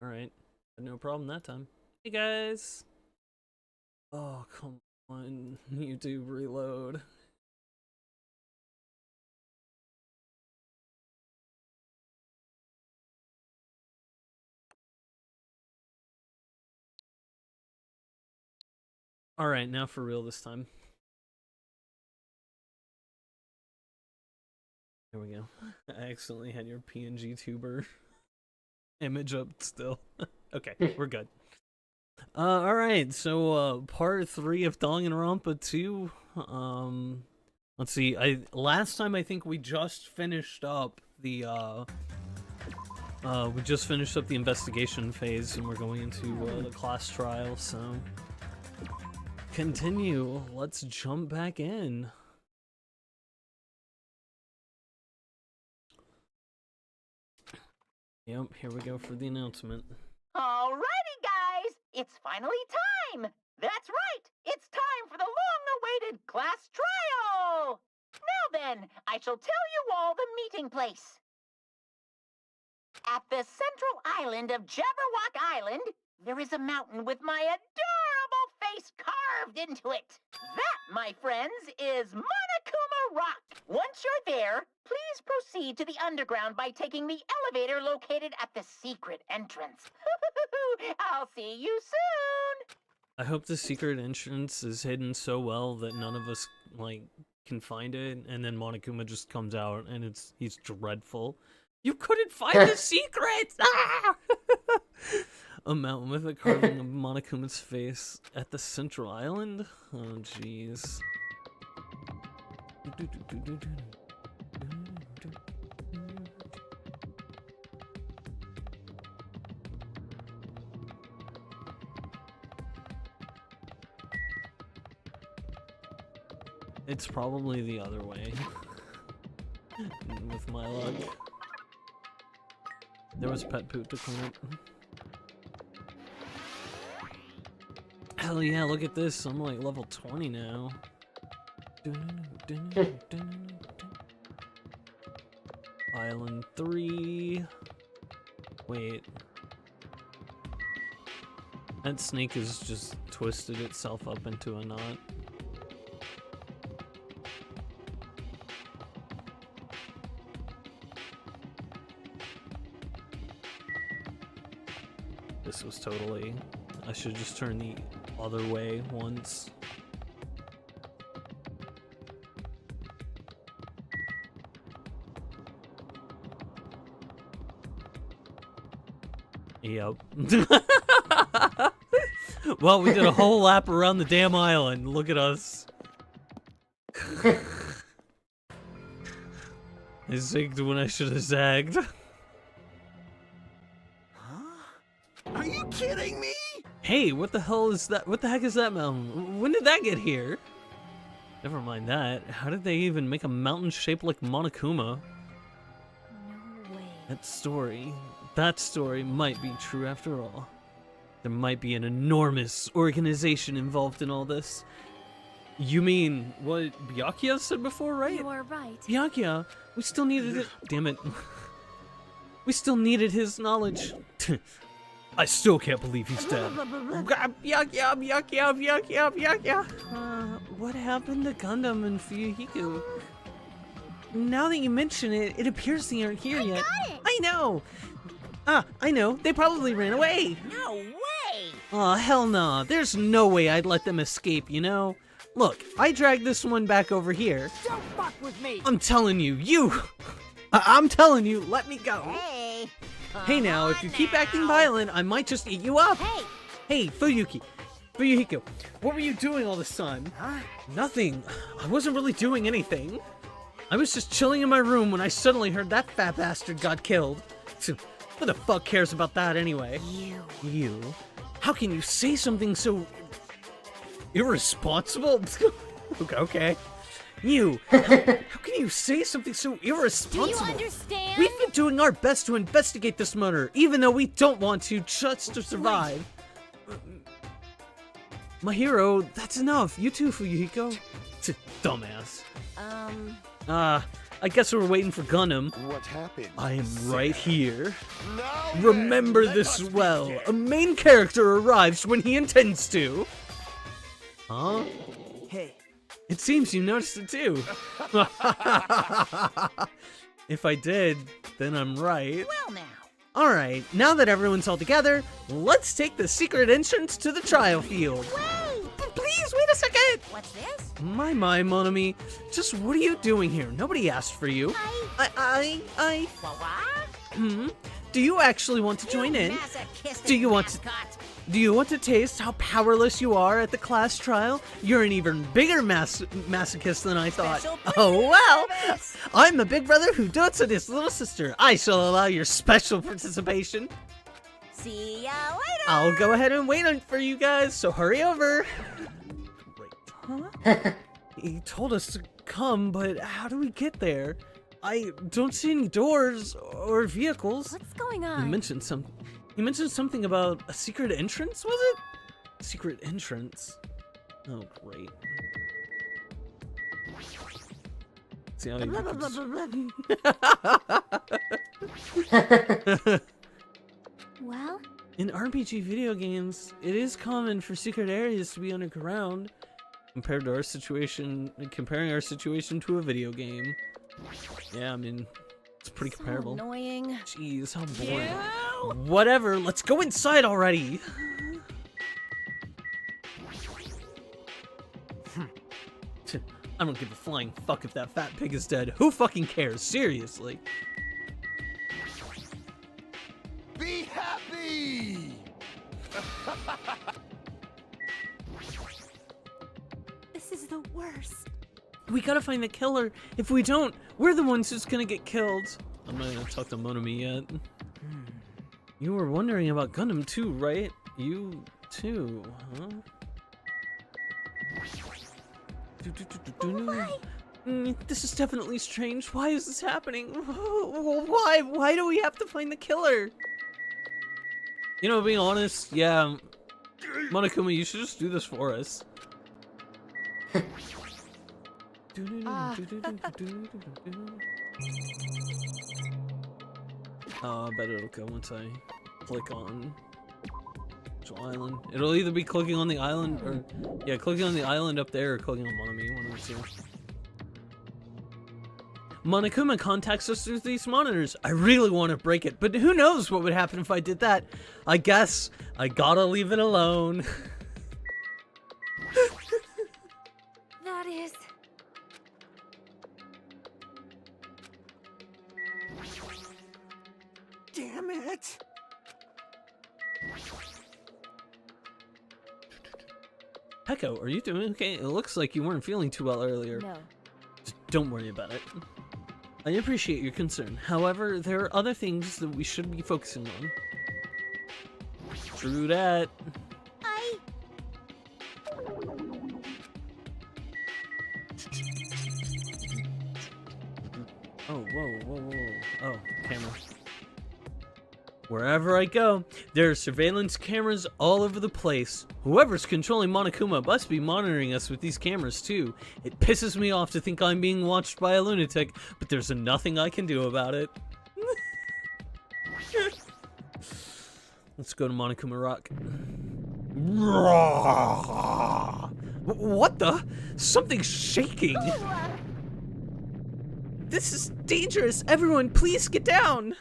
Alright. No problem that time. Hey guys! Oh, come on. YouTube reload. Alright, now for real this time. There we go. I accidentally had your PNG tuber image up still. Okay, we're good. Alright, so part 3 of Danganronpa 2. Let's see. Last time I think we just finished up the investigation phase, and we're going into the class trial, so continue. Let's jump back in. Yep, here we go for the announcement. Alrighty, guys! It's finally time! That's right! It's time for the long-awaited class trial! Now then, I shall tell you all the meeting place. At the central island of Jabberwock Island, there is a mountain with my adorable face carved into it. That, my friends, is Monokuma Rock. Once you're there, please proceed to the underground by taking the elevator located at the secret entrance. I'll see you soon! I hope the secret entrance is hidden so well that none of us, like, can find it, and then Monokuma just comes out and he's dreadful. You couldn't find the secret! Ah! A mountain with a carving of Monokuma's face at the central island? Oh, jeez. It's probably the other way. With my luck. There was pet poop to clean up. Hell yeah, look at this. I'm like level 20 now. Island 3. Wait. That snake has just twisted itself up into a knot. This was totally... I should just turn the other way once. Yep. Well, we did a whole lap around the damn island. Look at us. I zigged when I should have zagged. Are you kidding me? Hey, what the hell is that? What the heck is that mountain? When did that get here? Never mind that. How did they even make a mountain shaped like Monokuma? No way. That story might be true after all. There might be an enormous organization involved in all this. You mean what Byakuya said before, right? You are right. Byakuya, we still needed it. Damn it. We still needed his knowledge. I still can't believe he's dead. What happened to Gundam and Fuyuhiko? Now that you mention it, it appears they aren't here yet. Got it. I know! I know. They probably ran away. No way! Aw, hell no. There's no way I'd let them escape, you know? Look, I dragged this one back over here. Don't fuck with me! I'm telling you, I'm telling you, let me go. Hey! Hey now, if you keep acting violent, I might just eat you up. Hey! Hey, Fuyuhiko, what were you doing all this time? Huh? Nothing. I wasn't really doing anything. I was just chilling in my room when I suddenly heard that fat bastard got killed. Who the fuck cares about that anyway? You? How can you say something so... irresponsible? Okay. You! How can you say something so irresponsible? Do you understand? We've been doing our best to investigate this murder, even though we don't want to, just to survive. My hero, that's enough. You too, Fuyuhiko. Dumbass. I guess we're waiting for Gunnum. What happened? I am right here. Now Remember then, this let us well. begin. A main character arrives when he intends to. Huh? Hey, It seems you noticed it too. If I did, then I'm right. Well, now. Alright, now that everyone's all together, let's take the secret entrance to the trial field. Please, wait a second! What's this? My, mon ami. Just what are you doing here? Nobody asked for you. Hmm? Do you actually want to join in? Do you want to... Do you want to taste how powerless you are at the class trial? You're an even bigger masochist than I thought. Oh well! I'm the big brother who dotes on his little sister. I shall allow your special participation. See ya later. I'll go ahead and wait for you guys, so hurry over. Huh? He told us to come, but how do we get there? I don't see any doors or vehicles. What's going He on? mentioned something about a secret entrance, was it? Secret entrance. Oh, great. See how Well, In RPG video games, it is common for secret areas to be underground. Comparing our situation to a video game. Yeah, I mean, it's pretty comparable. Annoying. Jeez, how boring. Whatever, let's go inside already. I don't give a flying fuck if that fat pig is dead. Who fucking cares? Seriously. Be happy! this is the worst. We gotta find the killer. If we don't, we're the ones who's gonna get killed. I'm not gonna talk to Monami yet. You were wondering about Gundam too, right? You too, huh? Why? This is definitely strange. Why is this happening? Why? Why do we have to find the killer? You know, being honest, yeah, Monokuma, you should just do this for us. Oh, I bet it'll go once I click on which island. It'll either be clicking on the island or, yeah, clicking on the island up there or clicking on Monami, one of the two. Monokuma contacts us through these monitors. I really want to break it, but who knows what would happen if I did that. I guess I gotta leave it alone. That is. damn it! Peko, are you doing okay? It looks like you weren't feeling too well earlier. No. Just don't worry about it. I appreciate your concern. However, there are other things that we should be focusing on. True that. Oh, whoa. Oh, camera. Wherever I go, there are surveillance cameras all over the place. Whoever's controlling Monokuma must be monitoring us with these cameras too. It pisses me off to think I'm being watched by a lunatic, but there's nothing I can do about it. Let's go to Monokuma Rock. What the? Something's shaking. This is dangerous. Everyone, please get down.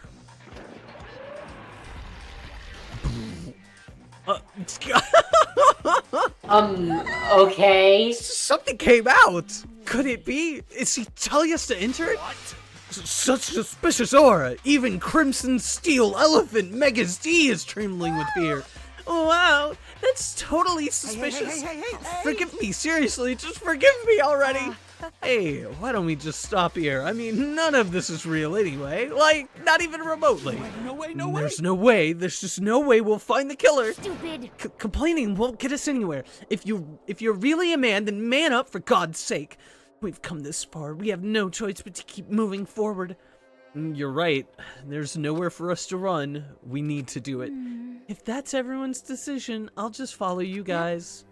Okay. Something came out. Could it be? Is he telling us to enter? What? Such suspicious aura. Even Crimson Steel Elephant Megas D is trembling with fear. Wow, that's totally suspicious. Hey. Forgive me, seriously, just forgive me already. Hey, why don't we just stop here? I mean, none of this is real anyway. Like, not even remotely. No way. There's no way. There's just no way we'll find the killer. Stupid. Complaining won't get us anywhere. If you're really a man, then man up for God's sake. We've come this far. We have no choice but to keep moving forward. You're right. There's nowhere for us to run. We need to do it. If that's everyone's decision, I'll just follow you guys.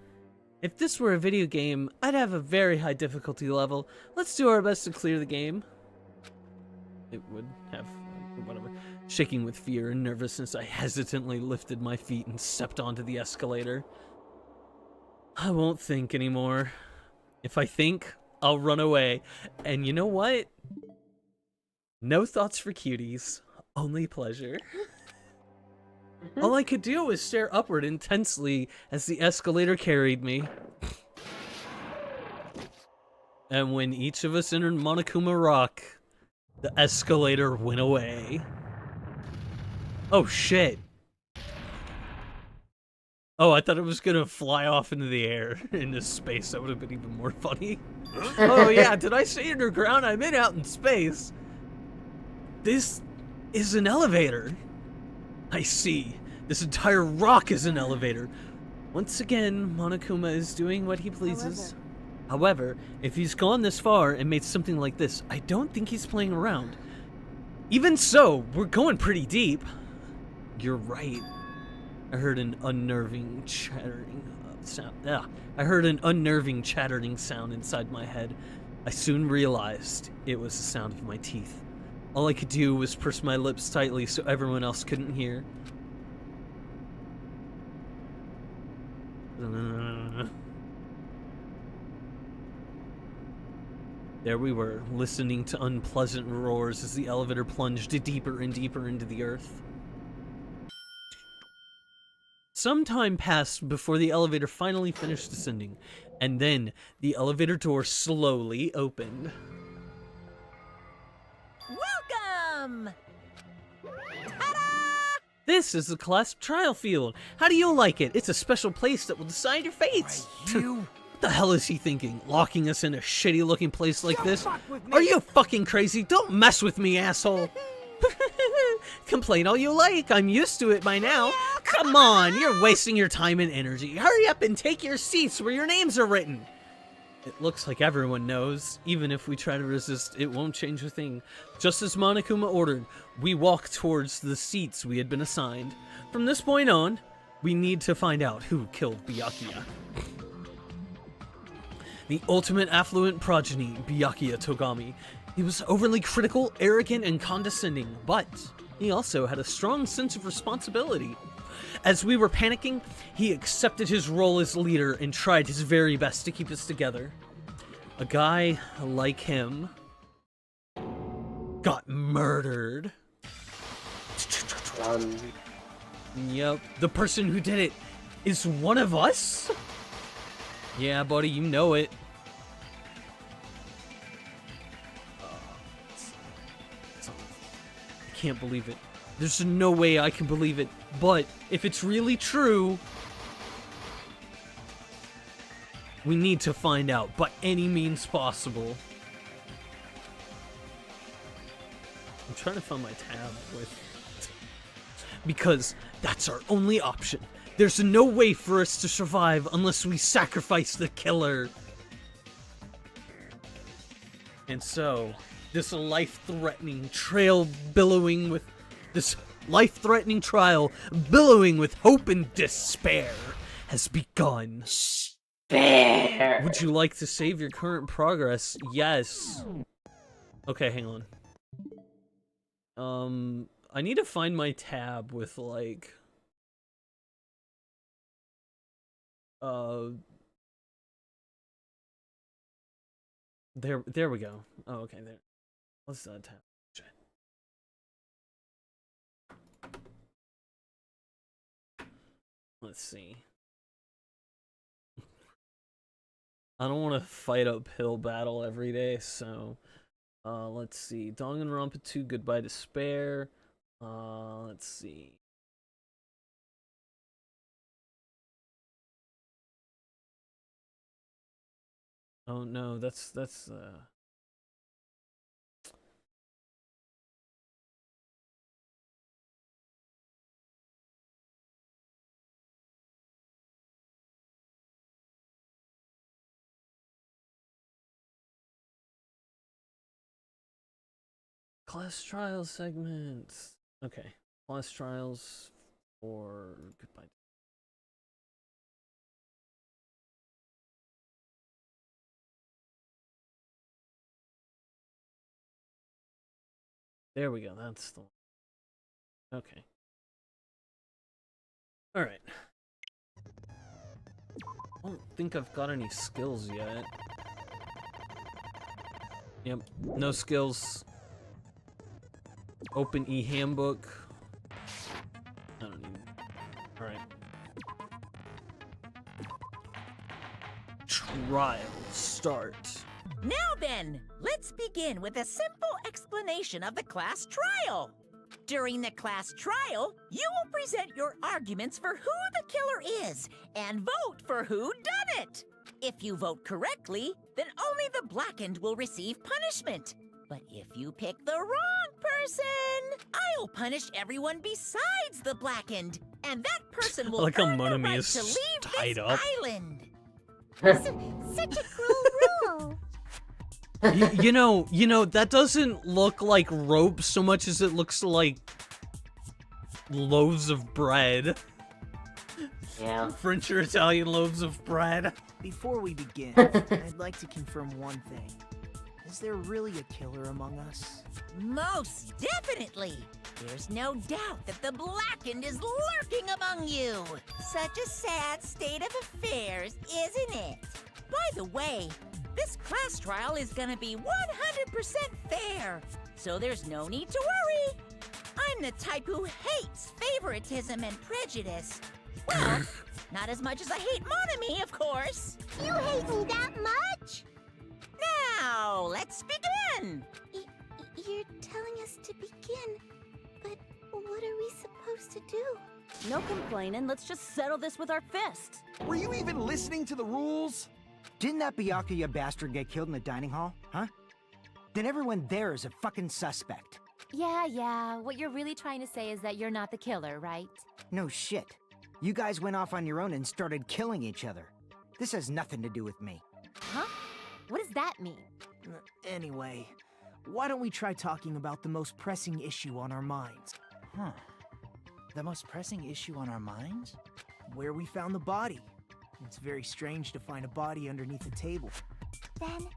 If this were a video game, I'd have a very high difficulty level. Let's do our best to clear the game. it would have, whatever. Shaking with fear and nervousness, I hesitantly lifted my feet and stepped onto the escalator. I won't think anymore. If I think, I'll run away. And you know what? No thoughts for cuties, only pleasure. All I could do was stare upward intensely as the escalator carried me. And when each of us entered Monokuma Rock, the escalator went away. Oh shit. Oh, I thought it was gonna fly off into the air, into space. That would have been even more funny. Oh yeah, did I say underground? I meant out in space. This is an elevator. I see. This entire rock is an elevator. Once again, Monokuma is doing what he pleases. However, if he's gone this far and made something like this, I don't think he's playing around. Even so, we're going pretty deep. You're right. I heard an unnerving chattering sound. I heard an unnerving chattering sound inside my head. I soon realized it was the sound of my teeth. All I could do was purse my lips tightly so everyone else couldn't hear. There we were, listening to unpleasant roars as the elevator plunged deeper and deeper into the earth. Some time passed before the elevator finally finished descending, and then the elevator door slowly opened. Welcome! This is the class trial field. How do you like it? It's a special place that will decide your fates. What the hell is he thinking? Locking us in a shitty looking place like this? Are you fucking crazy? Don't mess with me, asshole. Complain all you like. I'm used to it by now. Come on, you're wasting your time and energy. Hurry up and take your seats where your names are written. It looks like everyone knows. Even if we try to resist, it won't change a thing. Just as Monokuma ordered, we walk towards the seats we had been assigned. From this point on, we need to find out who killed Byakuya. The ultimate affluent progeny, Byakuya Togami. He was overly critical, arrogant, and condescending, but he also had a strong sense of responsibility. As we were panicking, he accepted his role as leader and tried his very best to keep us together. A guy like him got murdered. Yep, the person who did it is one of us? Yeah, buddy, you know it. I can't believe it. There's no way I can believe it. But if it's really true, we need to find out by any means possible. I'm trying to find my tab with... Because that's our only option. There's no way for us to survive unless we sacrifice the killer. And so, this life-threatening trial billowing with hope and despair has begun. Spare. Would you like to save your current progress? Yes. Okay, hang on. I need to find my tab with, like... There we go. Oh, okay, there. What's that tab? Shit. Let's see. I don't want to fight uphill battle every day, so... let's see. Danganronpa 2, Goodbye Despair. Let's see. Oh no, that's class trials segments. Okay, class trials for Goodbye. There we go. That's the one. Okay. All right. I don't think I've got any skills yet. Yep, no skills. Open e-handbook. I don't need. All right. Trial start. Now then, let's begin with a simple explanation of the class trial. During the class trial, you will present your arguments for who the killer is and vote for who done it. If you vote correctly, then only the blackened will receive punishment. But if you pick the wrong person, I'll punish everyone besides the blackened, and that person will Like how earn the Monami right is to leave tied this up. island. Such a cruel rule. You know, that doesn't look like rope so much as it looks like loaves of bread. Yeah. French or Italian loaves of bread. Before we begin, I'd like to confirm one thing. Is there really a killer among us? Most definitely. There's no doubt that the blackened is lurking among you. Such a sad state of affairs, isn't it? By the way, this class trial is gonna be 100% fair, so there's no need to worry. I'm the type who hates favoritism and prejudice. Well, not as much as I hate Monami, of course. You hate me that much? Now, let's begin. You're telling us to begin, but what are we supposed to do? No complaining, let's just settle this with our fists. Were you even listening to the rules? Didn't that Byakuya bastard get killed in the dining hall, huh? Then everyone there is a fucking suspect. Yeah, what you're really trying to say is that you're not the killer, right? No shit. You guys went off on your own and started killing each other. This has nothing to do with me. Huh? What does that mean? Anyway, why don't we try talking about the most pressing issue on our minds? Huh. The most pressing issue on our minds? Where we found the body. It's very strange to find a body underneath a table. Then,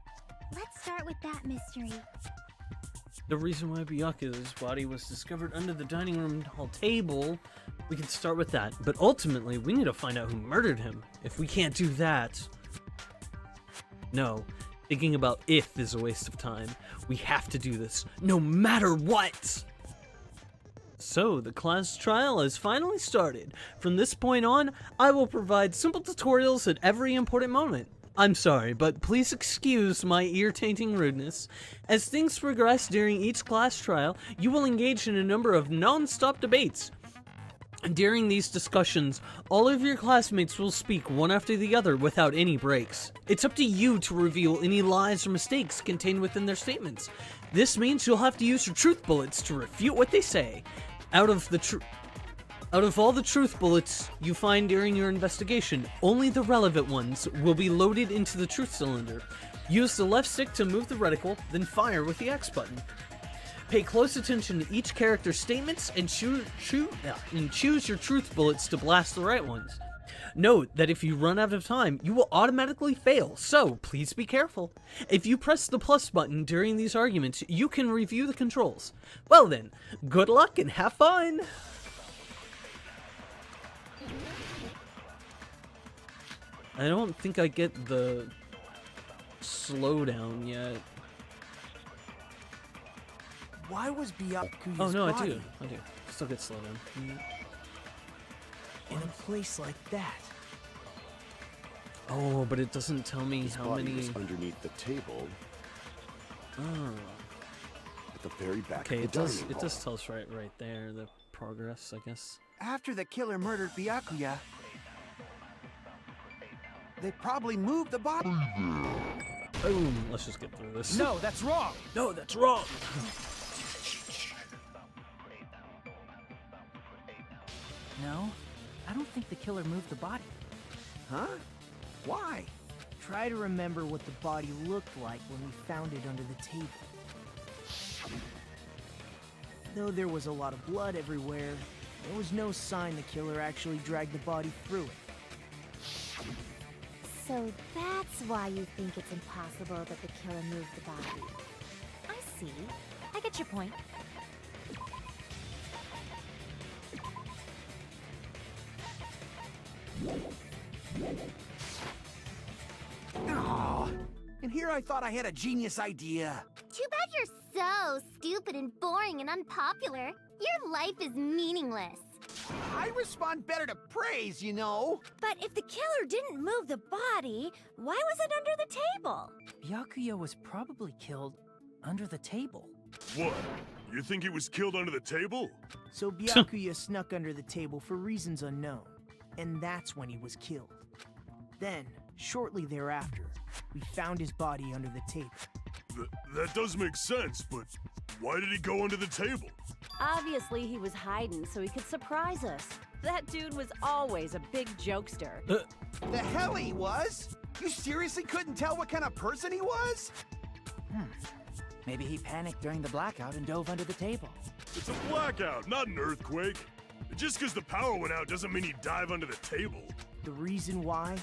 let's start with that mystery. The reason why Byakuya's body was discovered under the dining room hall table, we can start with that. But ultimately, we need to find out who murdered him. If we can't do that... No, thinking about if is a waste of time. We have to do this, no matter what! So, the class trial has finally started. From this point on, I will provide simple tutorials at every important moment. I'm sorry, but please excuse my ear-tainting rudeness. As things progress during each class trial, you will engage in a number of non-stop debates. During these discussions, all of your classmates will speak one after the other without any breaks. It's up to you to reveal any lies or mistakes contained within their statements. This means you'll have to use your truth bullets to refute what they say. Out of all the truth bullets you find during your investigation, only the relevant ones will be loaded into the truth cylinder. Use the left stick to move the reticle, then fire with the X button. Pay close attention to each character's statements and choose your truth bullets to blast the right ones. Note that if you run out of time, you will automatically fail, so please be careful. If you press the plus button during these arguments, you can review the controls. Well then, good luck and have fun! I don't think I get the slowdown yet. Why was Byakuya's Oh no, body I do. Still get slowdown. in a place like that? Oh, but it doesn't tell me His how body many. was underneath the table Oh. at the very back Okay, of it the does. dining It hall. does tell us right there the progress, I guess. After the killer murdered Byakuya, they probably moved the body. Boom. Let's just get through this. No, that's wrong. No, that's wrong. No, I don't think the killer moved the body. Huh? Why? Try to remember what the body looked like when we found it under the table. Though there was a lot of blood everywhere, there was no sign the killer actually dragged the body through it. So that's why you think it's impossible that the killer moved the body. I see. I get your point. Oh, and here I thought I had a genius idea. Too bad you're so stupid and boring and unpopular. Your life is meaningless. I respond better to praise, you know. But if the killer didn't move the body, why was it under the table? Byakuya was probably killed under the table. What? You think he was killed under the table? So Byakuya snuck under the table for reasons unknown, and that's when he was killed. Then, shortly thereafter, we found his body under the table. That does make sense, but why did he go under the table? Obviously, he was hiding so he could surprise us. That dude was always a big jokester. The hell he was? You seriously couldn't tell what kind of person he was? Maybe he panicked during the blackout and dove under the table. It's a blackout, not an earthquake. Just because the power went out doesn't mean he'd dive under the table. The reason why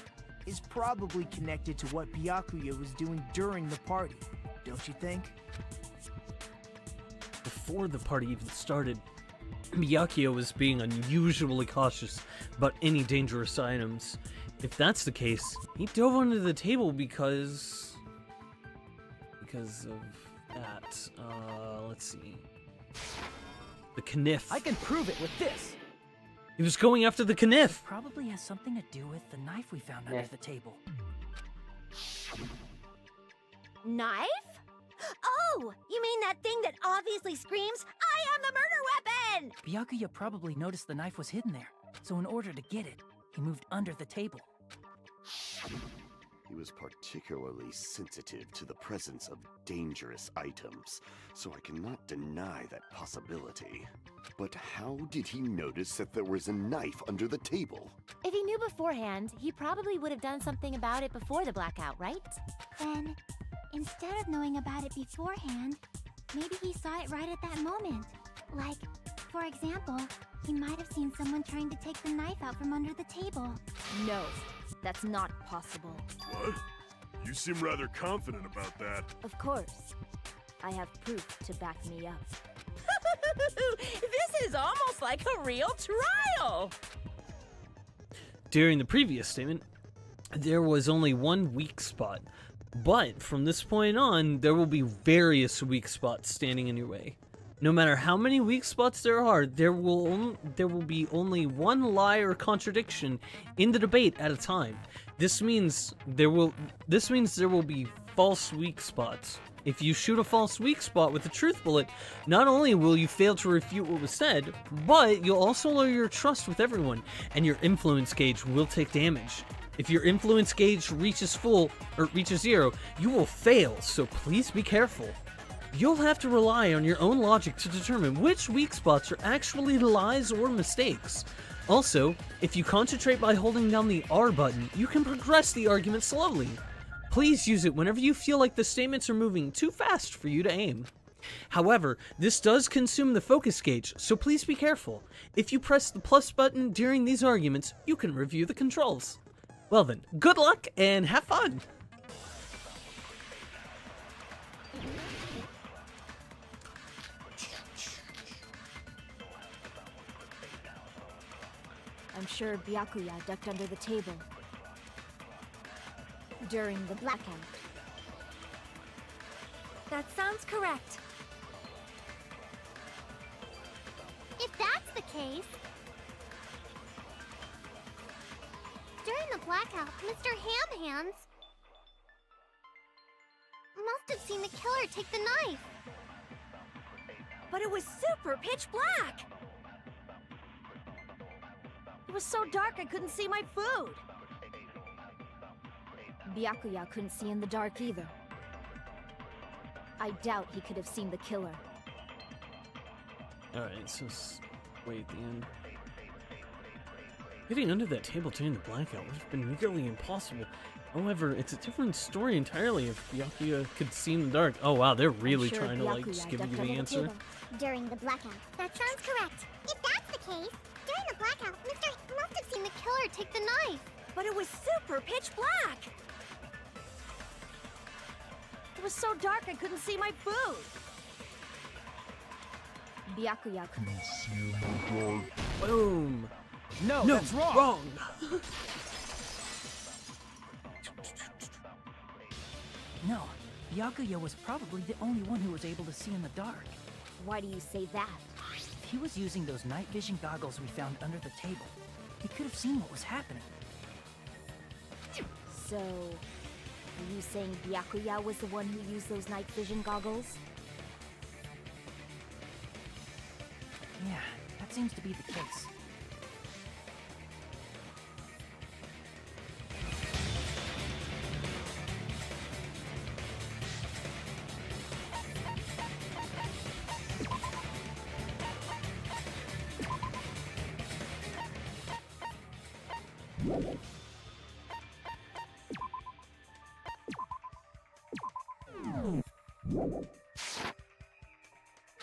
is probably connected to what Byakuya was doing during the party, don't you think? Before the party even started, Byakuya was being unusually cautious about any dangerous items. If that's the case, he dove under the table because of that. Let's see. The kniff. I can prove it with this. He was going after the kniff. Probably has something to do with the knife we found under the table. Knife? Oh, you mean that thing that obviously screams, I am the murder weapon! Byakuya probably noticed the knife was hidden there, so in order to get it, he moved under the table. He was particularly sensitive to the presence of dangerous items, so I cannot deny that possibility. But how did he notice that there was a knife under the table? If he knew beforehand, he probably would have done something about it before the blackout, right? Then, instead of knowing about it beforehand, maybe he saw it right at that moment. Like, for example, he might have seen someone trying to take the knife out from under the table. No, that's not possible. What? You seem rather confident about that. Of course. I have proof to back me up. This is almost like a real trial! During the previous statement, there was only one weak spot. But from this point on, there will be various weak spots standing in your way. No matter how many weak spots there are, there will be only one lie or contradiction in the debate at a time. This means there will be false weak spots. If you shoot a false weak spot with a truth bullet, not only will you fail to refute what was said, but you'll also lower your trust with everyone, and your influence gauge will take damage. If your influence gauge reaches zero, you will fail, so please be careful. You'll have to rely on your own logic to determine which weak spots are actually lies or mistakes. Also, if you concentrate by holding down the R button, you can progress the argument slowly. Please use it whenever you feel like the statements are moving too fast for you to aim. However, this does consume the focus gauge, so please be careful. If you press the plus button during these arguments, you can review the controls. Well then, good luck and have fun! I'm sure Byakuya ducked under the table during the blackout. That sounds correct. If that's the case... During the blackout, Mr. Ham Hands must have seen the killer take the knife. But it was super pitch black! It was so dark I couldn't see my food. Byakuya couldn't see in the dark either. I doubt he could have seen the killer. Alright, so wait at the end. Getting under that table during the blackout would have been nearly impossible. However, it's a different story entirely if Byakuya could see in the dark. Oh wow, they're really trying to like just give you the answer. During the blackout. That sounds correct. If that's the case, during the blackout, Mr. must have seen the killer take the knife. But it was super pitch black! It was so dark I couldn't see my food. Byakuya couldn't see in the dark. Boom! No, No, that's wrong. wrong. No, Byakuya was probably the only one who was able to see in the dark. Why do you say that? If he was using those night vision goggles we found under the table, he could have seen what was happening. So, are you saying Byakuya was the one who used those night vision goggles? Yeah, that seems to be the case.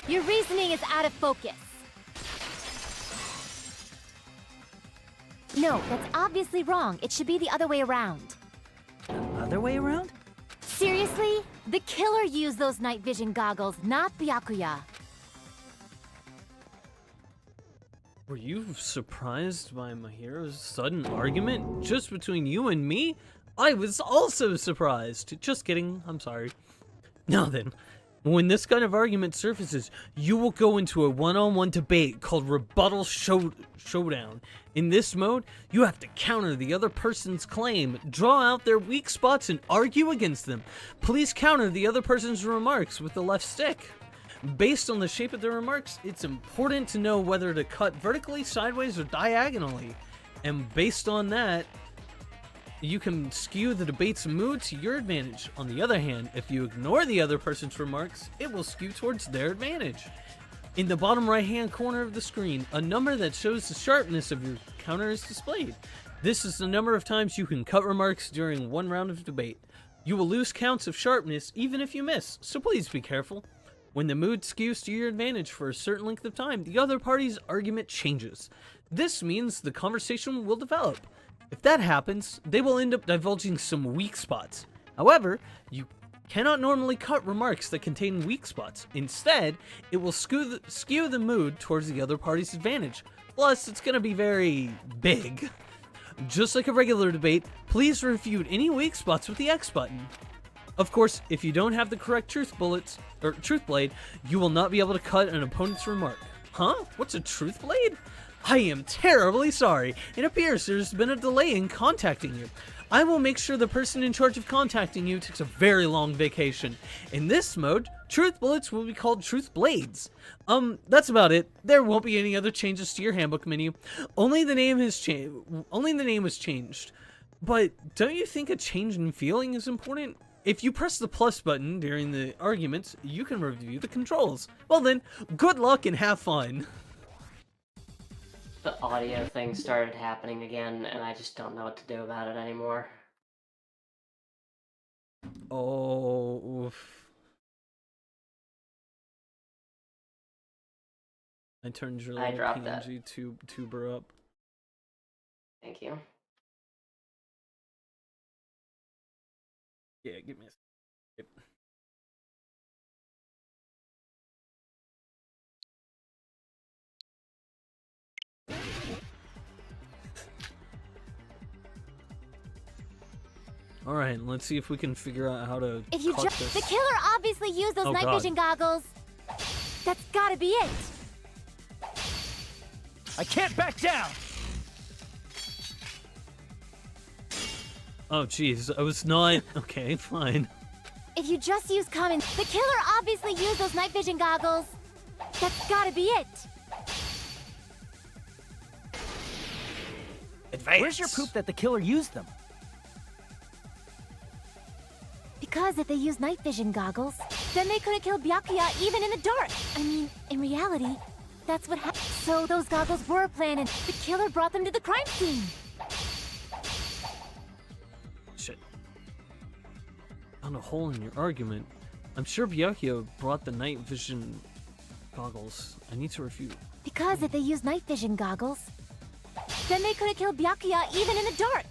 Your reasoning is out of focus. No, that's obviously wrong. It should be the other way around. Other way around? Seriously? The killer used those night vision goggles, not Byakuya. Were you surprised by Mahiro's sudden argument just between you and me? I was also surprised. Just kidding. I'm sorry. Now then, when this kind of argument surfaces, you will go into a one-on-one debate called Rebuttal Showdown. In this mode, you have to counter the other person's claim, draw out their weak spots, and argue against them. Please counter the other person's remarks with the left stick. Based on the shape of their remarks, it's important to know whether to cut vertically, sideways, or diagonally. And based on that, you can skew the debate's mood to your advantage. On the other hand, if you ignore the other person's remarks, it will skew towards their advantage. In the bottom right-hand corner of the screen, a number that shows the sharpness of your counter is displayed. This is the number of times you can cut remarks during one round of debate. You will lose counts of sharpness even if you miss, so please be careful. When the mood skews to your advantage for a certain length of time, the other party's argument changes. This means the conversation will develop. If that happens, they will end up divulging some weak spots. However, you cannot normally cut remarks that contain weak spots. Instead, it will skew the mood towards the other party's advantage. Plus, it's going to be very big. Just like a regular debate, please refute any weak spots with the X button. Of course, if you don't have the correct truth blade, you will not be able to cut an opponent's remark. Huh? What's a truth blade? I am terribly sorry. It appears there's been a delay in contacting you. I will make sure the person in charge of contacting you takes a very long vacation. In this mode, truth bullets will be called truth blades. That's about it. There won't be any other changes to your handbook menu. Only the name was changed. But don't you think a change in feeling is important? If you press the plus button during the arguments, you can review the controls. Well then, good luck and have fun. The audio thing started happening again, and I just don't know what to do about it anymore. Oh, oof. I turned your little PNG tuber up. Thank you. Yeah, give me a second. All right, let's see if we can figure out how to If you cut this. The killer obviously used those night vision goggles. That's gotta be it. I can't back down. Oh, jeez, I was not... Okay, fine. If you just use common... The killer obviously used those night vision goggles. That's gotta be it. Advance. Where's your proof that the killer used them? Because if they used night vision goggles, then they could have killed Byakuya even in the dark. I mean, in reality, that's what happened. So those goggles were planned and the killer brought them to the crime scene. Shit. Found a hole in your argument. I'm sure Byakuya brought the night vision goggles. I need to refute. Because if they used night vision goggles, then they could have killed Byakuya even in the dark.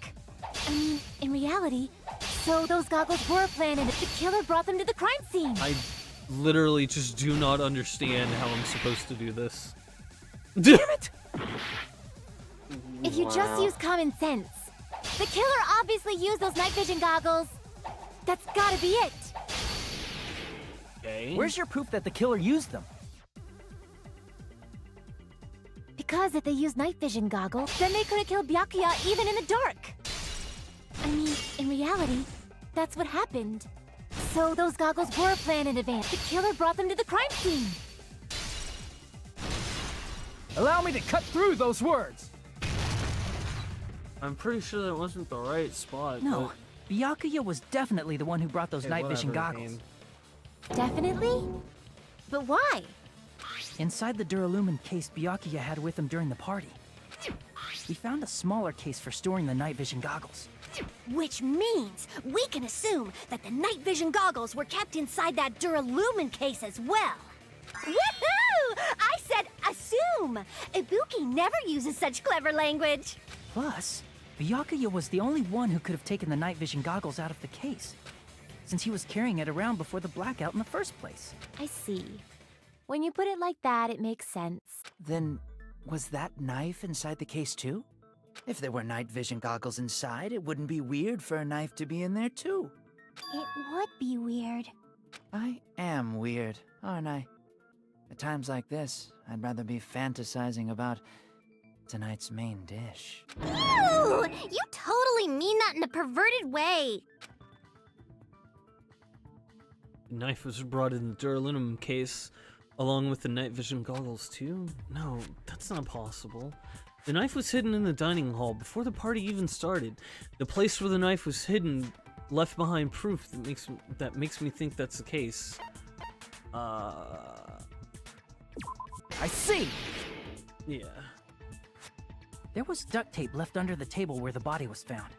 I mean, in reality, so those goggles were planned and the killer brought them to the crime scene. I literally just do not understand how I'm supposed to do this. Damn it! If you just use common sense. The killer obviously used those night vision goggles. That's gotta be it. Okay. Where's your proof that the killer used them? Because if they used night vision goggles, then they could have killed Byakuya even in the dark. I mean, in reality, that's what happened. So those goggles were planned in advance. The killer brought them to the crime scene. Allow me to cut through those words. I'm pretty sure that wasn't the right spot. No, Byakuya was definitely the one who brought those night vision goggles. Definitely? But why? Inside the Duralumin case Byakuya had with him during the party, we found a smaller case for storing the night vision goggles. Which means we can assume that the night vision goggles were kept inside that Duralumin case as well. Woohoo! I said assume! Ibuki never uses such clever language. Plus, Byakuya was the only one who could have taken the night vision goggles out of the case, since he was carrying it around before the blackout in the first place. I see. When you put it like that, it makes sense. Then, was that knife inside the case too? If there were night vision goggles inside, it wouldn't be weird for a knife to be in there too. It would be weird. I am weird, aren't I? At times like this, I'd rather be fantasizing about tonight's main dish. Ew! You totally mean that in a perverted way. The knife was brought in the Duralumin case, along with the night vision goggles too? No, that's not possible. The knife was hidden in the dining hall before the party even started. The place where the knife was hidden left behind proof that makes me think that's the case. I see! Yeah. There was duct tape left under the table where the body was found.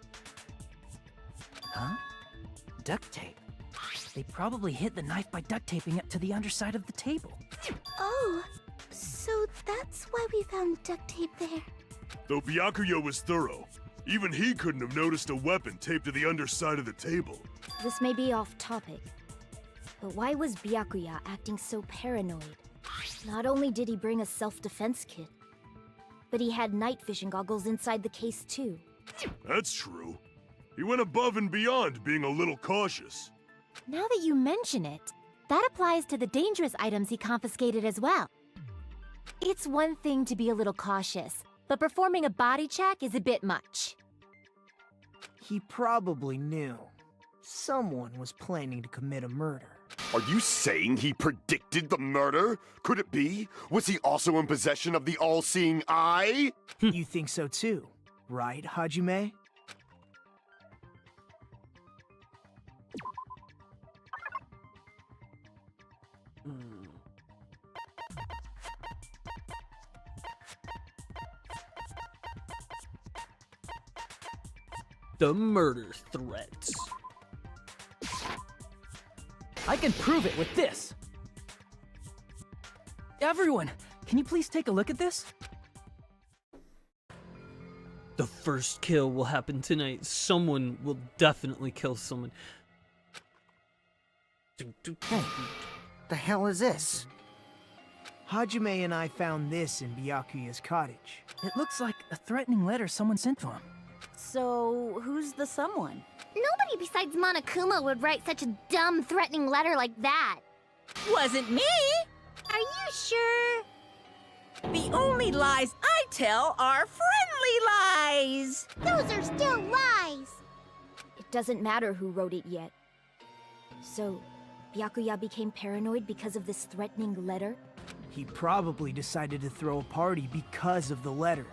Huh? Duct tape? They probably hid the knife by duct taping it to the underside of the table. Oh, so that's why we found duct tape there. Though Byakuya was thorough, even he couldn't have noticed a weapon taped to the underside of the table. This may be off topic, but why was Byakuya acting so paranoid? Not only did he bring a self-defense kit, but he had night vision goggles inside the case too. That's true. He went above and beyond being a little cautious. Now that you mention it, that applies to the dangerous items he confiscated as well. It's one thing to be a little cautious, but performing a body check is a bit much. He probably knew. Someone was planning to commit a murder. Are you saying he predicted the murder? Could it be? Was he also in possession of the all-seeing eye? You think so too, right, Hajime? The murder threats. I can prove it with this! Everyone, can you please take a look at this? The first kill will happen tonight. Someone will definitely kill someone. Hey, the hell is this? Hajime and I found this in Byakuya's cottage. It looks like a threatening letter someone sent to him. So, who's the someone? Nobody besides Monokuma would write such a dumb, threatening letter like that. Wasn't me! Are you sure? The only lies I tell are friendly lies! Those are still lies! It doesn't matter who wrote it yet. So, Byakuya became paranoid because of this threatening letter? He probably decided to throw a party because of the letter.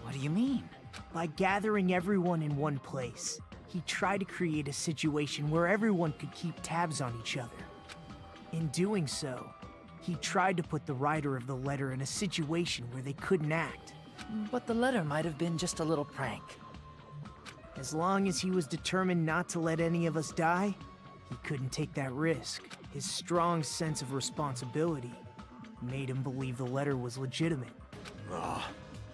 What do you mean? By gathering everyone in one place, he tried to create a situation where everyone could keep tabs on each other. In doing so, he tried to put the writer of the letter in a situation where they couldn't act. But the letter might have been just a little prank. As long as he was determined not to let any of us die, he couldn't take that risk. His strong sense of responsibility made him believe the letter was legitimate.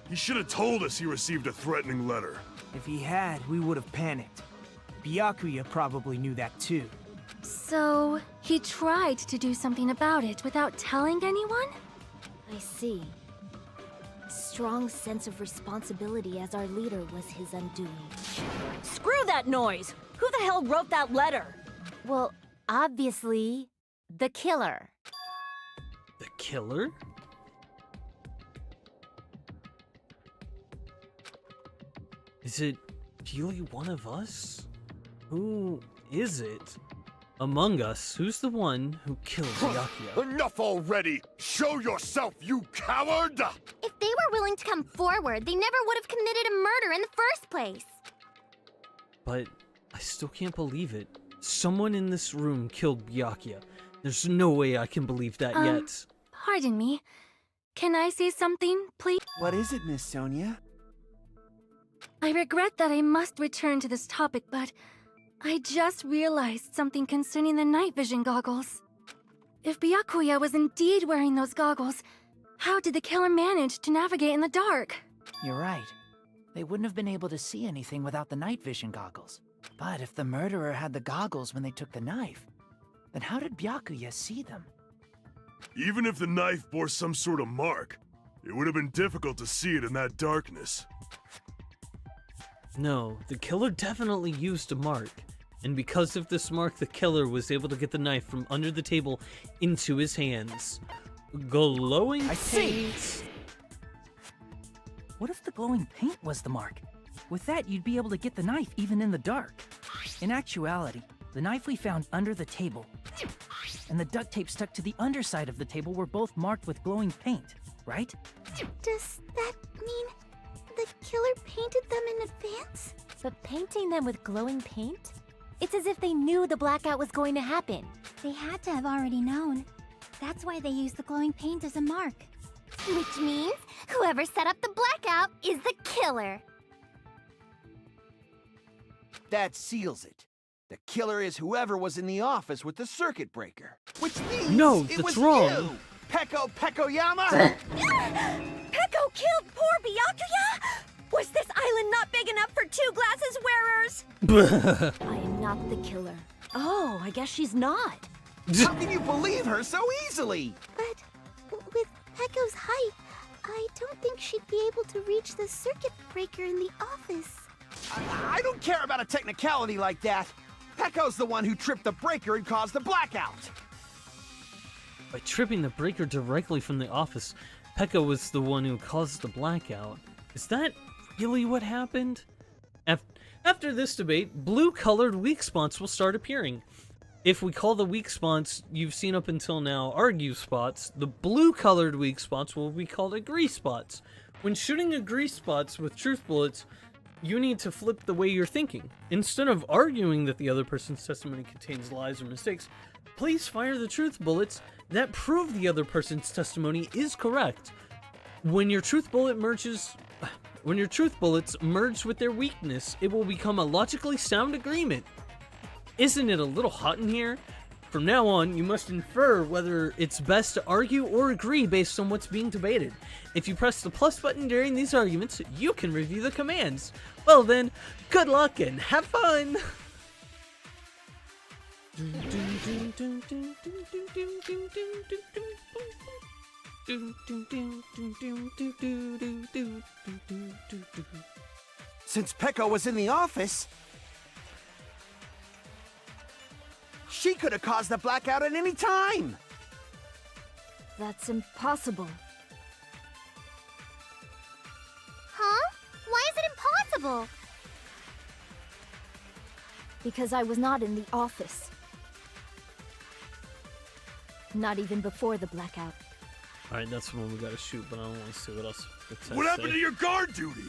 He should have told us he received a threatening letter. If he had, we would have panicked. Byakuya probably knew that too. So, he tried to do something about it without telling anyone? I see. strong sense of responsibility as our leader was his undoing. Screw that noise! Who the hell wrote that letter? Well, obviously, the killer. The killer? Is it really one of us? Who is it? Among us, who's the one who killed Byakuya? Enough already! Show yourself, you coward! If they were willing to come forward, they never would have committed a murder in the first place. But I still can't believe it. Someone in this room killed Byakuya. There's no way I can believe that yet. Pardon me. Can I say something, please? What is it, Miss Sonia? I regret that I must return to this topic, but I just realized something concerning the night vision goggles. If Byakuya was indeed wearing those goggles, how did the killer manage to navigate in the dark? You're right. They wouldn't have been able to see anything without the night vision goggles. But if the murderer had the goggles when they took the knife, then how did Byakuya see them? Even if the knife bore some sort of mark, it would have been difficult to see it in that darkness. No, the killer definitely used a mark. And because of this mark, the killer was able to get the knife from under the table into his hands. Glowing paint. What if the glowing paint was the mark? With that, you'd be able to get the knife even in the dark. In actuality, the knife we found under the table and the duct tape stuck to the underside of the table were both marked with glowing paint, right? Does that mean the killer painted them in advance? But painting them with glowing paint? It's as if they knew the blackout was going to happen. They had to have already known. That's why they used the glowing paint as a mark. Which means whoever set up the blackout is the killer. That seals it. The killer is whoever was in the office with the circuit breaker. Which means No, it that's was wrong. you, Pekoyama! Peko killed poor Byakuya? Was this island not big enough for 2 glasses wearers? I am not the killer. Oh, I guess she's not. How can you believe her so easily? But with Pekko's height, I don't think she'd be able to reach the circuit breaker in the office. I don't care about a technicality like that. Pekko's the one who tripped the breaker and caused the blackout. By tripping the breaker directly from the office, Pekka was the one who caused the blackout. Is that really what happened? After this debate, blue-colored weak spots will start appearing. If we call the weak spots you've seen up until now argue spots, the blue-colored weak spots will be called agree spots. When shooting agree spots with truth bullets, you need to flip the way you're thinking. Instead of arguing that the other person's testimony contains lies or mistakes, please fire the truth bullets that prove the other person's testimony is correct. When your truth bullets merge with their weakness, it will become a logically sound agreement. Isn't it a little hot in here? From now on, you must infer whether it's best to argue or agree based on what's being debated. If you press the plus button during these arguments, you can review the commands. Well then, good luck and have fun! Since Pekko was in the office, she could have caused the blackout at any time. That's impossible. Huh? Why is it impossible? Because I was not in the office. Not even before the blackout. Alright, that's the one we gotta shoot, but I don't want to see what else it says. What happened to your guard duty?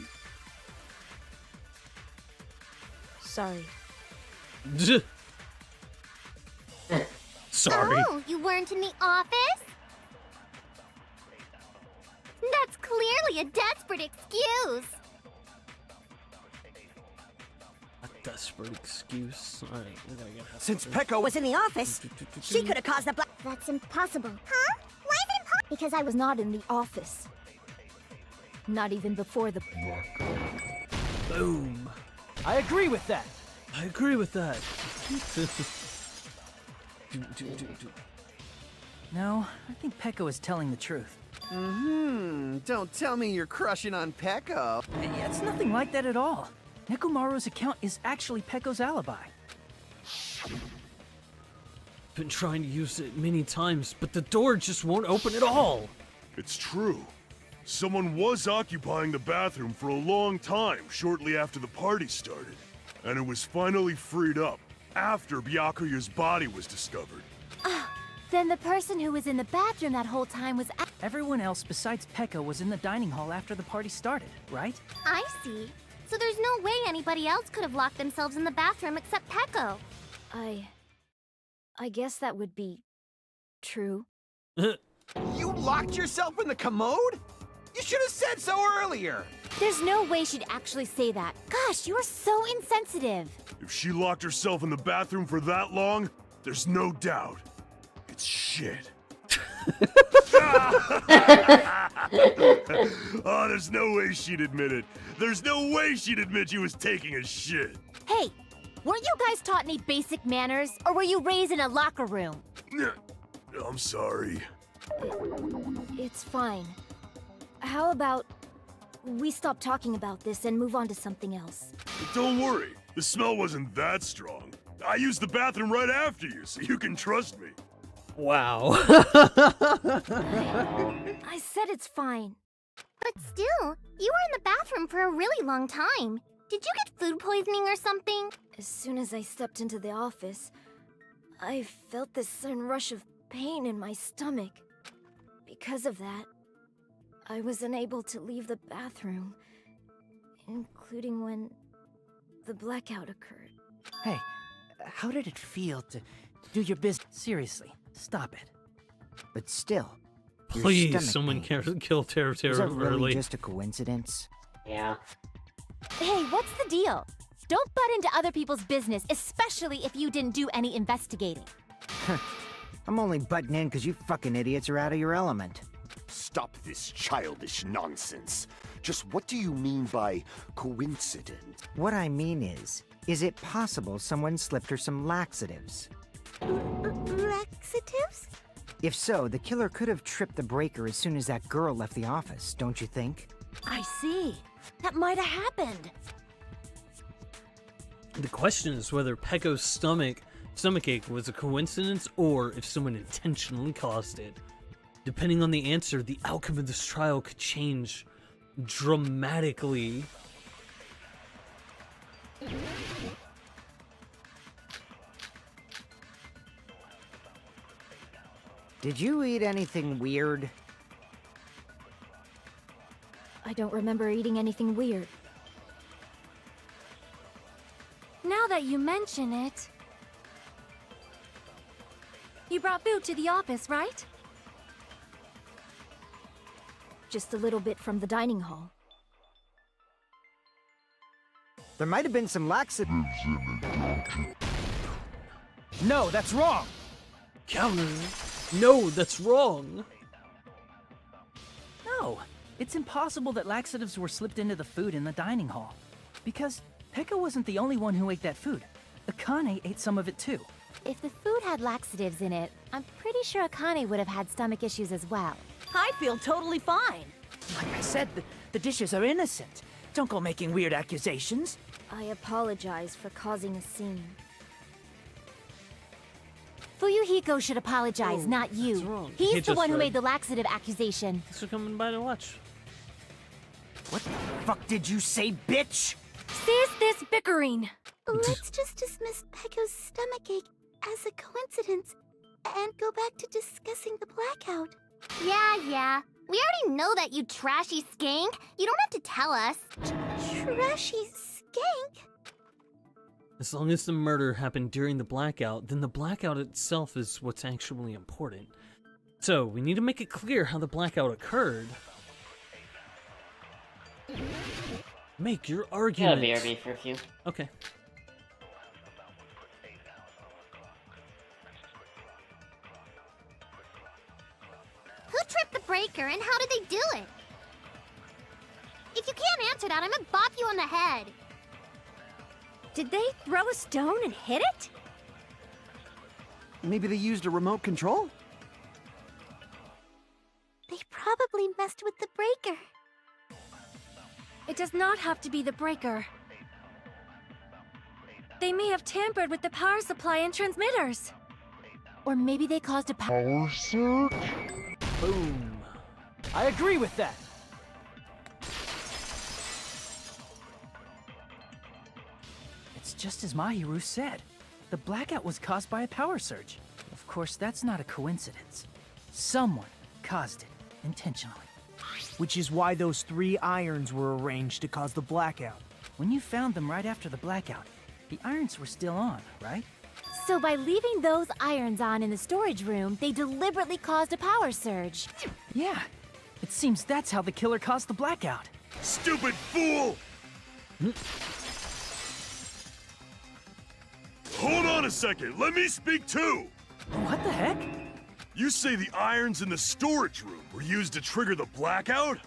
Sorry. Sorry. Oh, you weren't in the office? That's clearly a desperate excuse. A desperate excuse. Alright, we gotta get Since Pekko Was in the office. She could have caused the black. That's impossible. Huh? Why is it impossible? Because I was not in the office. Not even before the... Boom. I agree with that. I agree with that. No, I think Pekko is telling the truth. Don't tell me you're crushing on Peko. It's nothing like that at all. Nekomaru's account is actually Pekko's alibi. Been trying to use it many times, but the door just won't open at all. It's true. Someone was occupying the bathroom for a long time shortly after the party started. And it was finally freed up after Byakuya's body was discovered. Then the person who was in the bathroom that whole time was. Everyone else besides Pekka was in the dining hall after the party started, right? I see. So there's no way anybody else could have locked themselves in the bathroom except Peko. I guess that would be true. You locked yourself in the commode? You should have said so earlier. There's no way she'd actually say that. Gosh, you're so insensitive. If she locked herself in the bathroom for that long, there's no doubt. It's shit. Oh, there's no way she'd admit it. There's no way she'd admit she was taking a shit. Hey, weren't you guys taught any basic manners? Or were you raised in a locker room? I'm sorry. It's fine. How about we stop talking about this and move on to something else? Don't worry. The smell wasn't that strong. I used the bathroom right after you, so you can trust me. Wow. I said it's fine. But still, you were in the bathroom for a really long time. Did you get food poisoning or something? As soon as I stepped into the office, I felt this sudden rush of pain in my stomach. Because of that, I was unable to leave the bathroom, including when the blackout occurred. Hey, how did it feel to do your business? Seriously, stop it. But still, your Please, stomach someone pain. kill Tara Was that really early. just a coincidence? Yeah. Hey, what's the deal? Don't butt into other people's business, especially if you didn't do any investigating. I'm only butting in because you fucking idiots are out of your element. Stop this childish nonsense. Just what do you mean by coincidence? What I mean is it possible someone slipped her some laxatives? Laxatives? If so, the killer could have tripped the breaker as soon as that girl left the office, don't you think? I see. That might have happened. The question is whether Pekko's stomachache was a coincidence or if someone intentionally caused it. Depending on the answer, the outcome of this trial could change dramatically. Did you eat anything weird? I don't remember eating anything weird. Now that you mention it... You brought food to the office, right? Just a little bit from the dining hall. There might have been some laxatives in it. No, that's wrong! Counter! No, that's wrong! No, it's impossible that laxatives were slipped into the food in the dining hall. Because Pekka wasn't the only one who ate that food. Akane ate some of it too. If the food had laxatives in it, I'm pretty sure Akane would have had stomach issues as well. I feel totally fine. Like I said, the dishes are innocent. Don't go making weird accusations. I apologize for causing a scene. Fuyuhiko should apologize, Oh, not you. that's wrong. He's He the just one who read. made the laxative accusation. Thanks for coming by to watch. What the fuck did you say, bitch? Cease this bickering! Let's just dismiss Pekko's stomachache as a coincidence and go back to discussing the blackout. Yeah. We already know that, you trashy skank. You don't have to tell us. Trashy skank? As long as the murder happened during the blackout, then the blackout itself is what's actually important. So, we need to make it clear how the blackout occurred. Make your argument. Gotta BRB for a few. Okay. Who tripped the breaker and how did they do it? If you can't answer that, I'm gonna bop you on the head. Did they throw a stone and hit it? Maybe they used a remote control? They probably messed with the breaker. It does not have to be the breaker. They may have tampered with the power supply and transmitters. Or maybe they caused a power surge? Boom. I agree with that. It's just as Mahiru said. The blackout was caused by a power surge. Of course, that's not a coincidence. Someone caused it intentionally. Which is why those 3 irons were arranged to cause the blackout. When you found them right after the blackout, the irons were still on, right? So by leaving those irons on in the storage room, they deliberately caused a power surge. Yeah. It seems that's how the killer caused the blackout. Stupid fool! Hold on a second, let me speak too! What the heck? You say the irons in the storage room were used to trigger the blackout?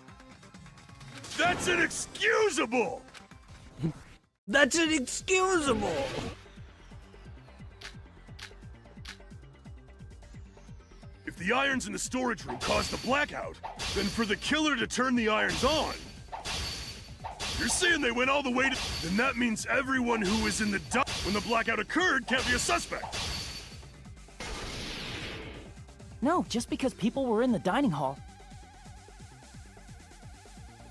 That's inexcusable! That's inexcusable! If the irons in the storage room caused the blackout, then for the killer to turn the irons on, you're saying they went all the way to... Then that means everyone who was in the when the blackout occurred can't be a suspect. No, just because people were in the dining hall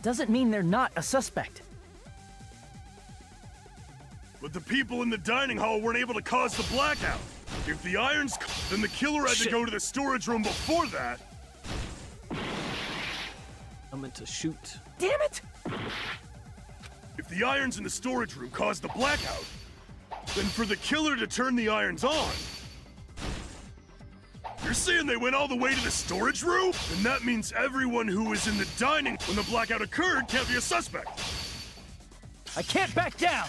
doesn't mean they're not a suspect. But the people in the dining hall weren't able to cause the blackout. If the irons... Then the killer had to go to the storage room before that. I meant to shoot. Damn it! If the irons in the storage room caused the blackout, then for the killer to turn the irons on... You're saying they went all the way to the storage room? Then that means everyone who was in the dining when the blackout occurred can't be a suspect. I can't back down!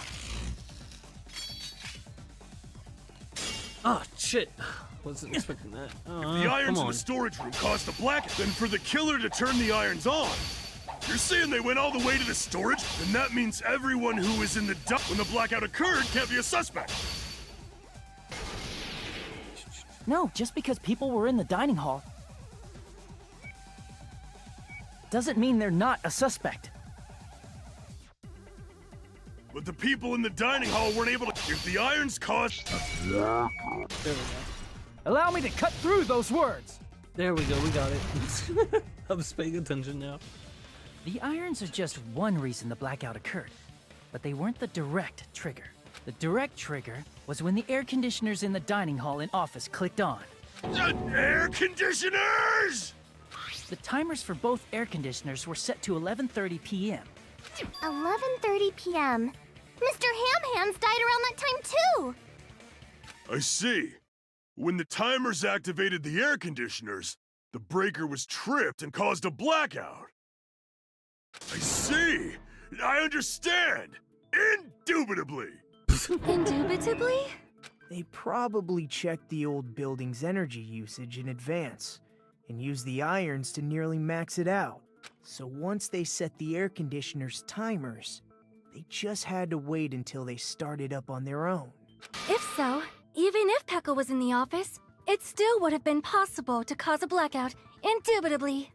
Oh, shit. Wasn't expecting that. If the irons in the storage room caused the blackout, then for the killer to turn the irons on... You're saying they went all the way to the storage? Then that means everyone who was in the when the blackout occurred can't be a suspect. No, just because people were in the dining hall doesn't mean they're not a suspect. But the people in the dining hall weren't able to... If the irons caused... There we go. Allow me to cut through those words! There we go, we got it. I was paying attention now. The irons are just one reason the blackout occurred, but they weren't the direct trigger. The direct trigger was when the air conditioners in the dining hall and office clicked on. Air conditioners! The timers for both air conditioners were set to 11:30 p.m. 11:30 p.m. Mr. Ham Hands died around that time too! I see. When the timers activated the air conditioners, the breaker was tripped and caused a blackout. I see. I understand. Indubitably. Indubitably? They probably checked the old building's energy usage in advance and used the irons to nearly max it out. So once they set the air conditioner's timers, they just had to wait until they started up on their own. If so, even if Pekka was in the office, it still would have been possible to cause a blackout, indubitably.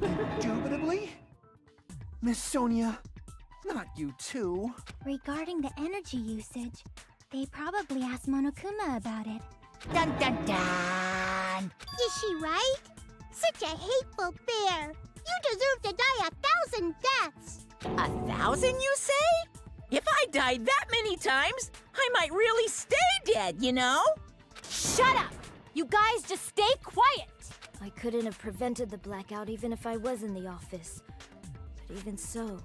Indubitably? Miss Sonia, not you too. Regarding the energy usage, they probably asked Monokuma about it. Dun dun dun! Is she right? Such a hateful bear! You deserve to die 1,000 deaths! 1,000, you say? If I died that many times, I might really stay dead, you know? Shut up! You guys just stay quiet! I couldn't have prevented the blackout even if I was in the office. But even so,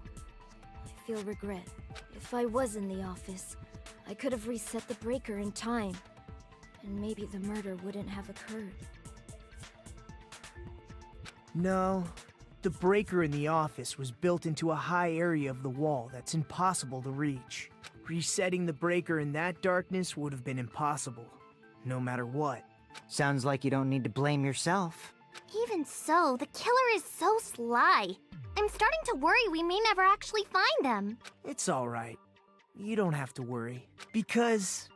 I feel regret. If I was in the office, I could have reset the breaker in time, and maybe the murder wouldn't have occurred. No, the breaker in the office was built into a high area of the wall that's impossible to reach. Resetting the breaker in that darkness would have been impossible, no matter what. Sounds like you don't need to blame yourself. Even so, the killer is so sly. I'm starting to worry we may never actually find them. It's alright. You don't have to worry. Because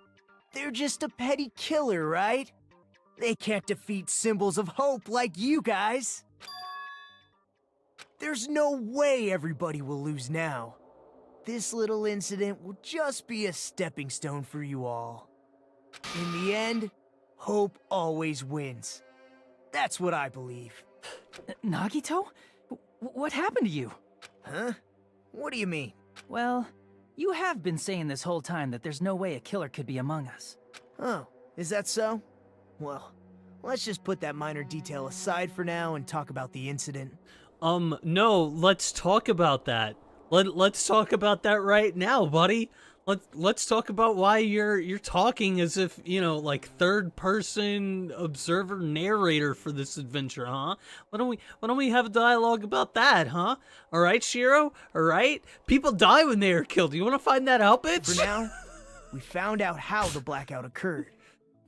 they're just a petty killer, right? They can't defeat symbols of hope like you guys. There's no way everybody will lose now. This little incident will just be a stepping stone for you all. In the end, hope always wins. That's what I believe. Nagito? What happened to you? Huh? What do you mean? Well, you have been saying this whole time that there's no way a killer could be among us. Oh, is that so? Well, let's just put that minor detail aside for now and talk about the incident. No, let's talk about that. Let's talk about that right now, buddy. Let's talk about why you're talking as if, you know, like third person observer narrator for this adventure, huh? Why don't we have a dialogue about that, huh? All right, Shiro? All right? People die when they are killed. You want to find that out, bitch? For now, we found out how the blackout occurred.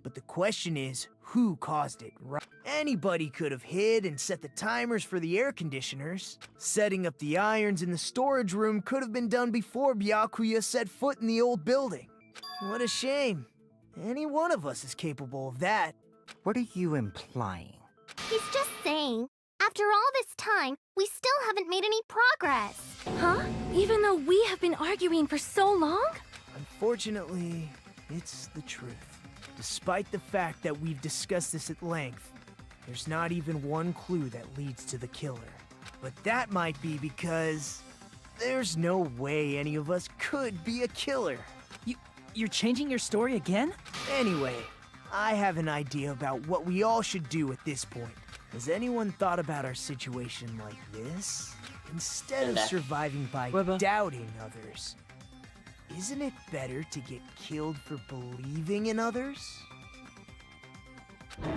But the question is, who caused it, right? Anybody could have hid and set the timers for the air conditioners. Setting up the irons in the storage room could have been done before Byakuya set foot in the old building. What a shame. Any one of us is capable of that. What are you implying? He's just saying, after all this time, we still haven't made any progress. Huh? Even though we have been arguing for so long? Unfortunately, it's the truth. Despite the fact that we've discussed this at length, there's not even one clue that leads to the killer. But that might be because there's no way any of us could be a killer. You're changing your story again? Anyway, I have an idea about what we all should do at this point. Has anyone thought about our situation like this? Instead of surviving by doubting others, isn't it better to get killed for believing in others?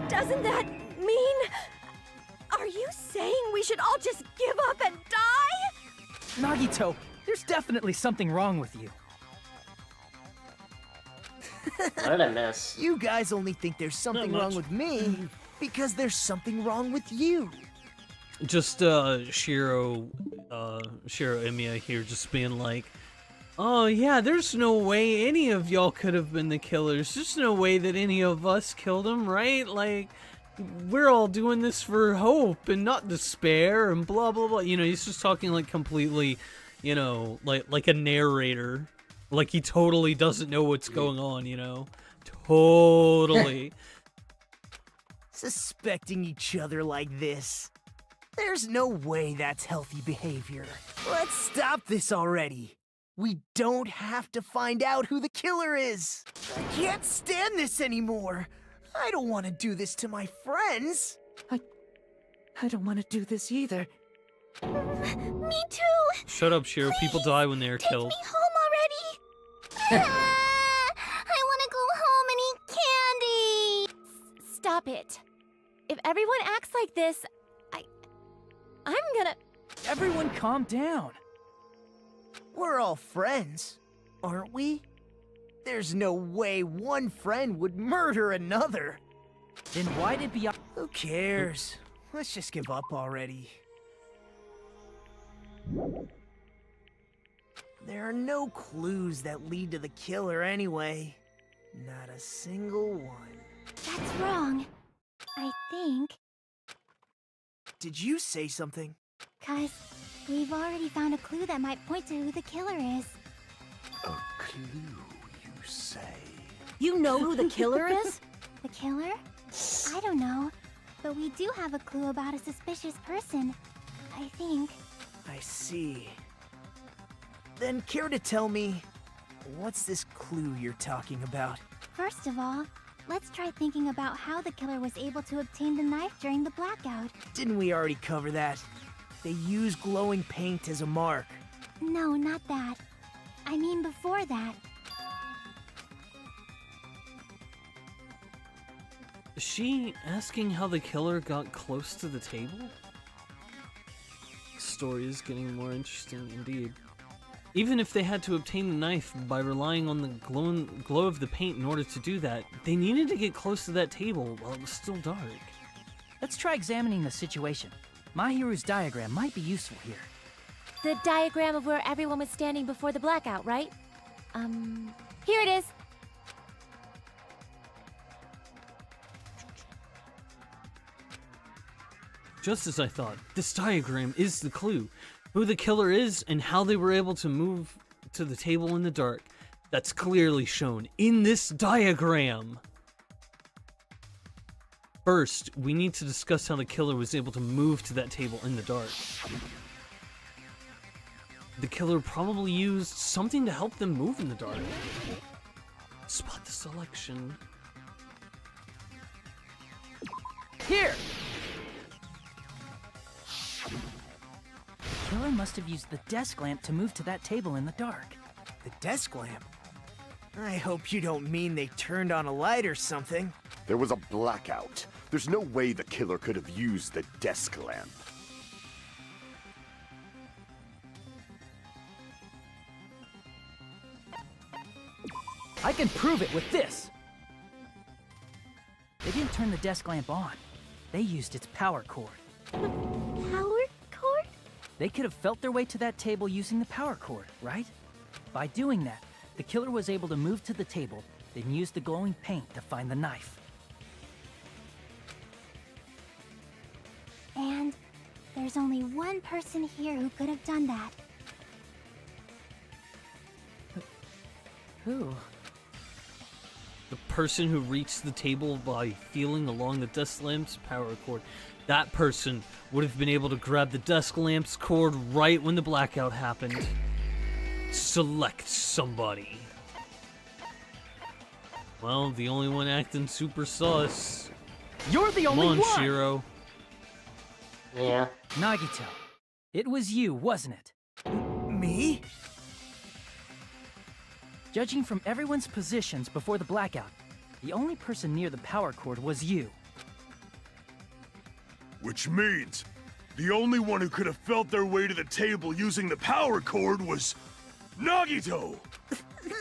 Doesn't that mean... Are you saying we should all just give up and die? Nagito, there's definitely something wrong with you. What did I miss? You guys only think there's something wrong with me because there's something wrong with you. Just Shiro Emiya here just being like, oh yeah, there's no way any of y'all could have been the killers. There's no way that any of us killed him, right? Like, we're all doing this for hope and not despair and blah blah blah. You know, he's just talking like completely, you know, like a narrator. Like he totally doesn't know what's going on, you know? Totally. Suspecting each other like this. There's no way that's healthy behavior. Let's stop this already. We don't have to find out who the killer is. I can't stand this anymore. I don't want to do this to my friends. I don't want to do this either. Me too. Shut up, Shiro. Please, people die when they are killed. Take me home already. I want to go home and eat candy. Stop it. If everyone acts like this, I'm gonna... Everyone calm down. We're all friends, aren't we? There's no way one friend would murder another. Then why did Byakuya... Who cares? Let's just give up already. There are no clues that lead to the killer anyway. Not a single one. That's wrong. I think. Did you say something? 'Cause we've already found a clue that might point to who the killer is. A clue, you say? You know who the killer is? The killer? I don't know. But we do have a clue about a suspicious person. I think. I see. Then care to tell me, what's this clue you're talking about? First of all, let's try thinking about how the killer was able to obtain the knife during the blackout. Didn't we already cover that? They use glowing paint as a mark. No, not that. I mean before that. Is she asking how the killer got close to the table? The story is getting more interesting indeed. Even if they had to obtain the knife by relying on the glow of the paint in order to do that, they needed to get close to that table while it was still dark. Let's try examining the situation. Mahiru's diagram might be useful here. The diagram of where everyone was standing before the blackout, right? Here it is. Just as I thought, this diagram is the clue. Who the killer is and how they were able to move to the table in the dark. That's clearly shown in this diagram. First, we need to discuss how the killer was able to move to that table in the dark. The killer probably used something to help them move in the dark. Spot the selection. Here! The killer must have used the desk lamp to move to that table in the dark. The desk lamp? I hope you don't mean they turned on a light or something. There was a blackout. There's no way the killer could have used the desk lamp. I can prove it with this! They didn't turn the desk lamp on. They used its power cord. Power cord? They could have felt their way to that table using the power cord, right? By doing that, the killer was able to move to the table, then use the glowing paint to find the knife. And there's only one person here who could have done that. Who? The person who reached the table by feeling along the desk lamp's power cord. That person would have been able to grab the desk lamp's cord right when the blackout happened. Select somebody. Well, the only one acting super sus. You're the only Come on, one! Shiro. Yeah. Nagito, it was you, wasn't it? Me? Judging from everyone's positions before the blackout, the only person near the power cord was you. Which means the only one who could have felt their way to the table using the power cord was Nagito!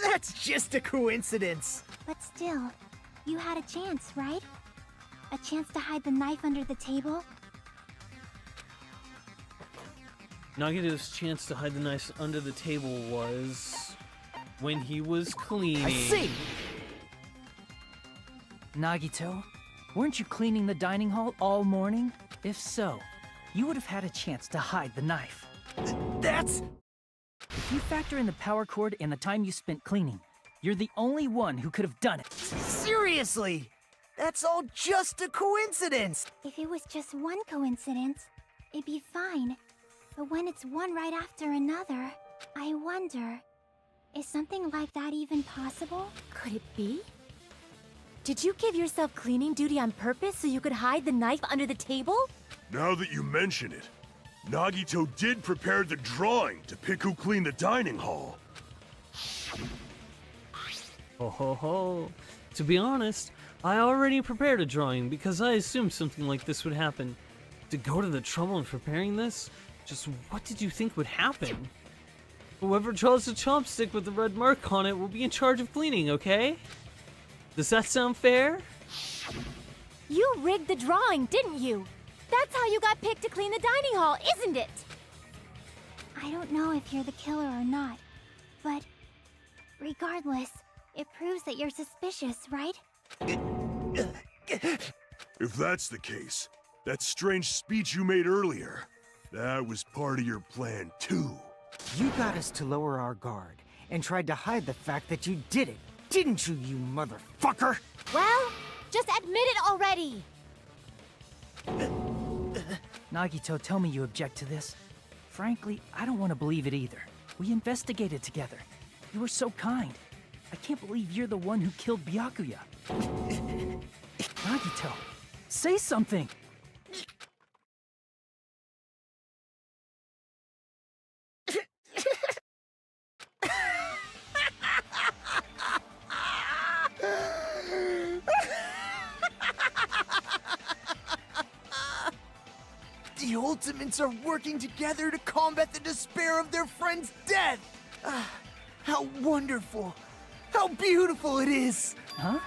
That's just a coincidence. But still, you had a chance, right? A chance to hide the knife under the table? Nagito's chance to hide the knife under the table was when he was cleaning. I see! Nagito, weren't you cleaning the dining hall all morning? If so, you would have had a chance to hide the knife. That's... If you factor in the power cord and the time you spent cleaning, you're the only one who could have done it. Seriously! That's all just a coincidence! If it was just one coincidence, it'd be fine. But when it's one right after another, I wonder, is something like that even possible? Could it be? Did you give yourself cleaning duty on purpose so you could hide the knife under the table? Now that you mention it, Nagito did prepare the drawing to pick who cleaned the dining hall. Ho ho ho. To be honest, I already prepared a drawing because I assumed something like this would happen. To go to the trouble of preparing this, just what did you think would happen? Whoever draws the chopstick with the red mark on it will be in charge of cleaning, okay? Does that sound fair? You rigged the drawing, didn't you? That's how you got picked to clean the dining hall, isn't it? I don't know if you're the killer or not, but regardless, it proves that you're suspicious, right? If that's the case, that strange speech you made earlier, that was part of your plan too. You got us to lower our guard and tried to hide the fact that you did it, didn't you, you motherfucker? Well, just admit it already! Nagito, tell me you object to this. Frankly, I don't want to believe it either. We investigated together. You were so kind. I can't believe you're the one who killed Byakuya. Nagito, say something! The Ultimates are working together to combat the despair of their friend's death! How wonderful! How beautiful it is! Huh?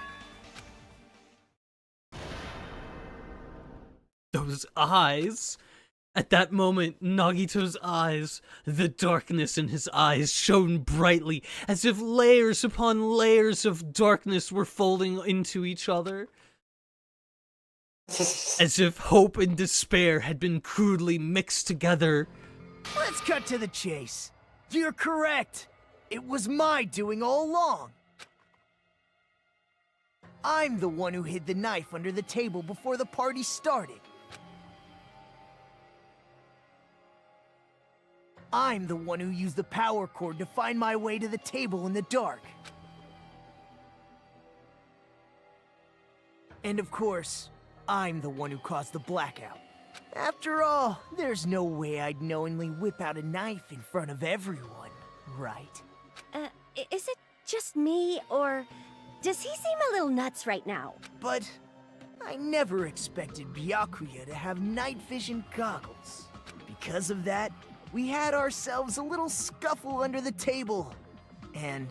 Those eyes! At that moment, Nagito's eyes, the darkness in his eyes shone brightly, as if layers upon layers of darkness were folding into each other. As if hope and despair had been crudely mixed together. Let's cut to the chase. You're correct. It was my doing all along. I'm the one who hid the knife under the table before the party started. I'm the one who used the power cord to find my way to the table in the dark. And of course, I'm the one who caused the blackout. After all, there's no way I'd knowingly whip out a knife in front of everyone, right? Is it just me, or does he seem a little nuts right now? But I never expected Byakuya to have night vision goggles. Because of that, we had ourselves a little scuffle under the table. And,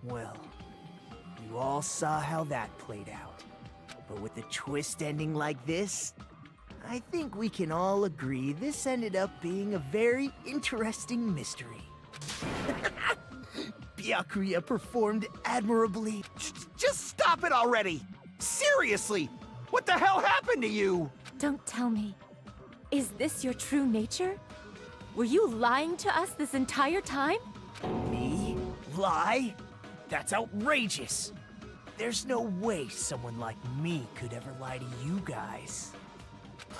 well, you all saw how that played out. But with the twist ending like this, I think we can all agree this ended up being a very interesting mystery. Byakuya performed admirably. Just stop it already! Seriously! What the hell happened to you? Don't tell me. Is this your true nature? Were you lying to us this entire time? Me? Lie? That's outrageous! There's no way someone like me could ever lie to you guys.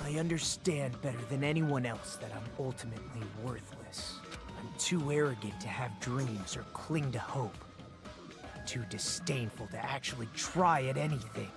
I understand better than anyone else that I'm ultimately worthless. I'm too arrogant to have dreams or cling to hope. Too disdainful to actually try at anything.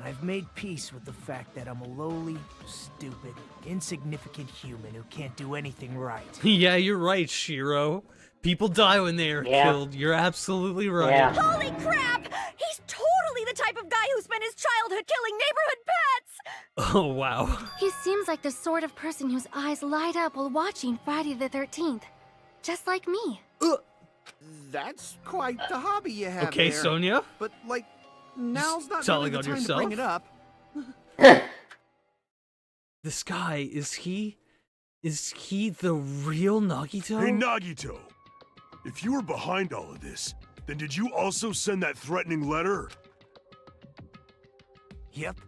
I've made peace with the fact that I'm a lowly, stupid, insignificant human who can't do anything right. Yeah, you're right, Shiro. People die when they are killed. You're absolutely right. Yeah. Holy crap! He's totally the type of guy who spent his childhood killing neighborhood pets! Oh, wow. He seems like the sort of person whose eyes light up while watching Friday the 13th. Just like me. That's quite the hobby you have Okay, there. Sonia? But, like, now's not telling really the on time to bring yourself? it up. This guy, is he the real Nagito? Hey, Nagito! If you were behind all of this, then did you also send that threatening letter? Yep,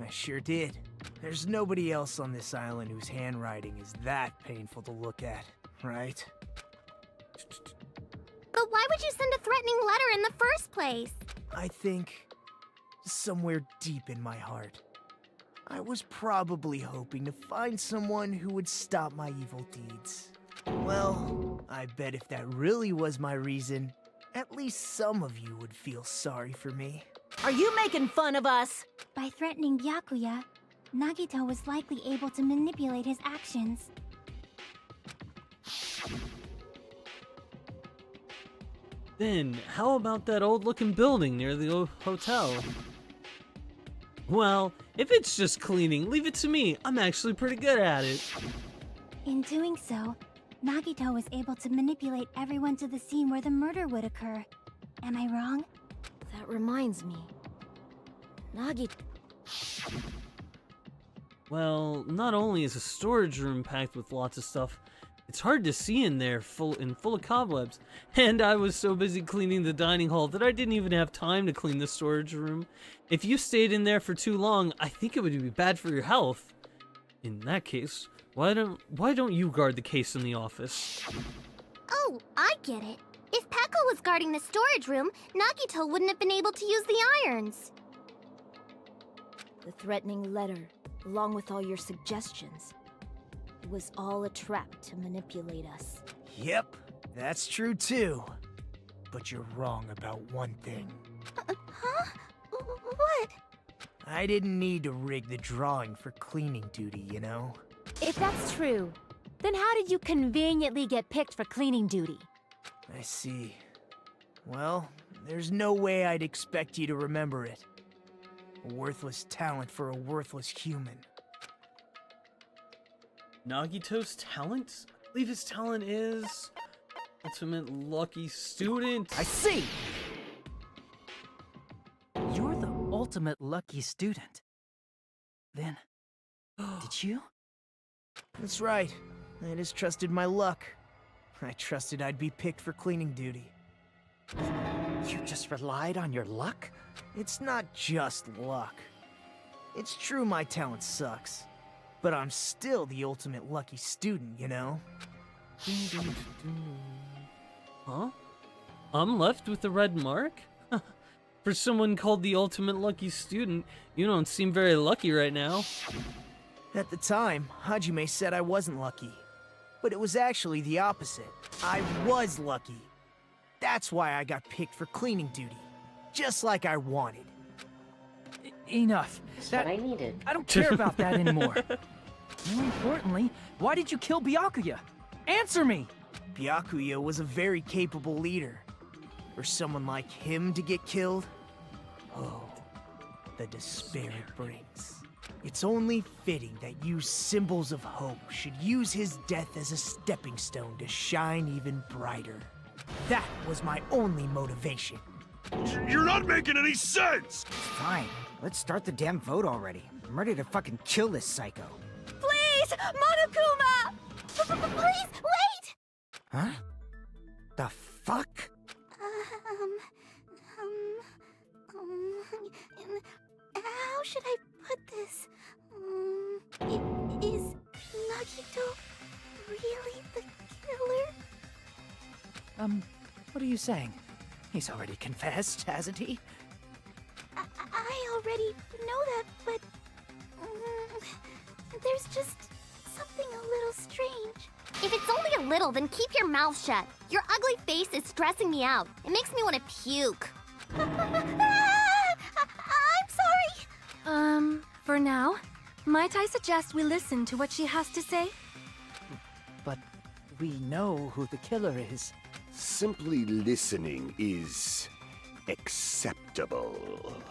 I sure did. There's nobody else on this island whose handwriting is that painful to look at, right? But why would you send a threatening letter in the first place? I think, somewhere deep in my heart, I was probably hoping to find someone who would stop my evil deeds. Well, I bet if that really was my reason, at least some of you would feel sorry for me. Are you making fun of us? By threatening Byakuya, Nagito was likely able to manipulate his actions. Then, how about that old-looking building near the hotel? Well, if it's just cleaning, leave it to me. I'm actually pretty good at it. In doing so, Nagito was able to manipulate everyone to the scene where the murder would occur. Am I wrong? That reminds me. Nagito. Well, not only is a storage room packed with lots of stuff, it's hard to see in there full of cobwebs. And I was so busy cleaning the dining hall that I didn't even have time to clean the storage room. If you stayed in there for too long, I think it would be bad for your health. In that case, why don't you guard the case in the office? Oh, I get it. If Peko was guarding the storage room, Nagito wouldn't have been able to use the irons. The threatening letter, along with all your suggestions. It was all a trap to manipulate us. Yep, that's true too. But you're wrong about one thing. Huh? What? I didn't need to rig the drawing for cleaning duty, you know? If that's true, then how did you conveniently get picked for cleaning duty? I see. Well, there's no way I'd expect you to remember it. A worthless talent for a worthless human. Nagito's talent? I believe his talent is ultimate lucky student. I see! You're the ultimate lucky student. Then, did you? That's right. I just trusted my luck. I trusted I'd be picked for cleaning duty. You just relied on your luck? It's not just luck. It's true my talent sucks, but I'm still the ultimate lucky student, you know? Huh? I'm left with the red mark? For someone called the ultimate lucky student, you don't seem very lucky right now. At the time, Hajime said I wasn't lucky. But it was actually the opposite. I was lucky. That's why I got picked for cleaning duty. Just like I wanted. Enough. That's what I needed. I don't care about that anymore. More importantly, why did you kill Byakuya? Answer me! Byakuya was a very capable leader. For someone like him to get killed? Oh, the despair it brings. It's only fitting that you symbols of hope should use his death as a stepping stone to shine even brighter. That was my only motivation. You're not making any sense! Fine, let's start the damn vote already. I'm ready to fucking kill this psycho. Please! Monokuma! Please, wait! Huh? The fuck? How should I put this? Is Nagito really the killer? What are you saying? He's already confessed, hasn't he? I already know that, but there's just something a little strange. If it's only a little, then keep your mouth shut. Your ugly face is stressing me out. It makes me want to puke. I'm sorry. For now, might I suggest we listen to what she has to say? But we know who the killer is. Simply listening is acceptable.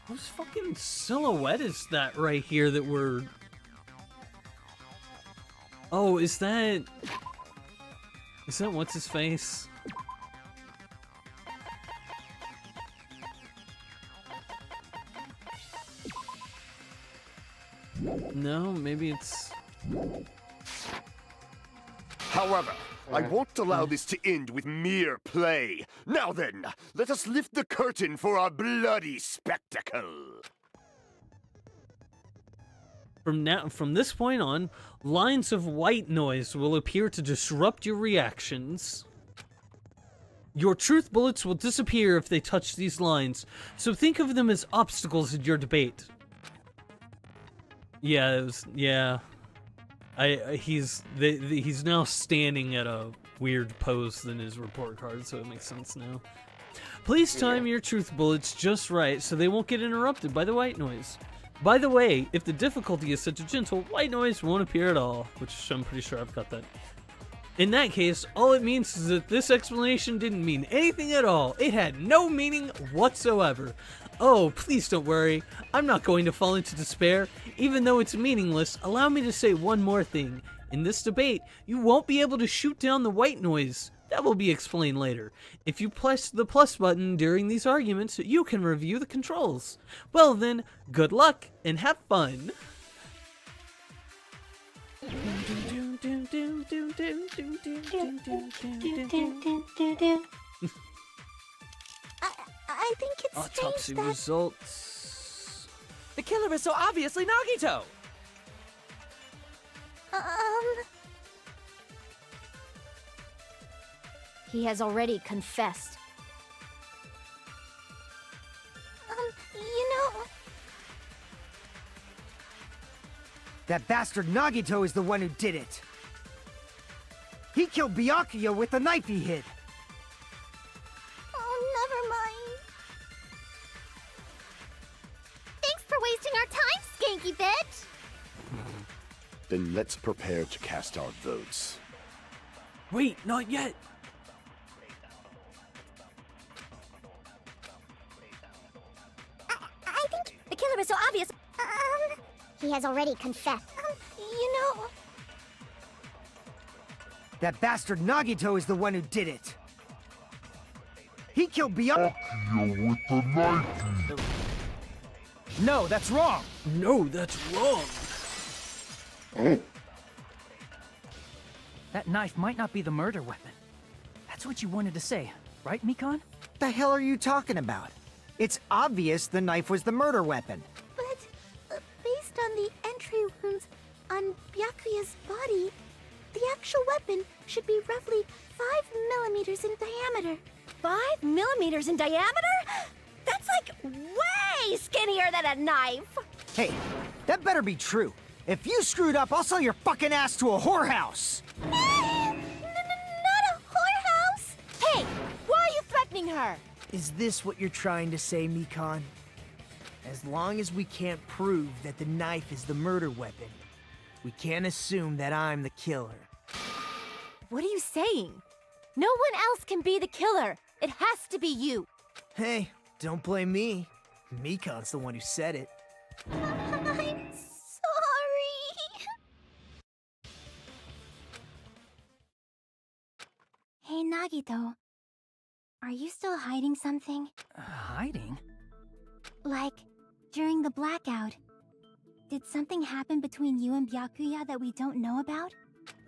Whose fucking silhouette is that right here that we're... Oh, is that what's his face? No, maybe it's... However, I won't allow this to end with mere play. Now then, let us lift the curtain for our bloody spectacle. From this point on, lines of white noise will appear to disrupt your reactions. Your truth bullets will disappear if they touch these lines, so think of them as obstacles in your debate. Yeah, he's now standing at a weird pose in his report card, so it makes sense now. Please time your truth bullets just right so they won't get interrupted by the white noise. By the way, if the difficulty is set to gentle, white noise won't appear at all, which I'm pretty sure I've got that. In that case, all it means is that this explanation didn't mean anything at all. It had no meaning whatsoever. Oh, please don't worry. I'm not going to fall into despair. Even though it's meaningless, allow me to say one more thing. In this debate, you won't be able to shoot down the white noise. That will be explained later. If you press the plus button during these arguments, you can review the controls. Well then, good luck and have fun. I think it's Autopsy strange that... results. The killer is so obviously Nagito! He has already confessed. You know... That bastard Nagito is the one who did it. He killed Byakuya with the knife he hid. Oh, never mind. Thanks for wasting our time, skanky bitch! Then let's prepare to cast our votes. Wait, not yet. I think the killer is so obvious. He has already confessed. You know... That bastard Nagito is the one who did it. He killed Byakuya with the knife. No, that's wrong! No, that's wrong! That knife might not be the murder weapon. That's what you wanted to say, right, Mikan? The hell are you talking about? It's obvious the knife was the murder weapon. But, based on the entry wounds on Byakuya's body, the actual weapon should be roughly 5 millimeters in diameter. 5 millimeters in diameter? That's like way skinnier than a knife! Hey, that better be true. If you screwed up, I'll sell your fucking ass to a whorehouse! Not a whorehouse! Hey, why are you threatening her? Is this what you're trying to say, Mikan? As long as we can't prove that the knife is the murder weapon, we can't assume that I'm the killer. What are you saying? No one else can be the killer. It has to be you. Hey, don't blame me. Mikan's the one who said it. I'm sorry. Hey, Nagito. Are you still hiding something? Hiding? Like, during the blackout, did something happen between you and Byakuya that we don't know about?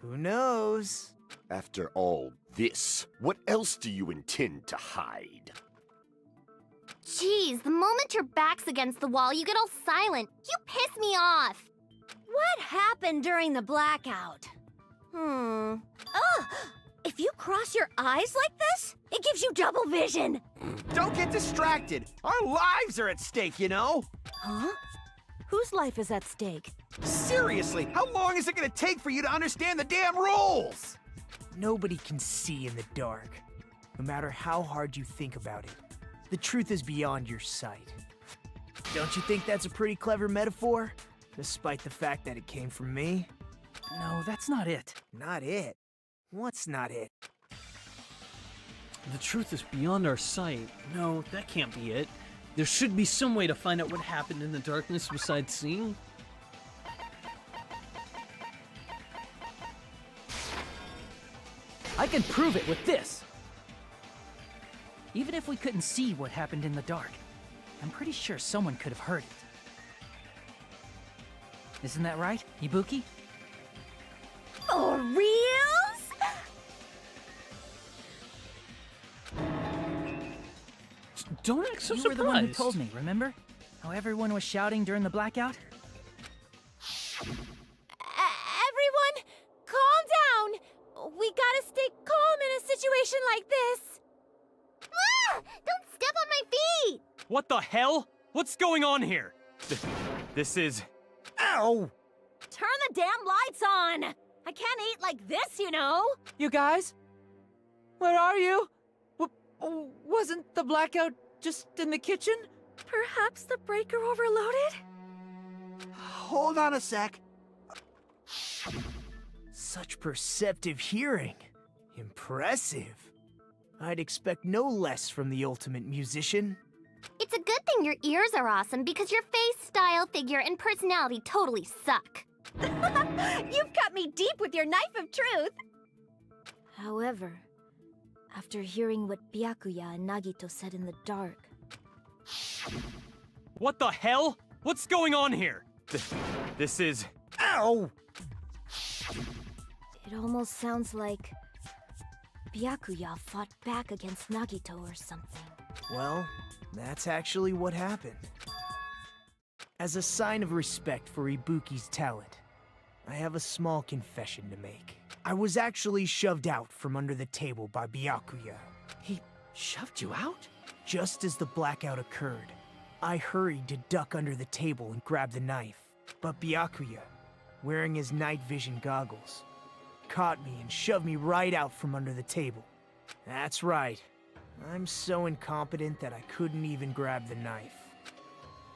Who knows? After all this, what else do you intend to hide? Jeez, the moment your back's against the wall, you get all silent. You piss me off. What happened during the blackout? Ugh! If you cross your eyes like this, it gives you double vision. Don't get distracted. Our lives are at stake, you know? Huh? Whose life is at stake? Seriously, how long is it gonna take for you to understand the damn rules? Nobody can see in the dark, no matter how hard you think about it. The truth is beyond your sight. Don't you think that's a pretty clever metaphor? Despite the fact that it came from me? No, that's not it. Not it? What's not it? The truth is beyond our sight. No, that can't be it. There should be some way to find out what happened in the darkness besides seeing. I can prove it with this! Even if we couldn't see what happened in the dark, I'm pretty sure someone could have heard it. Isn't that right, Ibuki? For reals? Don't act so you surprised. were the one who told me, remember? How everyone was shouting during the blackout? Everyone, calm down. We gotta stay calm in a situation like this. Ah! Don't step on my feet! What the hell? What's going on here? This is... Ow! Turn the damn lights on! I can't eat like this, you know? You guys? Where are you? Wasn't the blackout just in the kitchen? Perhaps the breaker overloaded? Hold on a sec. Such perceptive hearing. Impressive. I'd expect no less from the ultimate musician. It's a good thing your ears are awesome because your face, style, figure, and personality totally suck. You've cut me deep with your knife of truth! However, after hearing what Byakuya and Nagito said in the dark... What the hell? What's going on here? This is... Ow! It almost sounds like Byakuya fought back against Nagito or something. Well, that's actually what happened. As a sign of respect for Ibuki's talent, I have a small confession to make. I was actually shoved out from under the table by Byakuya. He shoved you out? Just as the blackout occurred, I hurried to duck under the table and grab the knife. But Byakuya, wearing his night vision goggles, caught me and shoved me right out from under the table. That's right. I'm so incompetent that I couldn't even grab the knife.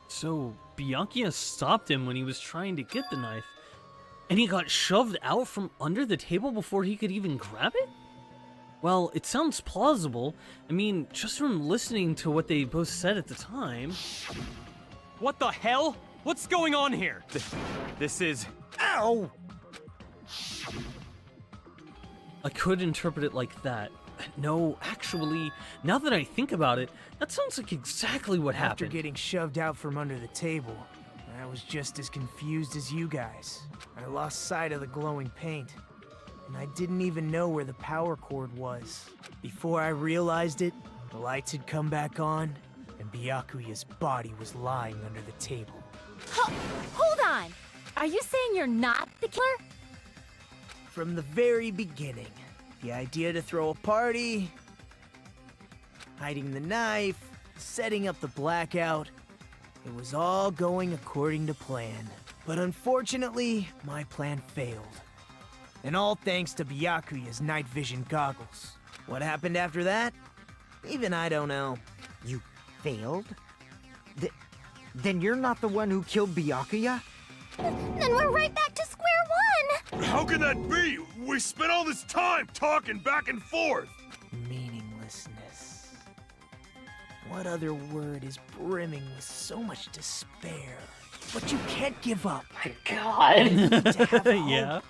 So, Byakuya stopped him when he was trying to get the knife, and he got shoved out from under the table before he could even grab it? Well, it sounds plausible. I mean, just from listening to what they both said at the time. What the hell? What's going on here? This is... Ow! I could interpret it like that. No, actually, now that I think about it, that sounds like exactly what After happened. getting shoved out from under the table, I was just as confused as you guys. I lost sight of the glowing paint, and I didn't even know where the power cord was. Before I realized it, the lights had come back on, and Byakuya's body was lying under the table. Hold on! Are you saying you're not the killer? From the very beginning, the idea to throw a party, hiding the knife, setting up the blackout, it was all going according to plan. But unfortunately, my plan failed. And all thanks to Byakuya's night vision goggles. What happened after that? Even I don't know. You failed? Then you're not the one who killed Byakuya? Then we're right back to square one! How can that be? We spent all this time talking back and forth! Meaninglessness. What other word is brimming with so much despair? But you can't give up. My God. To have hope. Yeah.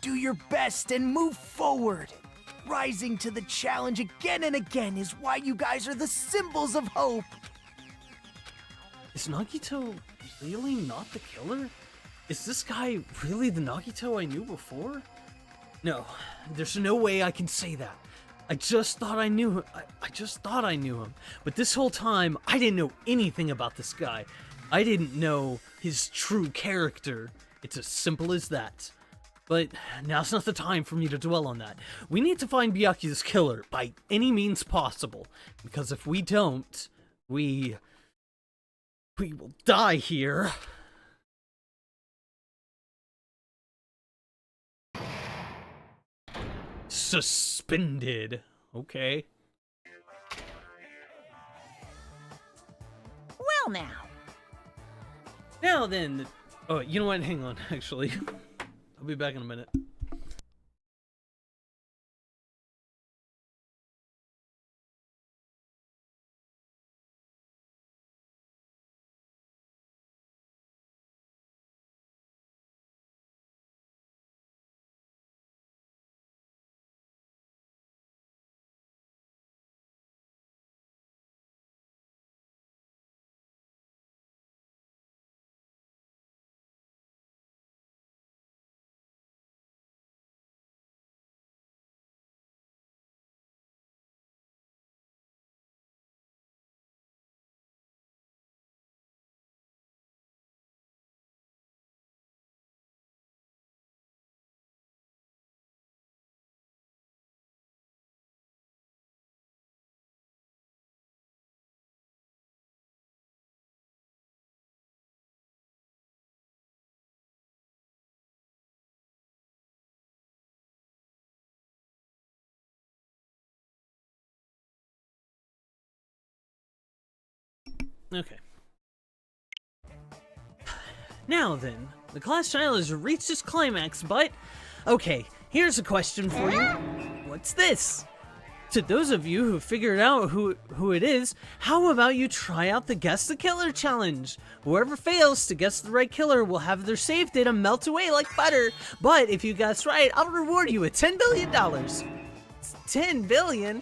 Do your best and move forward. Rising to the challenge again and again is why you guys are the symbols of hope. Is Nagito really not the killer? Is this guy really the Nagito I knew before? No, there's no way I can say that. I just thought I knew him. I just thought I knew him. But this whole time, I didn't know anything about this guy. I didn't know his true character. It's as simple as that. But now's not the time for me to dwell on that. We need to find Byakuya's killer by any means possible. Because if we don't, we will die here. Suspended. Okay. Well now. Now then. Oh, you know what? Hang on, actually. I'll be back in a minute. Okay. Now then, the class trial has reached its climax, but... Okay, here's a question for you. What's this? To those of you who figured out who it is, how about you try out the Guess the Killer challenge? Whoever fails to guess the right killer will have their save data melt away like butter. But if you guess right, I'll reward you with $10 billion. $10 billion?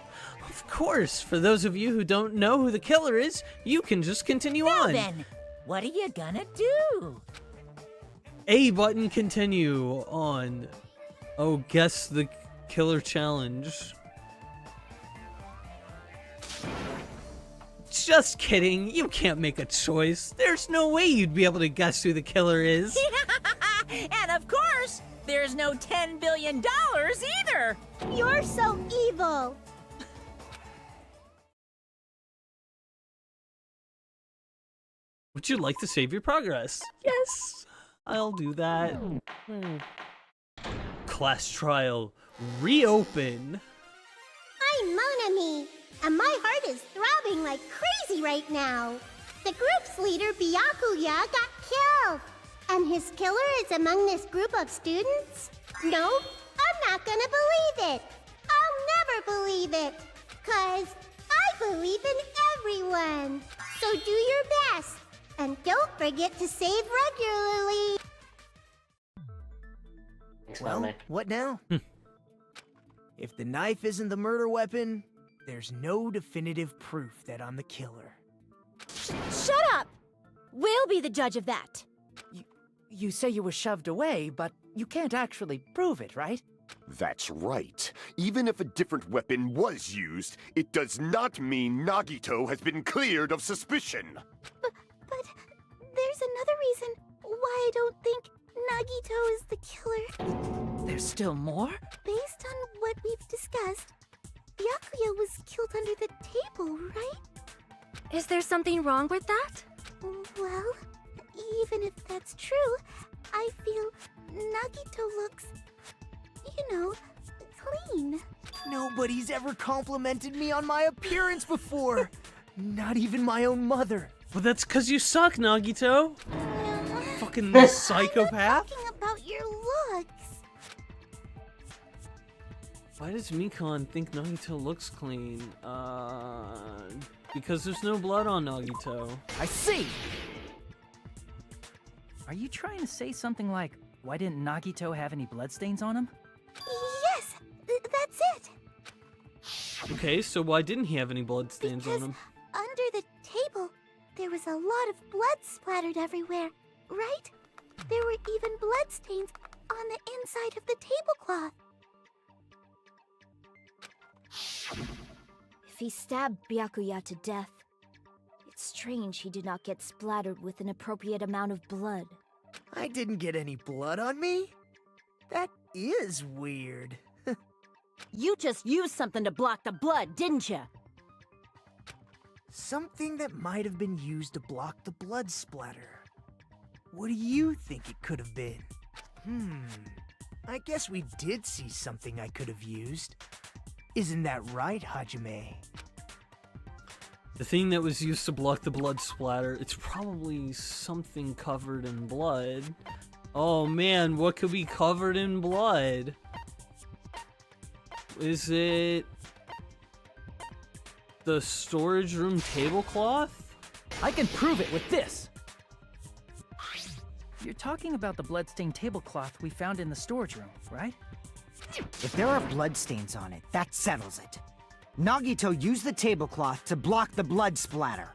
Of course, for those of you who don't know who the killer is, you can just continue on. Then, what are you gonna do? A button, continue on. Oh, guess the killer challenge. Just kidding, you can't make a choice. There's no way you'd be able to guess who the killer is. And of course, there's no $10 billion either. You're so evil. Would you like to save your progress? Yes, I'll do that. Class trial, reopen. I'm Monami, and my heart is throbbing like crazy right now. The group's leader, Byakuya, got killed. And his killer is among this group of students? No, I'm not gonna believe it. I'll never believe it. 'Cause I believe in everyone. So do your best. And don't forget to save regularly. Well, what now? If the knife isn't the murder weapon, there's no definitive proof that I'm the killer. Shut up! We'll be the judge of that. You say you were shoved away, but you can't actually prove it, right? That's right. Even if a different weapon was used, it does not mean Nagito has been cleared of suspicion. But there's another reason why I don't think Nagito is the killer. There's still more? Based on what we've discussed, Byakuya was killed under the table, right? Is there something wrong with that? Well, even if that's true, I feel Nagito looks, clean. Nobody's ever complimented me on my appearance before. Not even my own mother. Well, that's because you suck, Nagito. Fucking psychopath. Talking about your looks. Why does Mikon think Nagito looks clean? Because there's no blood on Nagito. I see! Are you trying to say something like, why didn't Nagito have any bloodstains on him? Yes, that's it. Okay, so why didn't he have any bloodstains on him? Under the table, there was a lot of blood splattered everywhere, right? There were even bloodstains on the inside of the tablecloth. If he stabbed Byakuya to death, it's strange he did not get splattered with an appropriate amount of blood. I didn't get any blood on me? That is weird. You just used something to block the blood, didn't you? Something that might have been used to block the blood splatter. What do you think it could have been? I guess we did see something I could have used. Isn't that right, Hajime? The thing that was used to block the blood splatter, it's probably something covered in blood. Oh man, what could be covered in blood? Is it the storage room tablecloth? I can prove it with this! You're talking about the bloodstained tablecloth we found in the storage room, right? If there are bloodstains on it, that settles it. Nagito used the tablecloth to block the blood splatter.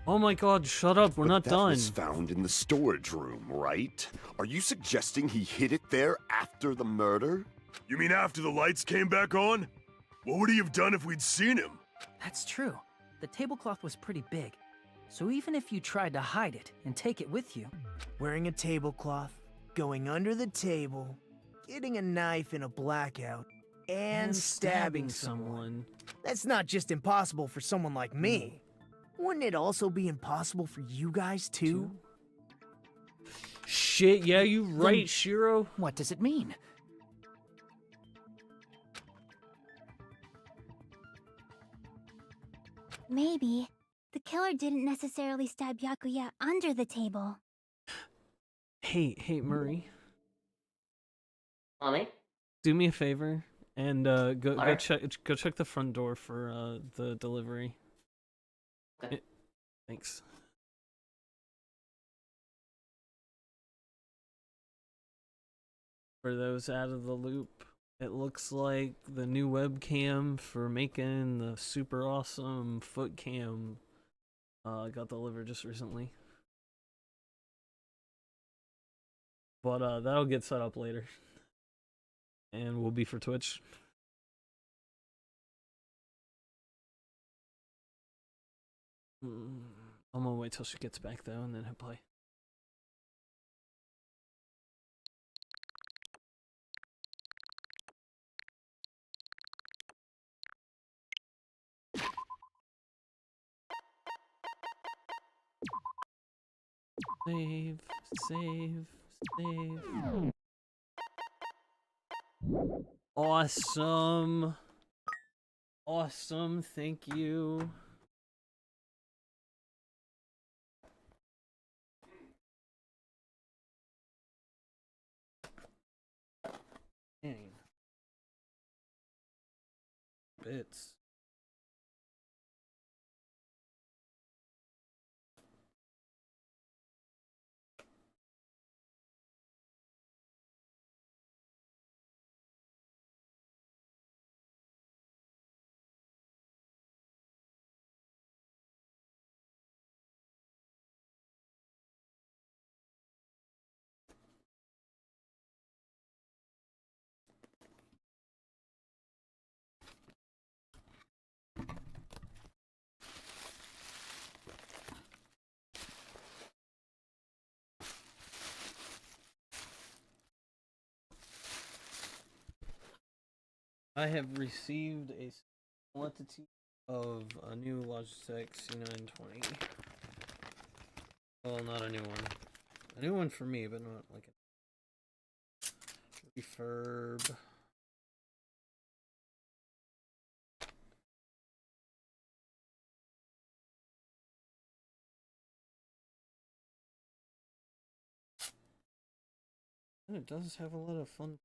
Oh my god, shut up, we're not done. That was found in the storage room, right? Are you suggesting he hid it there after the murder? You mean after the lights came back on? What would he have done if we'd seen him? That's true. The tablecloth was pretty big. So even if you tried to hide it and take it with you... Wearing a tablecloth, going under the table, getting a knife in a blackout, and stabbing someone. That's not just impossible for someone like me. Wouldn't it also be impossible for you guys too? Shit, yeah, you right, Then Shiro. What does it mean? Maybe the killer didn't necessarily stab Byakuya under the table. Hey, Murray. Mommy? Do me a favor and go Alright. check the front door for the delivery. Okay. Thanks. For those out of the loop, it looks like the new webcam for making the super awesome foot cam got delivered just recently. But that'll get set up later. And will be for Twitch. I'm gonna wait till she gets back though and then hit play. Save. Awesome. Awesome, thank you. Dang. Bits. I have received a quantity of a new Logitech C920. Well, not a new one. A new one for me, but not like a refurb. And it does have a lot of fun.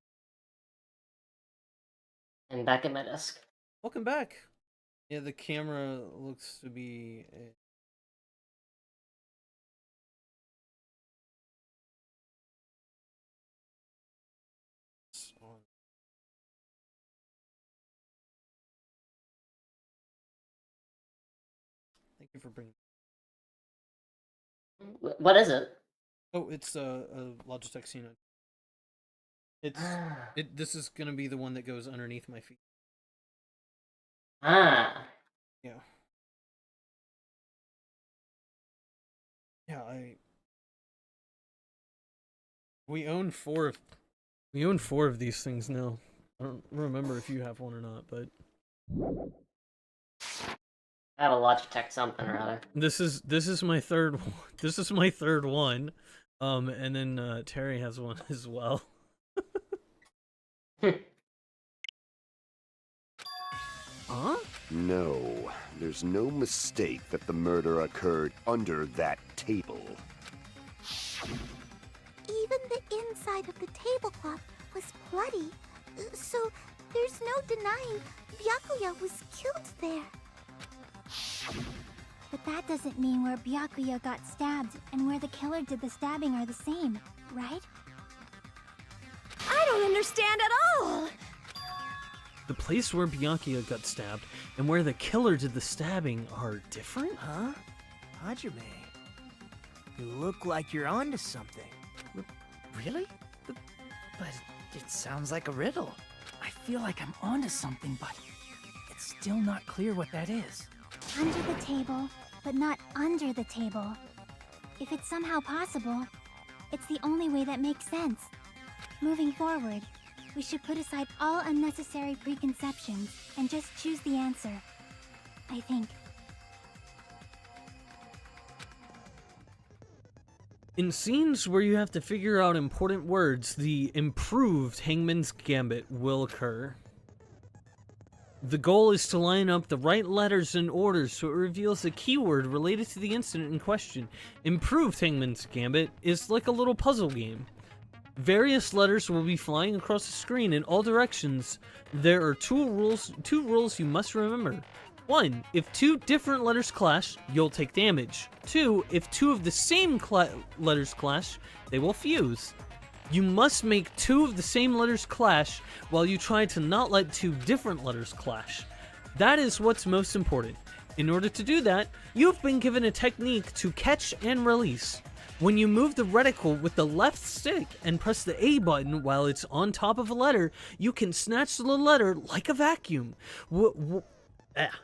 And back at my desk. Welcome back. Yeah, the camera looks to be on. Thank you for bringing. What is it? Oh, it's a Logitech C9. It's this is gonna be the one that goes underneath my feet. Ah. Yeah. Yeah, we own four of these things now. I don't remember if you have one or not, but I have a Logitech something or other. this is my third one. This is my third one. And then Terry has one as well. Huh? No, there's no mistake that the murder occurred under that table. Even the inside of the tablecloth was bloody, so there's no denying Byakuya was killed there. But that doesn't mean where Byakuya got stabbed and where the killer did the stabbing are the same, right? I don't understand at all! The place where Byakuya got stabbed and where the killer did the stabbing are different? Huh? Hajime, you look like you're onto something. Really? But it sounds like a riddle. I feel like I'm onto something, but it's still not clear what that is. Under the table, but not under the table. If it's somehow possible, it's the only way that makes sense. Moving forward, we should put aside all unnecessary preconceptions and just choose the answer. I think. In scenes where you have to figure out important words, the improved Hangman's Gambit will occur. The goal is to line up the right letters in order so it reveals a keyword related to the incident in question. Improved Hangman's Gambit is like a little puzzle game. Various letters will be flying across the screen in all directions. There are two rules you must remember. 1. If two different letters clash, you'll take damage. 2. If two of the same letters clash, they will fuse. You must make two of the same letters clash while you try to not let two different letters clash. That is what's most important. In order to do that, you've been given a technique to catch and release. When you move the reticle with the left stick and press the A button while it's on top of a letter, you can snatch the letter like a vacuum.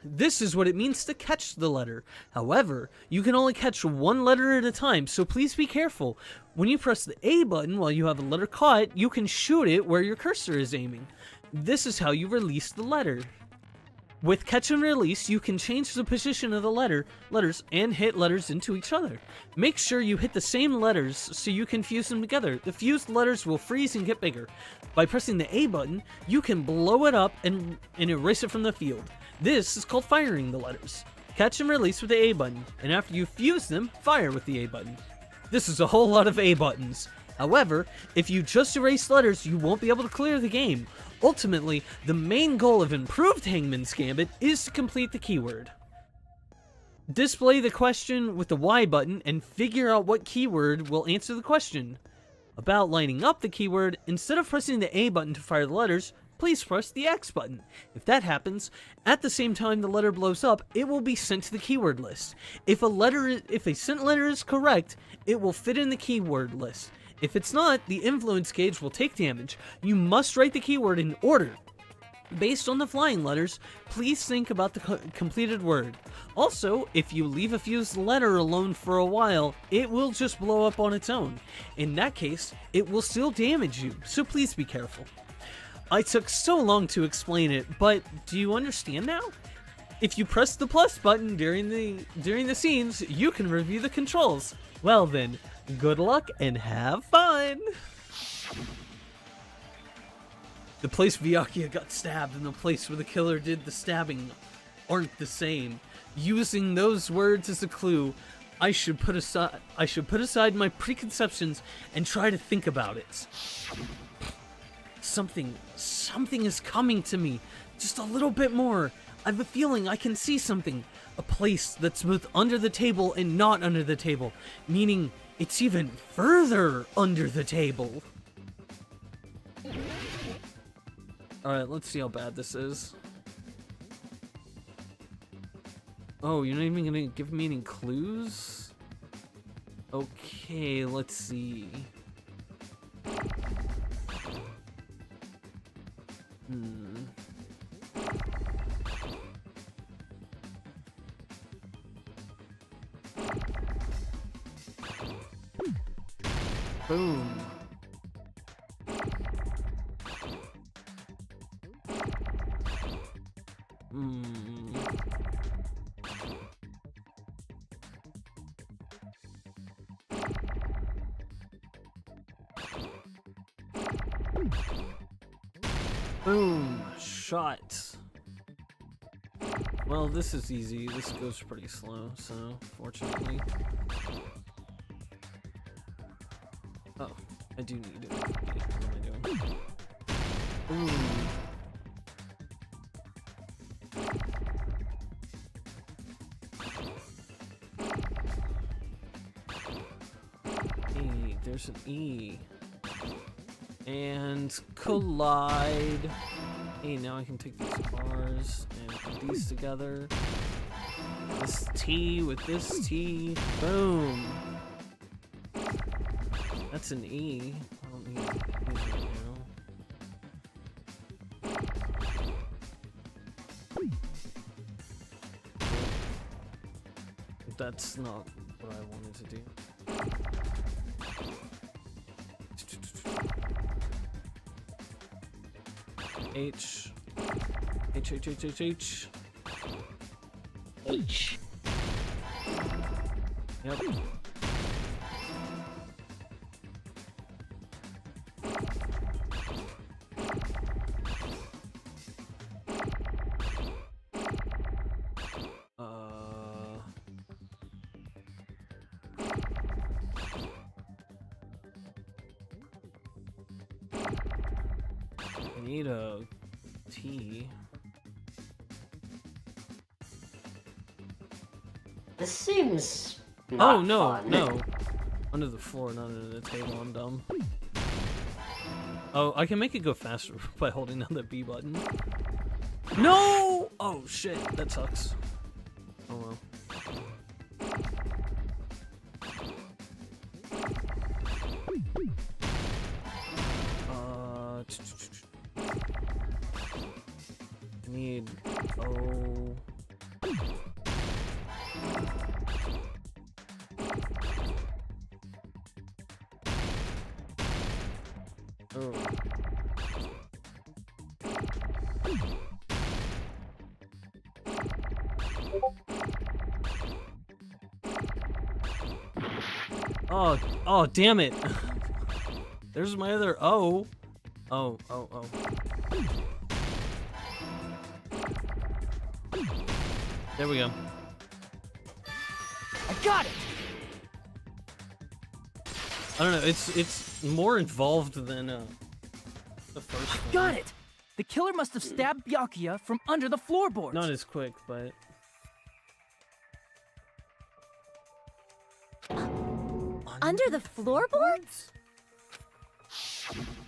This is what it means to catch the letter. However, you can only catch one letter at a time, so please be careful. When you press the A button while you have a letter caught, you can shoot it where your cursor is aiming. This is how you release the letter. With catch and release, you can change the position of the letters and hit letters into each other. Make sure you hit the same letters so you can fuse them together. The fused letters will freeze and get bigger. By pressing the A button, you can blow it up and erase it from the field. This is called firing the letters. Catch and release with the A button, and after you fuse them, fire with the A button. This is a whole lot of A buttons. However, if you just erase letters, you won't be able to clear the game. Ultimately, the main goal of improved Hangman's Gambit is to complete the keyword. Display the question with the Y button and figure out what keyword will answer the question. About lining up the keyword, instead of pressing the A button to fire the letters, please press the X button. If that happens, at the same time the letter blows up, it will be sent to the keyword list. If a sent letter is correct, it will fit in the keyword list. If it's not, the influence gauge will take damage. You must write the keyword in order. Based on the flying letters, please think about the completed word. Also, if you leave a fused letter alone for a while, it will just blow up on its own. In that case, it will still damage you, so please be careful. I took so long to explain it, but do you understand now? If you press the plus button during the scenes, you can review the controls. Well then, good luck and have fun! The place Byakuya got stabbed and the place where the killer did the stabbing aren't the same. Using those words as a clue, I should put aside my preconceptions and try to think about it. Something is coming to me. Just a little bit more. I have a feeling I can see something. A place that's both under the table and not under the table. Meaning, it's even further under the table. Alright, let's see how bad this is. Oh, you're not even gonna give me any clues? Okay, let's see. Boom. Boom. Shot. Well, this is easy. This goes pretty slow, so fortunately. Oh, I do need it. What am I doing? Boom. Hey, there's an E. And collide. Hey, now I can take these bars and put these together. This T with this T. Boom. That's an E. I don't need these right now. That's not what I wanted to do. H. H, H, H, H, H. H. Yep. I need a T. This seems not Oh no, fun. no. Under the floor, not under the table, I'm dumb. Oh, I can make it go faster by holding down the B button. No! Oh shit, that sucks. Oh well. I need O. Oh. Oh, damn it. There's my other O. Oh. There we go. I got it! I don't know, it's more involved than the first one. Got it! The killer must have stabbed Byakuya from under the floorboards. Not as quick, but... Under the floorboards?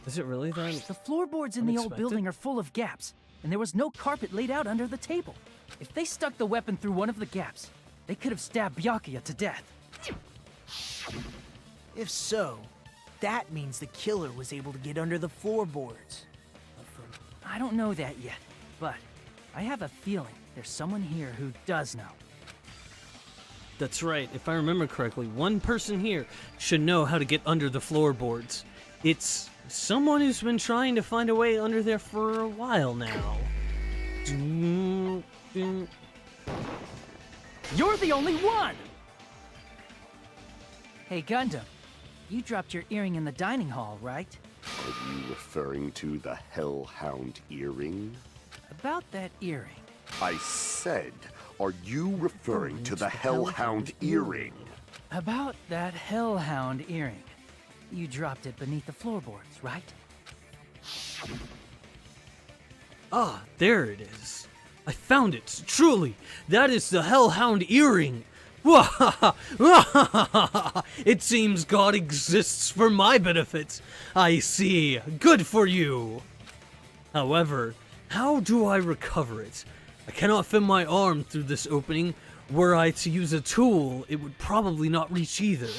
Is it really that? The floorboards in the old building are full of gaps, and there was no carpet laid out under the table. If they stuck the weapon through one of the gaps, they could have stabbed Byakuya to death. If so, that means the killer was able to get under the floorboards. I don't know that yet, but I have a feeling there's someone here who does know. That's right, if I remember correctly, one person here should know how to get under the floorboards. It's someone who's been trying to find a way under there for a while now. You're the only one! Hey, Gundam. You dropped your earring in the dining hall, right? Are you referring to the Hellhound earring? About that earring. I said, are you referring to the Hellhound earring? About that Hellhound earring. You dropped it beneath the floorboards, right? Ah, there it is. I found it, truly. That is the Hellhound earring. It seems God exists for my benefit. I see. Good for you. However, how do I recover it? I cannot fit my arm through this opening. Were I to use a tool, it would probably not reach either.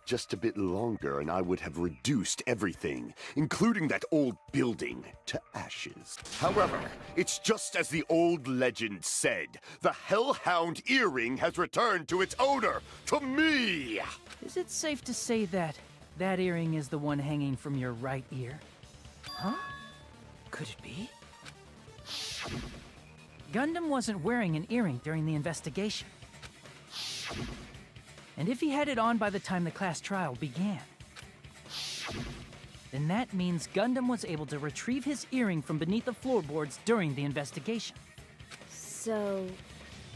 Just a bit longer and I would have reduced everything, including that old building, to ashes. However, it's just as the old legend said. The Hellhound earring has returned to its owner, to me! Is it safe to say that that earring is the one hanging from your right ear? Huh? Could it be? Gundam wasn't wearing an earring during the investigation. And if he had it on by the time the class trial began, then that means Gundam was able to retrieve his earring from beneath the floorboards during the investigation. So,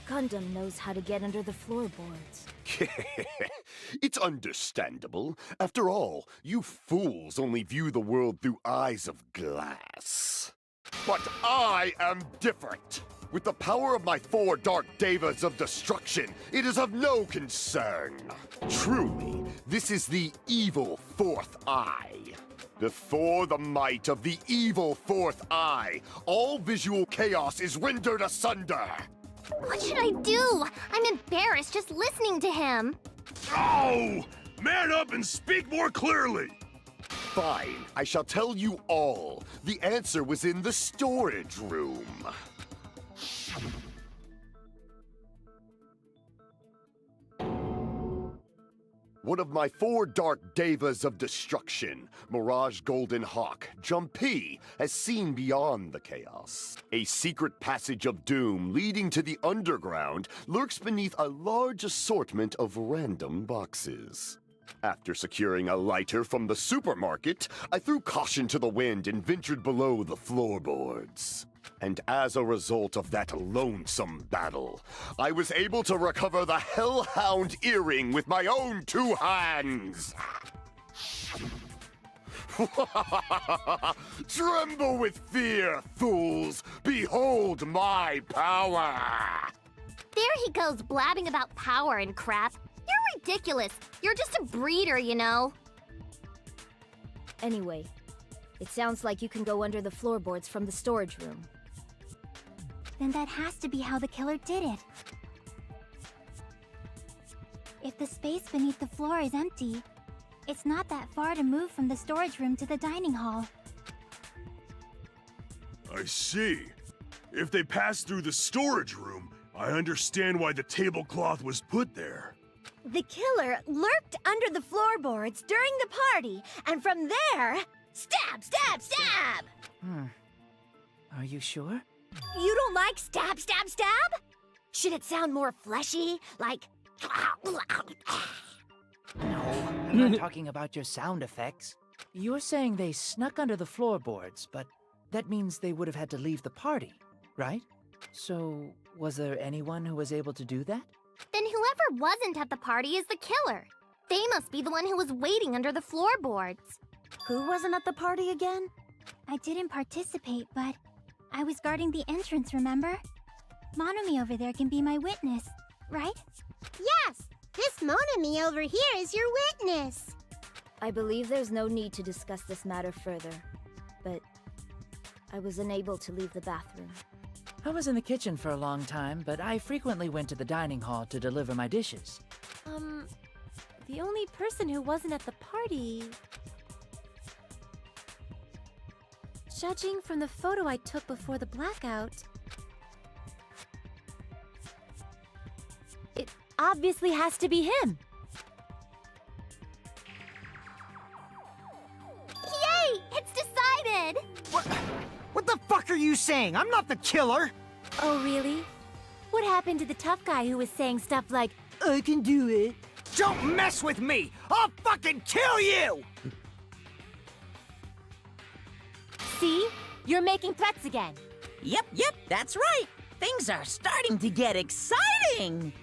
Gundam knows how to get under the floorboards. It's understandable. After all, you fools only view the world through eyes of glass. But I am different. With the power of my 4 Dark Devas of Destruction, it is of no concern. Truly, this is the evil 4th eye. Before the might of the evil 4th eye, all visual chaos is rendered asunder. What should I do? I'm embarrassed just listening to him. Oh! Man up and speak more clearly! Fine, I shall tell you all. The answer was in the storage room. One of my 4 Dark Devas of Destruction, Mirage Golden Hawk, Jumpy, has seen beyond the chaos. A secret passage of doom leading to the underground lurks beneath a large assortment of random boxes. After securing a lighter from the supermarket, I threw caution to the wind and ventured below the floorboards. And as a result of that lonesome battle, I was able to recover the Hellhound earring with my own 2 hands! Tremble with fear, fools! Behold my power! There he goes blabbing about power and crap. You're ridiculous. You're just a breeder, you know. Anyway, it sounds like you can go under the floorboards from the storage room. Then that has to be how the killer did it. If the space beneath the floor is empty, it's not that far to move from the storage room to the dining hall. I see. If they passed through the storage room, I understand why the tablecloth was put there. The killer lurked under the floorboards during the party, and from there, stab, stab, stab! Are you sure? You don't like stab, stab, stab? Should it sound more fleshy, like... No, I'm not talking about your sound effects. You're saying they snuck under the floorboards, but that means they would have had to leave the party, right? So, was there anyone who was able to do that? Then whoever wasn't at the party is the killer. They must be the one who was waiting under the floorboards. Who wasn't at the party again? I didn't participate, but I was guarding the entrance, remember? Monomi over there can be my witness, right? Yes! This Monami over here is your witness! I believe there's no need to discuss this matter further, but I was unable to leave the bathroom. I was in the kitchen for a long time, but I frequently went to the dining hall to deliver my dishes. The only person who wasn't at the party... Judging from the photo I took before the blackout... It obviously has to be him! saying? I'm not the killer! Oh, really? What happened to the tough guy who was saying stuff like, I can do it. Don't mess with me! I'll fucking kill you! see? You're making threats again. Yep, that's right. Things are starting to get exciting.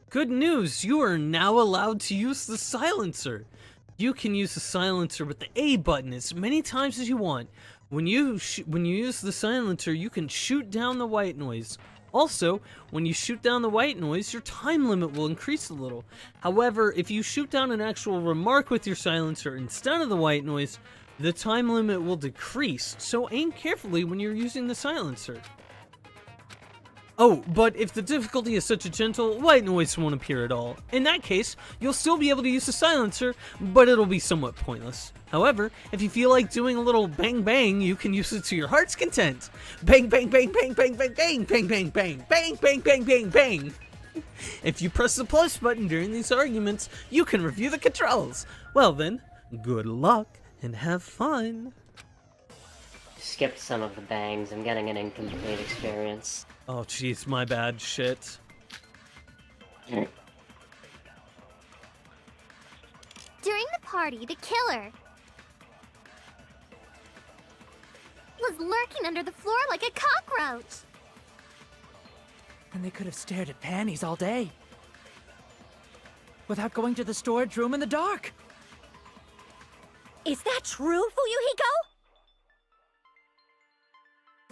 Good news, you are now allowed to use the silencer. You can use the silencer with the A button as many times as you want. When you use the silencer, you can shoot down the white noise. Also, when you shoot down the white noise, your time limit will increase a little. However, if you shoot down an actual remark with your silencer instead of the white noise, the time limit will decrease, so aim carefully when you're using the silencer. Oh, but if the difficulty is such a gentle, white noise won't appear at all. In that case, you'll still be able to use the silencer, but it'll be somewhat pointless. However, if you feel like doing a little bang bang, you can use it to your heart's content. Bang bang bang bang bang bang bang bang bang bang bang bang bang bang bang. If you press the plus button during these arguments, you can review the controls. Well then, good luck and have fun. Skipped some of the bangs. I'm getting an incomplete experience. Oh jeez, my bad. Shit. During the party, the killer was lurking under the floor like a cockroach. And they could have stared at panties all day. Without going to the storage room in the dark. Is that true, Fuyuhiko?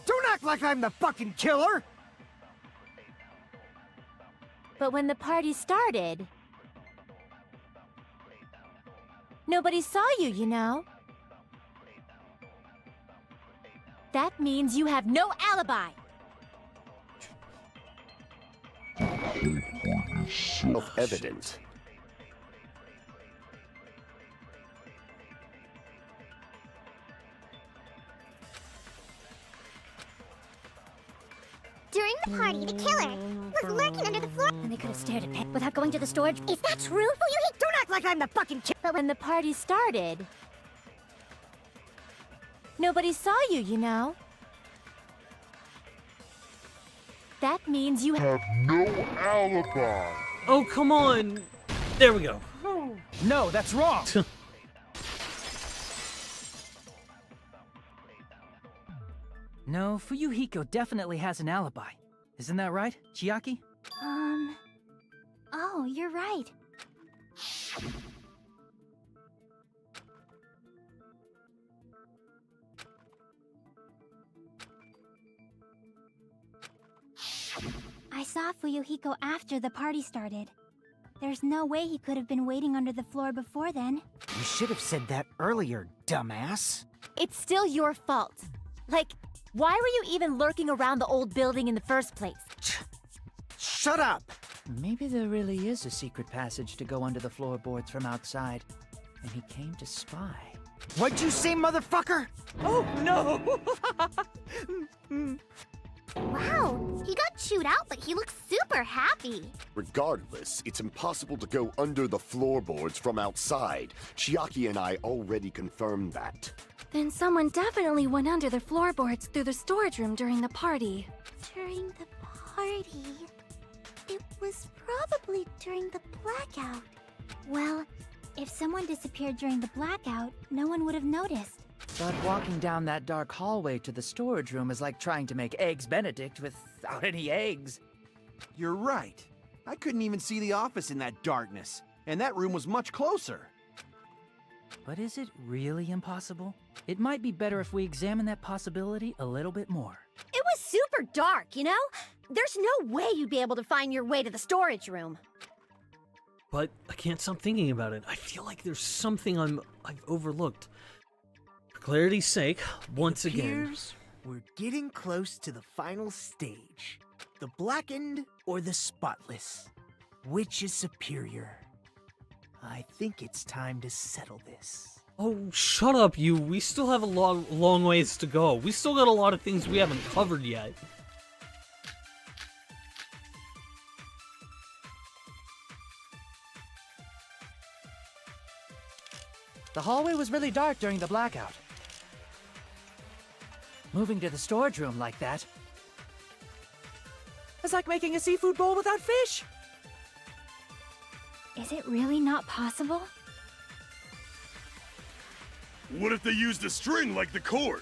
Don't act like I'm the fucking killer! But when the party started, nobody saw you, you know. That means you have no alibi. Self-evident. During the party, the killer was lurking under the floor. And they could have stared at Pet without going to the storage. Is that true, Fuyuhiko? Don't act like I'm the fucking killer. But when the party started, nobody saw you, you know. That means you have no alibi. Oh, come on. There we go. No, that's wrong. No, Fuyuhiko definitely has an alibi. Isn't that right, Chiaki? Oh, you're right. I saw Fuyuhiko after the party started. There's no way he could have been waiting under the floor before then. You should have said that earlier, dumbass. It's still your fault. Like, why were you even lurking around the old building in the first place? Shut up! Maybe there really is a secret passage to go under the floorboards from outside, and he came to spy. What'd you say, motherfucker? Oh, no! Wow, he got chewed out, but he looks super happy. Regardless, it's impossible to go under the floorboards from outside. Chiaki and I already confirmed that. Then someone definitely went under the floorboards through the storage room during the party. During the party? It was probably during the blackout. Well, if someone disappeared during the blackout, no one would have noticed. But walking down that dark hallway to the storage room is like trying to make Eggs Benedict without any eggs. You're right. I couldn't even see the office in that darkness, and that room was much closer. But is it really impossible? It might be better if we examine that possibility a little bit more. It was super dark, you know? There's no way you'd be able to find your way to the storage room. But I can't stop thinking about it. I feel like there's something I've overlooked. For clarity's sake, once again. Appears we're getting close to the final stage. The blackened or the spotless? Which is superior? I think it's time to settle this. Oh, shut up, you. We still have a long ways to go. We still got a lot of things we haven't covered yet. The hallway was really dark during the blackout. Moving to the storage room like that. It's like making a seafood bowl without fish. Is it really not possible? What if they used a string like the cord?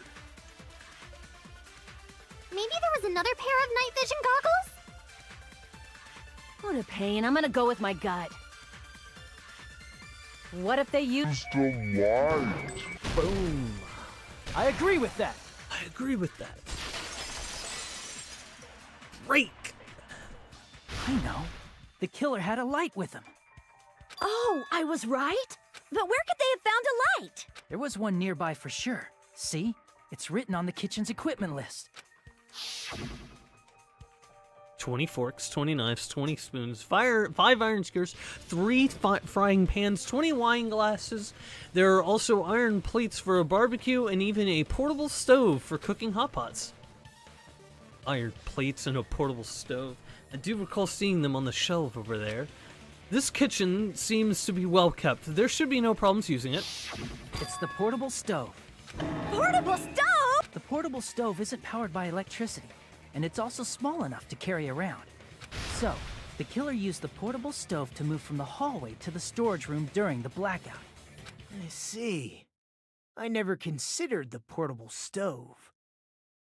Maybe there was another pair of night vision goggles? What a pain. I'm gonna go with my gut. What if they used the light? Boom. I agree with that. I agree with that. Break! I know. The killer had a light with him. Oh, I was right? But where could they have found a light? There was one nearby for sure. See? It's written on the kitchen's equipment list. 20 forks, 20 knives, 20 spoons, 5 iron skewers, 3 frying pans, 20 wine glasses. There are also iron plates for a barbecue and even a portable stove for cooking hot pots. Iron plates and a portable stove. I do recall seeing them on the shelf over there. This kitchen seems to be well kept. There should be no problems using it. It's the portable stove. Portable stove? The portable stove isn't powered by electricity, and it's also small enough to carry around. So, the killer used the portable stove to move from the hallway to the storage room during the blackout. I see. I never considered the portable stove.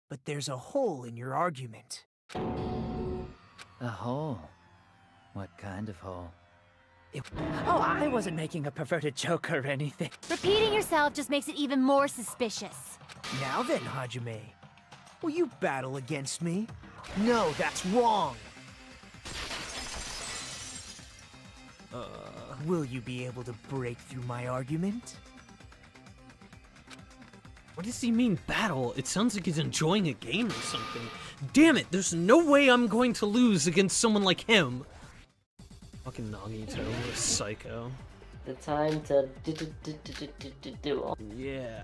But there's a hole in your argument. A hole? What kind of hole? Oh, I wasn't making a perverted joke or anything. Repeating yourself just makes it even more suspicious. Now then, Hajime. Will you battle against me? No, that's wrong! Will you be able to break through my argument? What does he mean, battle? It sounds like he's enjoying a game or something. Damn it, there's no way I'm going to lose against someone like him. Fucking Nagito, what a psycho. The time to do. Yeah.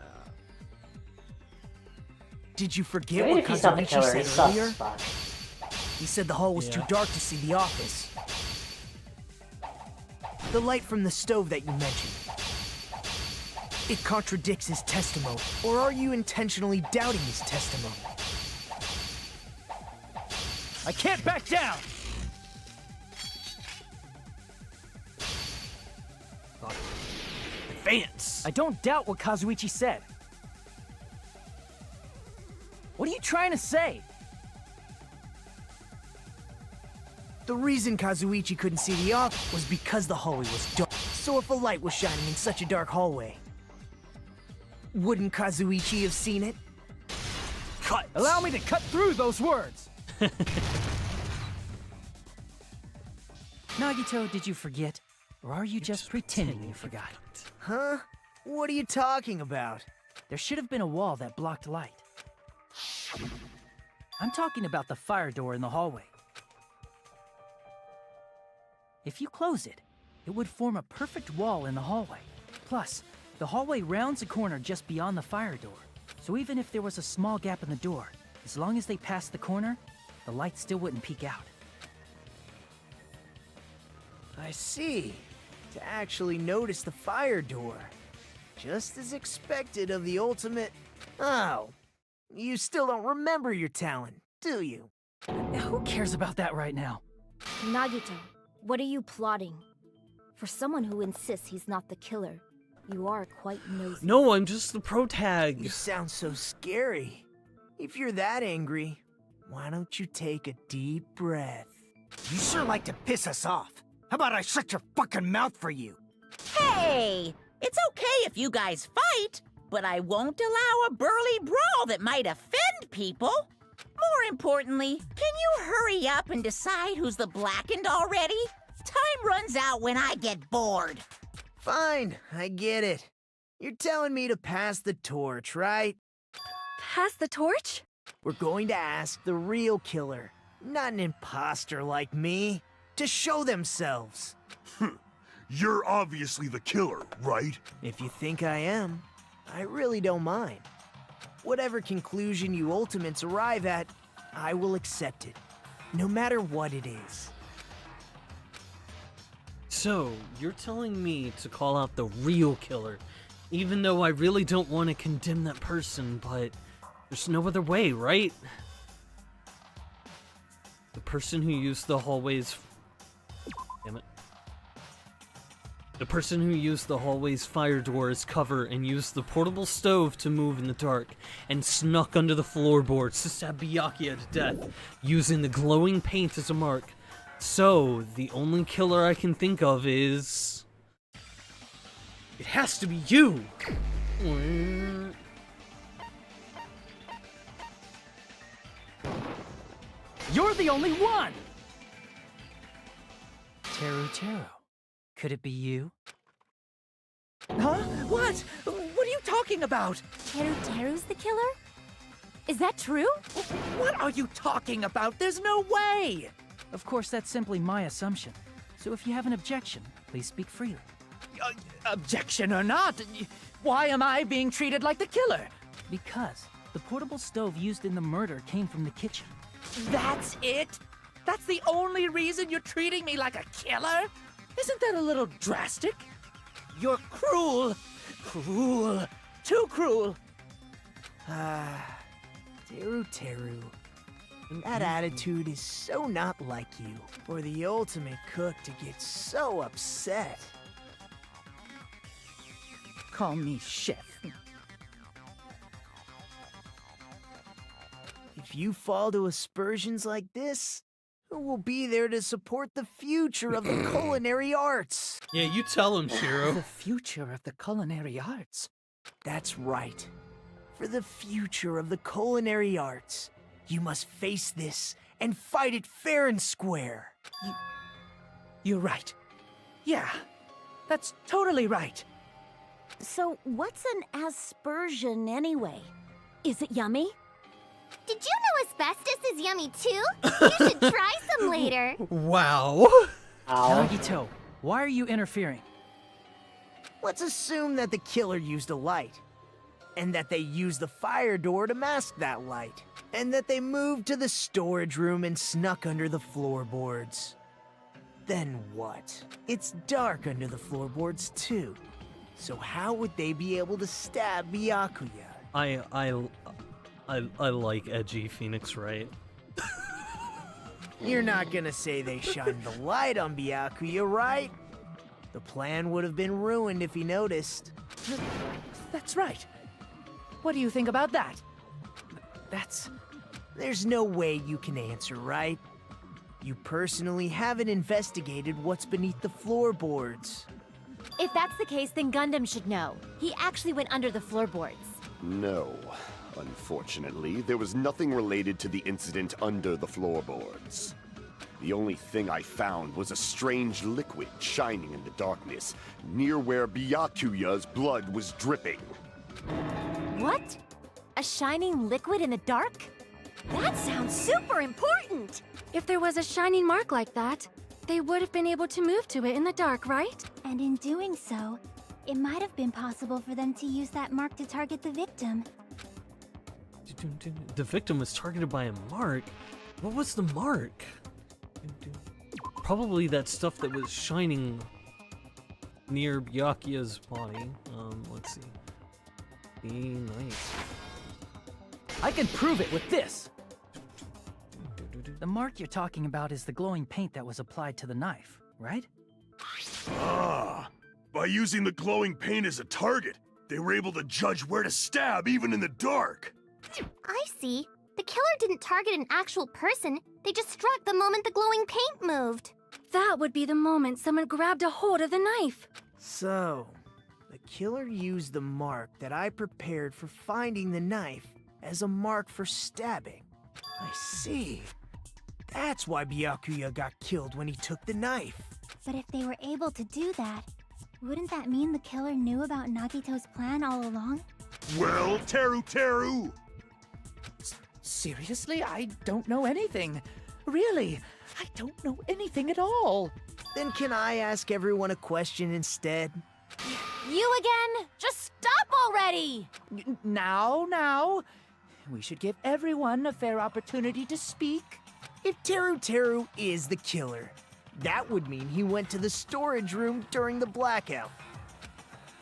Did you forget Wait, what if he's not the Kazuichi killer, said he's earlier? suspect. He said the hall was too Yeah. dark to see the office. The light from the stove that you mentioned. It contradicts his testimony. Or are you intentionally doubting his testimony? I can't back down! Advance! I don't doubt what Kazuichi said. What are you trying to say? The reason Kazuichi couldn't see the office was because the hallway was dark. So if a light was shining in such a dark hallway, wouldn't Kazuichi have seen it? Cut! Allow me to cut through those words! Nagito, did you forget? Or are you just pretending you forgot? Huh? What are you talking about? There should have been a wall that blocked light. I'm talking about the fire door in the hallway. If you close it, it would form a perfect wall in the hallway. Plus, the hallway rounds a corner just beyond the fire door. So even if there was a small gap in the door, as long as they passed the corner, the light still wouldn't peek out. I see. To actually notice the fire door. Just as expected of the ultimate... Oh. You still don't remember your talent, do you? Who cares about that right now? Nagito, what are you plotting? For someone who insists he's not the killer, you are quite nosy. No, I'm just the protag. You sound so scary. If you're that angry, why don't you take a deep breath? You sure like to piss us off. How about I shut your fucking mouth for you? Hey! It's okay if you guys fight, but I won't allow a burly brawl that might offend people. More importantly, can you hurry up and decide who's the blackened already? Time runs out when I get bored. Fine, I get it. You're telling me to pass the torch, right? Pass the torch? We're going to ask the real killer, not an imposter like me, to show themselves. You're obviously the killer, right? If you think I am, I really don't mind. Whatever conclusion you ultimates arrive at, I will accept it, no matter what it is. So, you're telling me to call out the real killer, even though I really don't want to condemn that person, but There's no other way, right? The person who used the hallway's... Damn it. The person who used the hallway's fire door as cover and used the portable stove to move in the dark and snuck under the floorboards to stab Byakuya to death using the glowing paint as a mark. So, the only killer I can think of is... It has to be you! You're the only one! Teru. Could it be you? Huh? What? What are you talking about? Teru's the killer? Is that true? What are you talking about? There's no way! Of course, that's simply my assumption. So if you have an objection, please speak freely. Objection or not, why am I being treated like the killer? Because the portable stove used in the murder came from the kitchen. That's it? That's the only reason you're treating me like a killer? Isn't that a little drastic? You're cruel. Cruel. Too cruel. Teru. That attitude is so not like you. For the ultimate cook to get so upset. Call me chef. If you fall to aspersions like this, who will be there to support the future of the culinary arts? Yeah, you tell him, Shiro. The future of the culinary arts? That's right. For the future of the culinary arts, you must face this and fight it fair and square. You're right. Yeah, that's totally right. So, what's an aspersion anyway? Is it yummy? Did you know asbestos is yummy too? You should try some later. Wow. Nagito, why are you interfering? Let's assume that the killer used a light, and that they used the fire door to mask that light, and that they moved to the storage room and snuck under the floorboards. Then what? It's dark under the floorboards too. So how would they be able to stab Byakuya? I like edgy Phoenix Wright. You're not gonna say they shined the light on Byakuya, right? The plan would have been ruined if he noticed. That's right. What do you think about that? There's no way you can answer, right? You personally haven't investigated what's beneath the floorboards. If that's the case, then Gundam should know. He actually went under the floorboards. No. Unfortunately, there was nothing related to the incident under the floorboards. The only thing I found was a strange liquid shining in the darkness, near where Byakuya's blood was dripping. What? A shining liquid in the dark? That sounds super important! If there was a shining mark like that, they would have been able to move to it in the dark, right? And in doing so, it might have been possible for them to use that mark to target the victim. The victim was targeted by a mark? What was the mark? Probably that stuff that was shining near Byakuya's body. Let's see. Be nice. I can prove it with this! The mark you're talking about is the glowing paint that was applied to the knife, right? Ah, by using the glowing paint as a target, they were able to judge where to stab even in the dark. I see. The killer didn't target an actual person. They just struck the moment the glowing paint moved. That would be the moment someone grabbed a hold of the knife. So, the killer used the mark that I prepared for finding the knife as a mark for stabbing. I see. That's why Byakuya got killed when he took the knife. But if they were able to do that, wouldn't that mean the killer knew about Nagito's plan all along? Well, Teru! Seriously? I don't know anything. Really, I don't know anything at all. Then can I ask everyone a question instead? You again? Just stop already! Now. We should give everyone a fair opportunity to speak. If Teru is the killer, that would mean he went to the storage room during the blackout.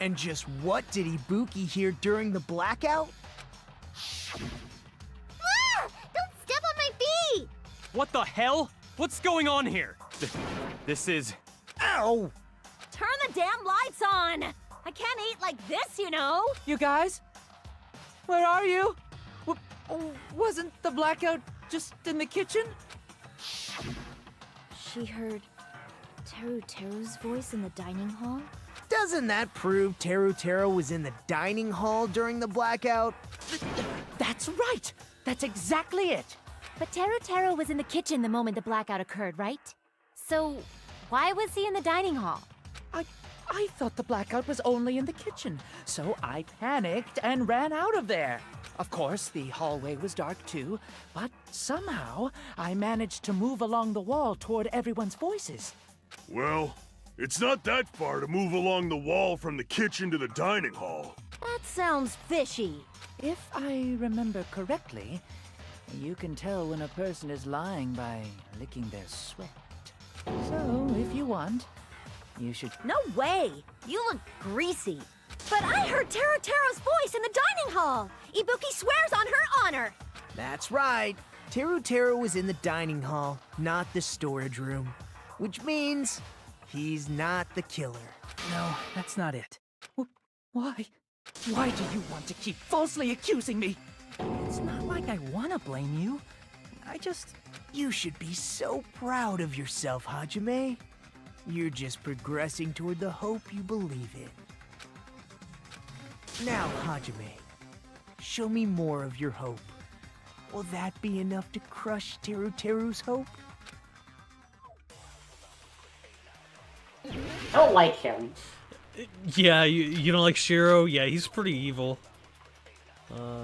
And just what did Ibuki hear during the blackout? What the hell? What's going on here? This is... Ow! Turn the damn lights on! I can't eat like this, you know! You guys? Where are you? Wasn't the blackout just in the kitchen? She heard Teru's voice in the dining hall? Doesn't that prove Teru was in the dining hall during the blackout? That's right! That's exactly it! But Teru was in the kitchen the moment the blackout occurred, right? So, why was he in the dining hall? I thought the blackout was only in the kitchen, so I panicked and ran out of there. Of course, the hallway was dark too, but somehow I managed to move along the wall toward everyone's voices. Well, it's not that far to move along the wall from the kitchen to the dining hall. That sounds fishy. If I remember correctly, you can tell when a person is lying by licking their sweat. So, if you want, you should... No way! You look greasy. But I heard Teru's voice in the dining hall! Ibuki swears on her honor! That's right. Teru was in the dining hall, not the storage room. Which means he's not the killer. No, that's not it. Why? Why do you want to keep falsely accusing me? It's not like I want to blame you. You should be so proud of yourself, Hajime. You're just progressing toward the hope you believe in. Now, Hajime, show me more of your hope. Will that be enough to crush Teru's hope? I don't like him. Yeah, you don't like Shiro? Yeah, he's pretty evil.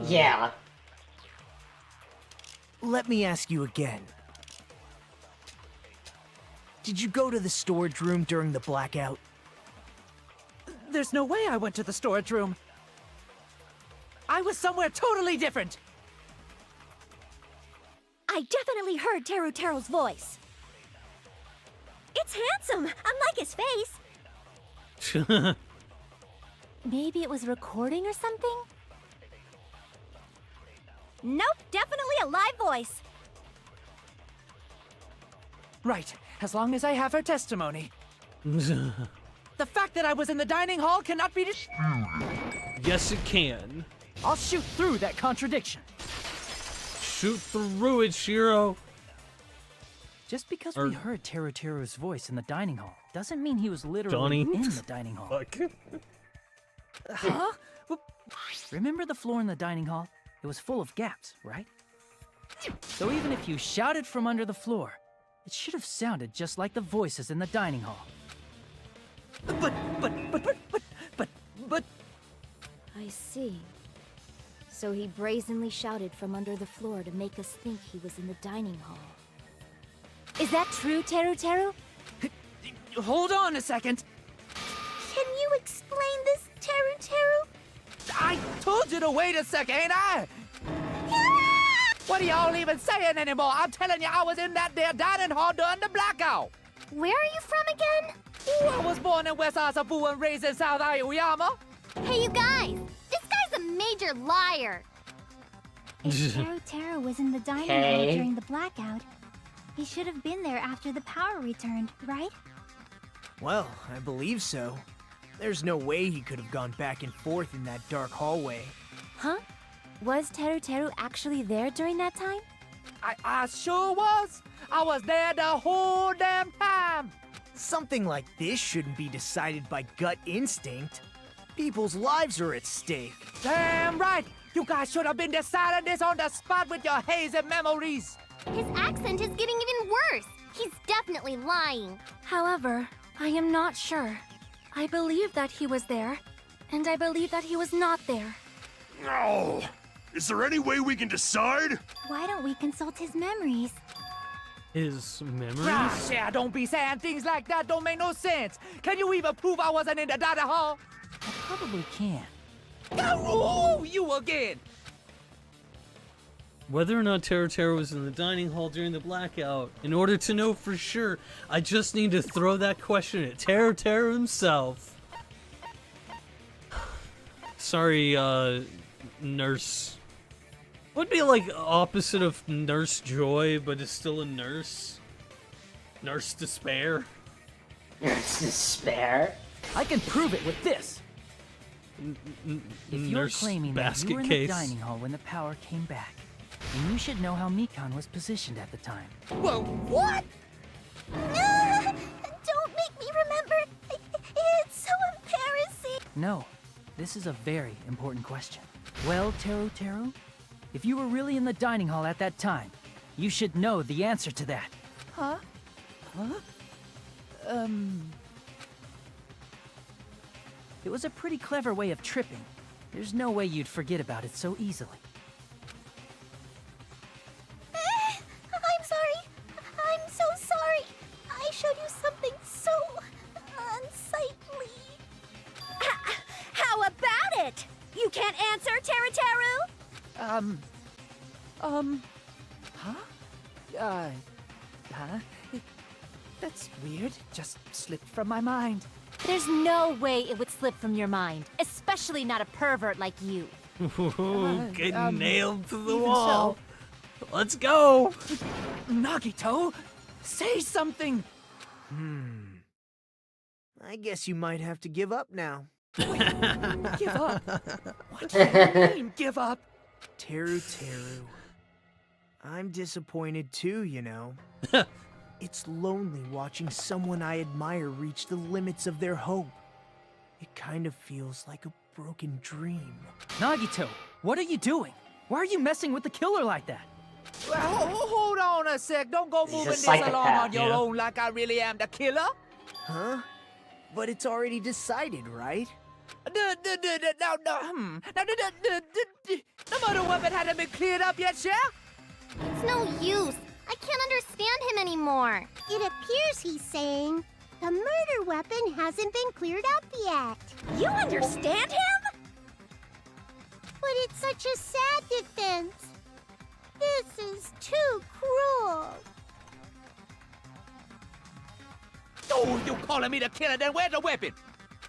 Yeah. Let me ask you again. Did you go to the storage room during the blackout? There's no way I went to the storage room. I was somewhere totally different. I definitely heard Teru's voice. It's handsome, unlike his face. Maybe it was recording or something? Nope, definitely a live voice. Right, as long as I have her testimony. The fact that I was in the dining hall cannot be Yes, it can. I'll shoot through that contradiction. Shoot through it, Shiro. Just because we heard Teru's voice in the dining hall doesn't mean he was literally Johnny. in the dining hall. Huh? Remember the floor in the dining hall? It was full of gaps, right? So even if you shouted from under the floor, it should have sounded just like the voices in the dining hall. But... I see. So he brazenly shouted from under the floor to make us think he was in the dining hall. Is that true, Teru? Hold on a second. Can you explain this, Teru? I told you to wait a second, ain't I? What are y'all even saying anymore? I'm telling you, I was in that there dining hall during the blackout. Where are you from again? Ooh, I was born in West Asabu and raised in South Aoyama. Hey, you guys! This guy's a major liar! If Teru was in the dining hall during the blackout, he should have been there after the power returned, right? Well, I believe so. There's no way he could have gone back and forth in that dark hallway. Huh? Was Teru actually there during that time? I sure was. I was there the whole damn time. Something like this shouldn't be decided by gut instinct. People's lives are at stake. Damn right. You guys should have been deciding this on the spot with your hazy memories. His accent is getting even worse. He's definitely lying. However, I am not sure. I believe that he was there, and I believe that he was not there. Oh, is there any way we can decide? Why don't we consult his memories? His memories? Gosh, yeah, don't be saying things like that. Don't make no sense. Can you even prove I wasn't in the dining hall? I probably can. Oh, you again. Whether or not Teru was in the dining hall during the blackout, in order to know for sure, I just need to throw that question at Teru himself. Sorry, nurse. Would be like opposite of Nurse Joy, but is still a nurse. Nurse Despair. Nurse Despair? I can prove it with this. If you're Nurse claiming that you were in basket the case. dining hall when the power came back, then you should know how Mikan was positioned at the time. Whoa, what? Don't make me remember. It's so embarrassing. No, this is a very important question. Well, Teru, if you were really in the dining hall at that time, you should know the answer to that. Huh? Huh? It was a pretty clever way of tripping. There's no way you'd forget about it so easily. I'm sorry. I'm so sorry. I showed you something so unsightly. How about it? You can't answer, Teru? Huh? That's weird. Just slipped from my mind. There's no way it would slip from your mind, especially not a pervert like you. Getting nailed to the even wall. Let's go. Nagito, say something. I guess you might have to give up now. Give up? What do you mean, give up? Teru. I'm disappointed too, you know. It's lonely watching someone I admire reach the limits of their hope. It kind of feels like a broken dream. Nagito, what are you doing? Why are you messing with the killer like that? Well, hold on a sec. Don't go He's moving a this along psychopath, on your yeah. own like I really am the killer. Huh? But it's already decided, right? No murder weapon hadn't been cleared up yet, yeah? It's no use. I can't understand him anymore. It appears he's saying the murder weapon hasn't been cleared up yet. You understand him? But it's such a sad defense. This is too cruel. Oh, you calling me the killer? Then where's the weapon?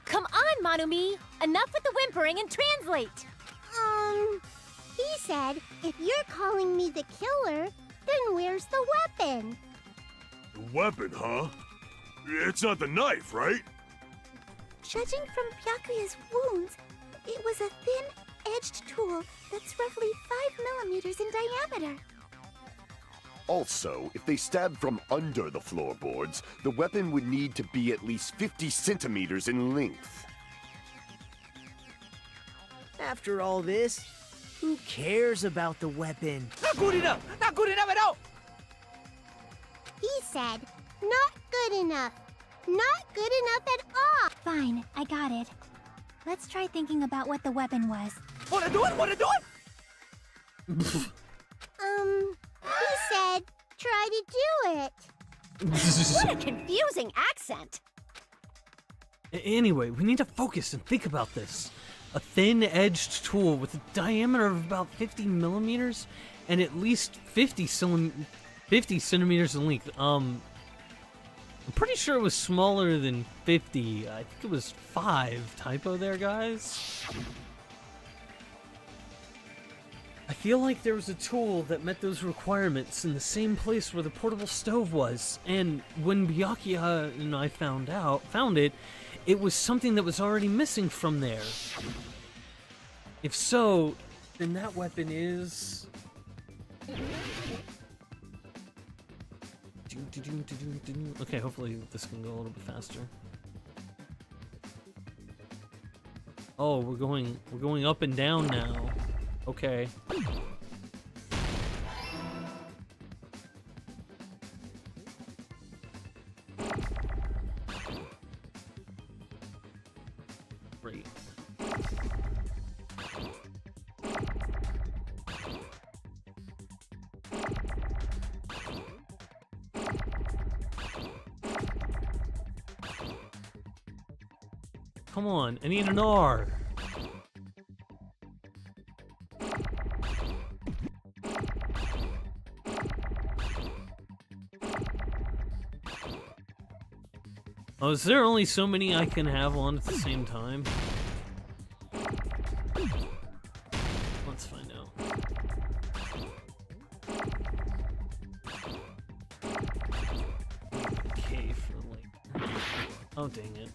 Come on, Manumi! Enough with the whimpering and translate! He said, if you're calling me the killer, then where's the weapon? The weapon, huh? It's not the knife, right? Judging from Byakuya's wounds, it was a thin-edged tool that's roughly 5 millimeters in diameter. Also, if they stabbed from under the floorboards, the weapon would need to be at least 50 centimeters in length. After all this, who cares about the weapon? Not good enough! Not good enough at all! He said, not good enough. Not good enough at all. Fine, I got it. Let's try thinking about what the weapon was. Wanna do it? Wanna do it? He said, try to do it. What a confusing accent! Anyway, we need to focus and think about this. A thin-edged tool with a diameter of about 50 millimeters and at least 50 centimeters in length. I'm pretty sure it was smaller than 50. I think it was 5. Typo there, guys. I feel like there was a tool that met those requirements in the same place where the portable stove was, and when Byakuya and I found it, it was something that was already missing from there. If so, then that weapon is... Okay, hopefully this can go a little bit faster. Oh, we're going up and down now. Okay. Great. Come on, I need an R. Oh, is there only so many I can have on at the same time? Let's find out. Oh, dang it.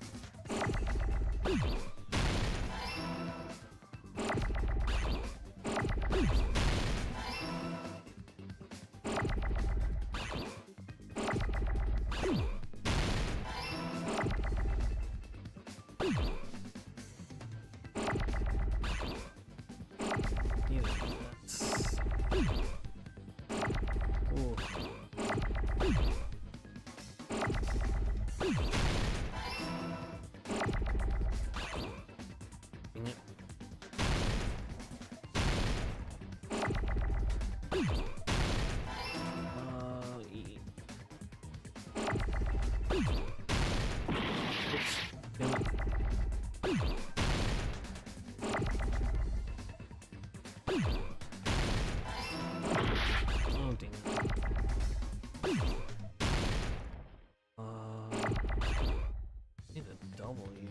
Need a W.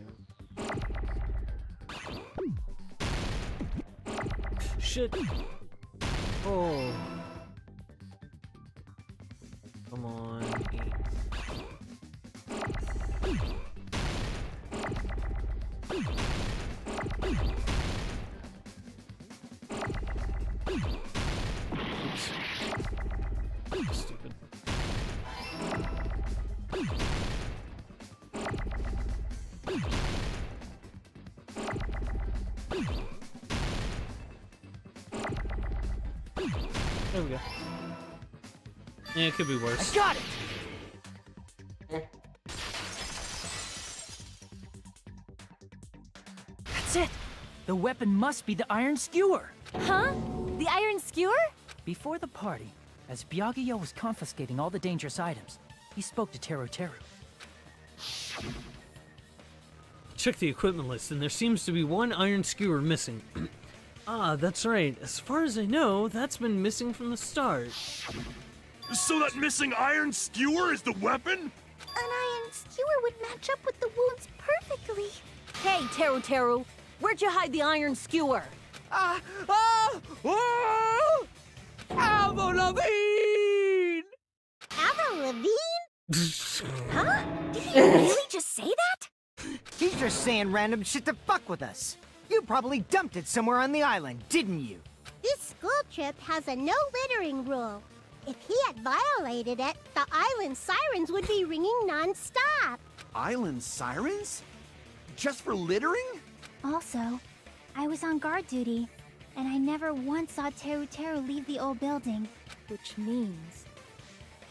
Shit. Oh. Come on. Stupid. There we go. Yeah, it could be worse. I got it! That's it! The weapon must be the iron skewer! Huh? The iron skewer? Before the party, as Byakuya was confiscating all the dangerous items, he spoke to Teru Teru. Check the equipment list, and there seems to be one iron skewer missing. Ah, that's right. As far as I know, that's been missing from the start. So that missing iron skewer is the weapon? An iron skewer would match up with the wounds perfectly. Hey, Teru Teru, where'd you hide the iron skewer? Avril Lavigne! Avril Lavigne? Huh? Did he really just say that? He's just saying random shit to fuck with us. You probably dumped it somewhere on the island, didn't you? This school trip has a no littering rule. If he had violated it, the island sirens would be ringing non-stop. Island sirens? Just for littering? Also, I was on guard duty, and I never once saw Teru Teru leave the old building. Which means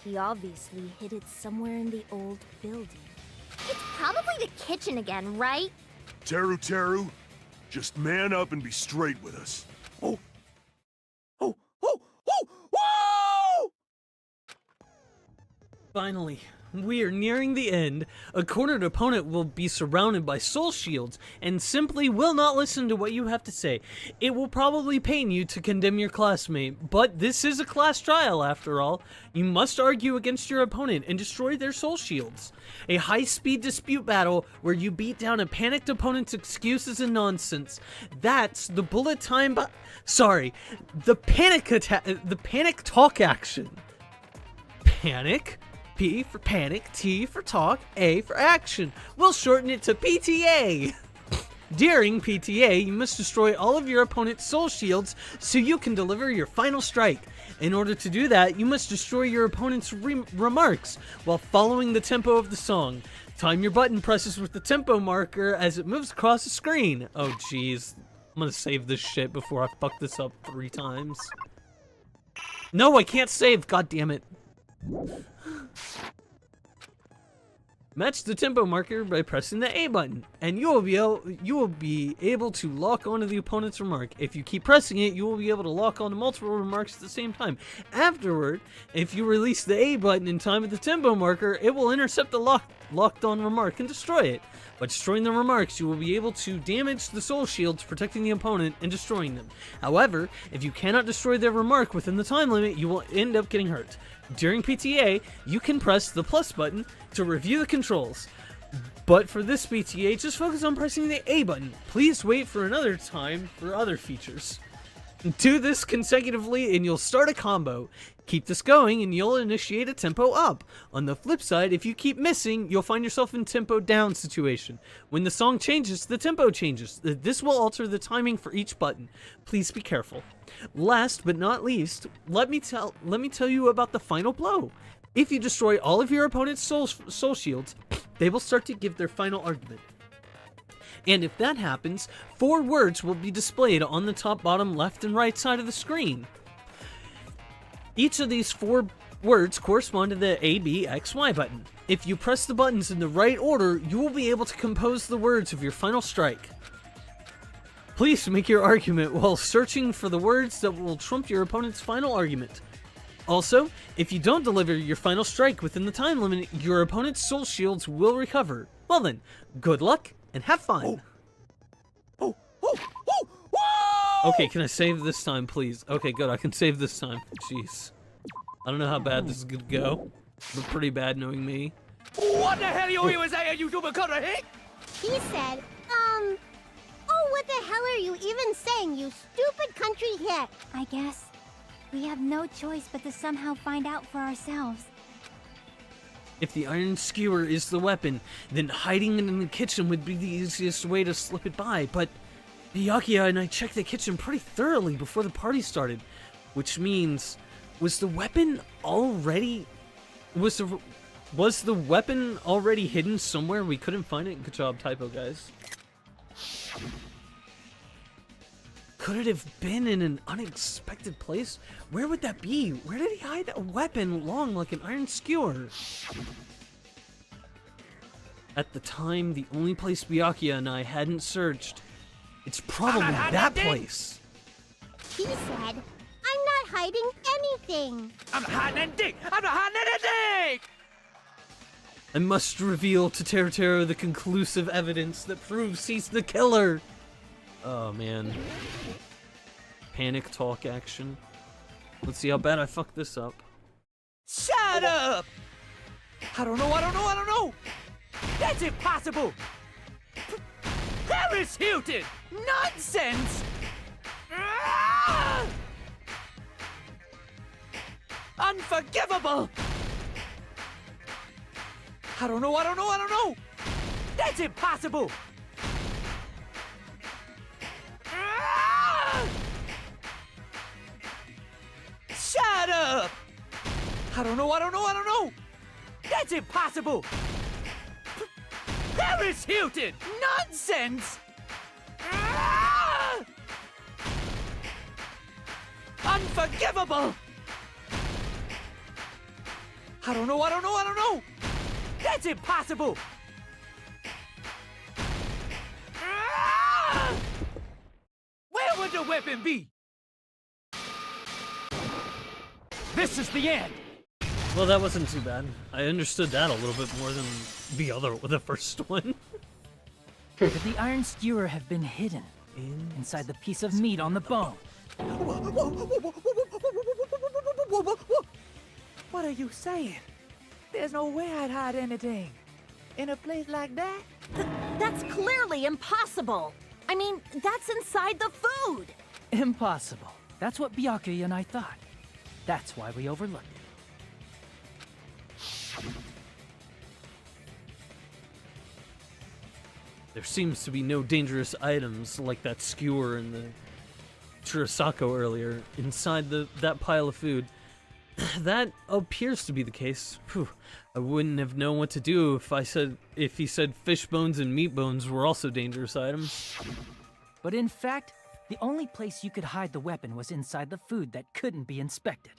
he obviously hid it somewhere in the old building. It's probably the kitchen again, right? Teru Teru, just man up and be straight with us. Oh! Finally, we are nearing the end. A cornered opponent will be surrounded by soul shields and simply will not listen to what you have to say. It will probably pain you to condemn your classmate, but this is a class trial after all. You must argue against your opponent and destroy their soul shields. A high-speed dispute battle where you beat down a panicked opponent's excuses and nonsense. That's the bullet time the panic talk action. Panic? P for panic, T for talk, A for action. We'll shorten it to PTA. During PTA, you must destroy all of your opponent's soul shields so you can deliver your final strike. In order to do that, you must destroy your opponent's remarks while following the tempo of the song. Time your button presses with the tempo marker as it moves across the screen. Oh jeez, I'm gonna save this shit before I fuck this up 3 times. No, I can't save, god damn it. Match the tempo marker by pressing the A button, and you will be able to lock onto the opponent's remark. If you keep pressing it, you will be able to lock onto multiple remarks at the same time. Afterward, if you release the A button in time with the tempo marker, it will intercept the locked on remark and destroy it. By destroying the remarks, you will be able to damage the soul shields, protecting the opponent and destroying them. However, if you cannot destroy their remark within the time limit, you will end up getting hurt. During PTA, you can press the plus button to review the controls. But for this PTA, just focus on pressing the A button. Please wait for another time for other features. Do this consecutively and you'll start a combo. Keep this going and you'll initiate a tempo up. On the flip side, if you keep missing, you'll find yourself in tempo down situation. When the song changes, the tempo changes. This will alter the timing for each button. Please be careful. Last but not least, let me tell you about the final blow. If you destroy all of your opponent's soul shields, they will start to give their final argument. And if that happens, 4 words will be displayed on the top, bottom, left, and right side of the screen. Each of these 4 words correspond to the A, B, X, Y button. If you press the buttons in the right order, you will be able to compose the words of your final strike. Please make your argument while searching for the words that will trump your opponent's final argument. Also, if you don't deliver your final strike within the time limit, your opponent's soul shields will recover. Well then, good luck and have fun. Okay, can I save this time, please? Okay, good, I can save this time. Jeez. I don't know how bad this is gonna go, but pretty bad knowing me. What the hell you even saying, you stupid cutter hick? He said, oh, what the hell are you even saying, you stupid country hick? I guess we have no choice but to somehow find out for ourselves. If the iron skewer is the weapon, then hiding it in the kitchen would be the easiest way to slip it by, but Byakuya and I checked the kitchen pretty thoroughly before the party started, which means, was the weapon already hidden somewhere we couldn't find it? Good job, typo, guys. Could it have been in an unexpected place? Where would that be? Where did he hide a weapon long like an iron skewer? At the time, the only place Byakuya and I hadn't searched, it's probably that place. He said, I'm not hiding anything. I'm not hiding anything! I'm not hiding anything! I must reveal to Teru the conclusive evidence that proves he's the killer. Oh man. Panic talk action. Let's see how bad I fuck this up. Shut up! I don't know! That's impossible! Paris Hilton! Nonsense! Ah! Unforgivable! I don't know! That's impossible! Ah! Shut up! I don't know! That's impossible! Paris Hilton! Nonsense! Ah! Unforgivable! I don't know! That's impossible! Ah! Where would the weapon be? This is the end! Well, that wasn't too bad. I understood that a little bit more than the first one. Could the iron skewer have been hidden inside the piece of meat on the bone? What are you saying? There's no way I'd hide anything in a place like that. That's clearly impossible. I mean, that's inside the food. Impossible. That's what Byakuya and I thought. That's why we overlooked it. There seems to be no dangerous items like that skewer and the Churasako earlier inside that pile of food. That appears to be the case. Whew. I wouldn't have known what to do if he said fish bones and meat bones were also dangerous items. But in fact, the only place you could hide the weapon was inside the food that couldn't be inspected.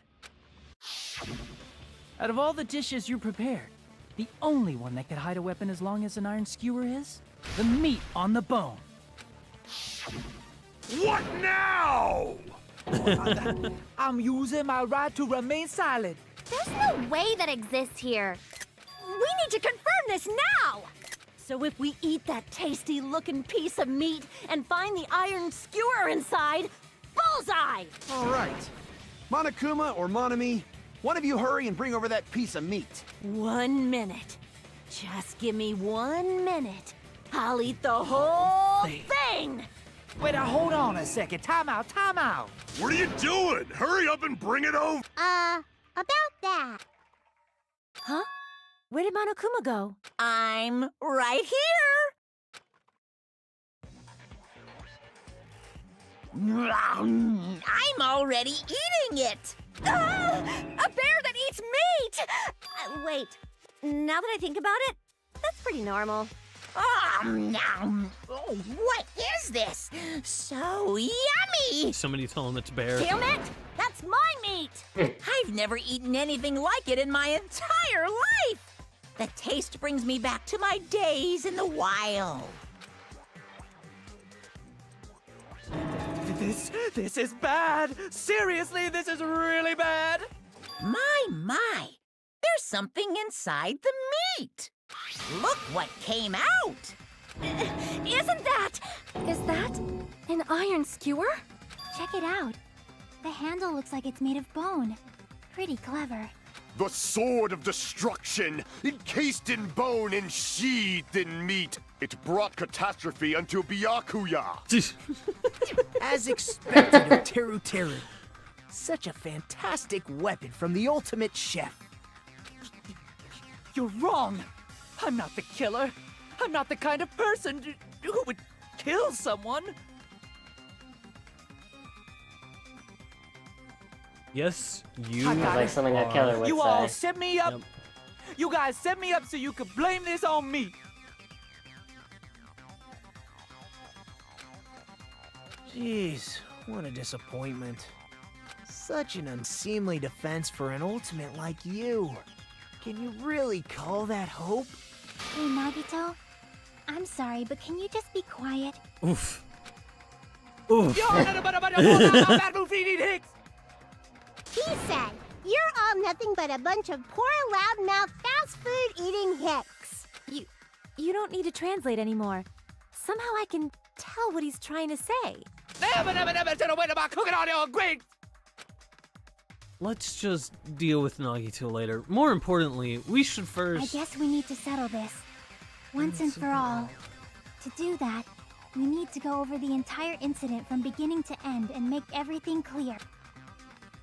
Out of all the dishes you prepared, the only one that could hide a weapon as long as an iron skewer is the meat on the bone. What now? I'm using my right to remain silent. There's no way that exists here. We need to confirm this now! So if we eat that tasty-looking piece of meat and find the iron skewer inside, bullseye! All right. Monokuma or Monami, one of you hurry and bring over that piece of meat. 1 minute. Just give me 1 minute. I'll eat the whole thing! Wait, hold on a second. Time out, time out. What are you doing? Hurry up and bring it over! About that. Huh? Where did Monokuma go? I'm right here! I'm already eating it! Ah, a bear that eats meat! Wait, now that I think about it, that's pretty normal. Nom. Oh, what is this? So yummy! Somebody tell him it's bear. Damn it! That's my meat! I've never eaten anything like it in my entire life! The taste brings me back to my days in the wild. This is bad. Seriously, this is really bad. My. There's something inside the meat. Look what came out. Isn't that... Is that an iron skewer? Check it out. The handle looks like it's made of bone. Pretty clever. The sword of destruction, encased in bone and sheathed in meat. It brought catastrophe unto Byakuya. As expected of Teru Teru. Such a fantastic weapon from the ultimate chef. You're wrong. I'm not the killer. I'm not the kind of person who would kill someone. Yes, you. Sounds like something a killer would You say. all set me up. Yep. You guys set me up so you could blame this on me. Jeez, what a disappointment. Such an unseemly defense for an ultimate like you. Can you really call that hope? Hey, Nagito. I'm sorry, but can you just be quiet? Oof. Oof. He said, "You're all nothing but a bunch of poor, loudmouth, fast food eating hicks." You don't need to translate anymore. Somehow I can tell what he's trying to say. Let's just deal with Nagito later. More importantly, we should I first... guess we need to settle this. Once and for all. To do that, we need to go over the entire incident from beginning to end and make everything clear.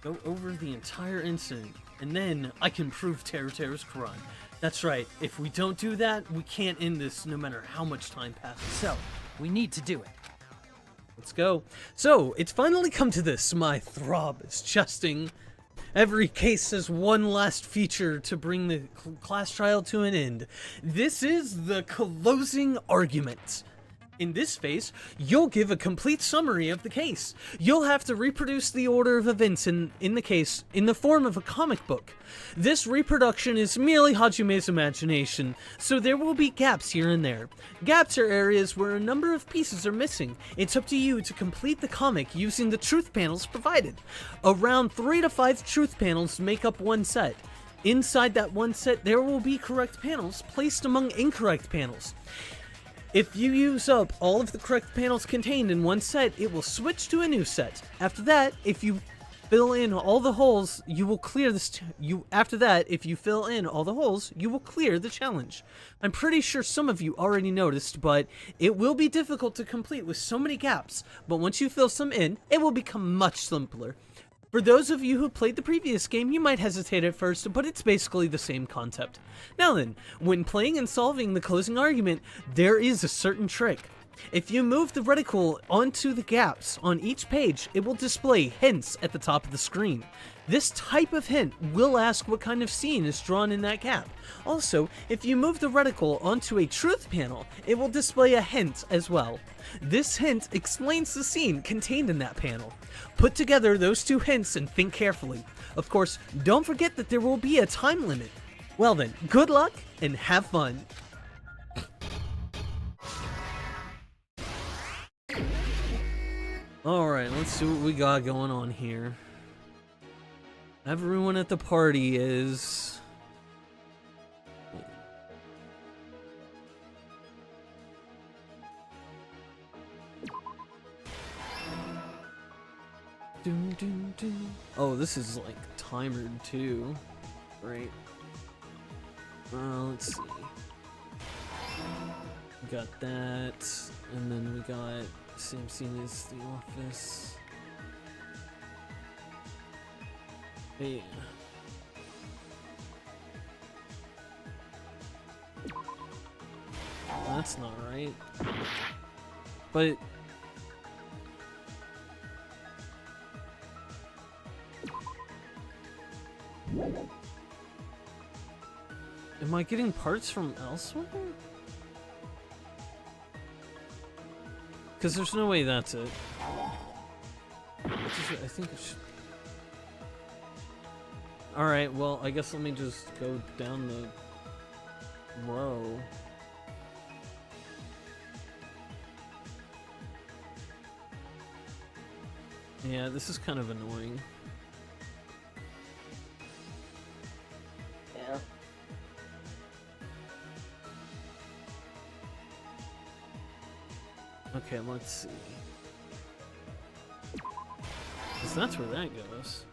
Go over the entire incident, and then I can prove Teru Teru's crime. That's right, if we don't do that, we can't end this no matter how much time passes. So, we need to do it. Let's go. So, it's finally come to this. My throb is chesting. Every case has one last feature to bring the class trial to an end. This is the closing argument. In this phase, you'll give a complete summary of the case. You'll have to reproduce the order of events in the case in the form of a comic book. This reproduction is merely Hajume's imagination, so there will be gaps here and there. Gaps are areas where a number of pieces are missing. It's up to you to complete the comic using the truth panels provided. Around 3 to 5 truth panels make up one set. Inside that one set, there will be correct panels placed among incorrect panels. If you use up all of the correct panels contained in one set, it will switch to a new set. After that, if you fill in all the holes, you will clear this. If you fill in all the holes, you will clear the challenge. I'm pretty sure some of you already noticed, but it will be difficult to complete with so many gaps. But once you fill some in, it will become much simpler. For those of you who played the previous game, you might hesitate at first, but it's basically the same concept. Now then, when playing and solving the closing argument, there is a certain trick. If you move the reticle onto the gaps on each page, it will display hints at the top of the screen. This type of hint will ask what kind of scene is drawn in that gap. Also, if you move the reticle onto a truth panel, it will display a hint as well. This hint explains the scene contained in that panel. Put together those two hints and think carefully. Of course, don't forget that there will be a time limit. Well then, good luck and have fun. Alright, let's see what we got going on here. Everyone at the party is... Oh, this is like timered too. Right. Let's see. We got that, and then we got Same scene as The Office. Hey. That's not right. But am I getting parts from elsewhere? Because there's no way that's it. I think it should. Alright, well, I guess let me just go down the row. Yeah, this is kind of annoying. Yeah. Okay, let's see. Because that's where that goes.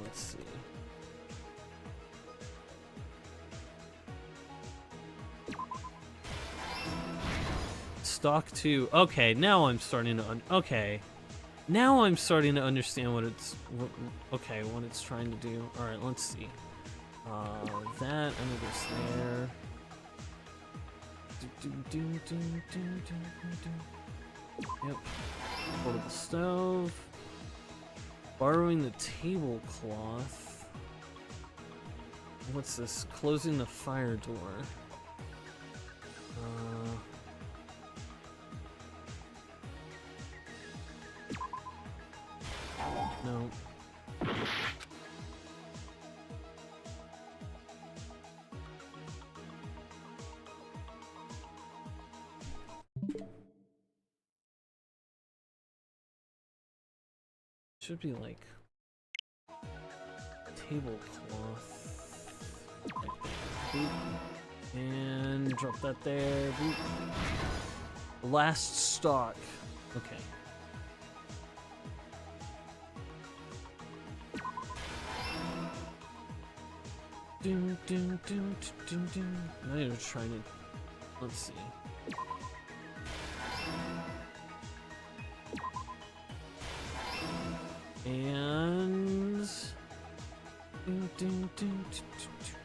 Let's see. Stock 2. Okay, now I'm starting to okay. Now I'm starting to understand what it's what it's trying to do. All right, let's see. That and this there. Yep. Portable stove. Borrowing the tablecloth. What's this? Closing the fire door. No. Should be like tablecloth. Boop. And drop that there. Boop. Last stock. Okay. Doom, doom, doom, doom, doom. Now you're trying to. Let's see. And. Doom, doom, doom, doom, doom.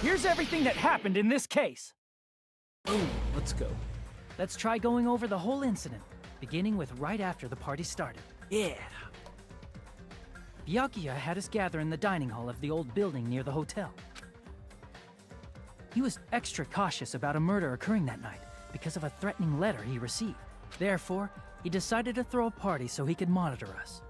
Here's everything that happened in this case. Oh, let's go. Let's try going over the whole incident, beginning with right after the party started. Yeah. Byakuya had us gather in the dining hall of the old building near the hotel. He was extra cautious about a murder occurring that night because of a threatening letter he received. Therefore, he decided to throw a party so he could monitor us.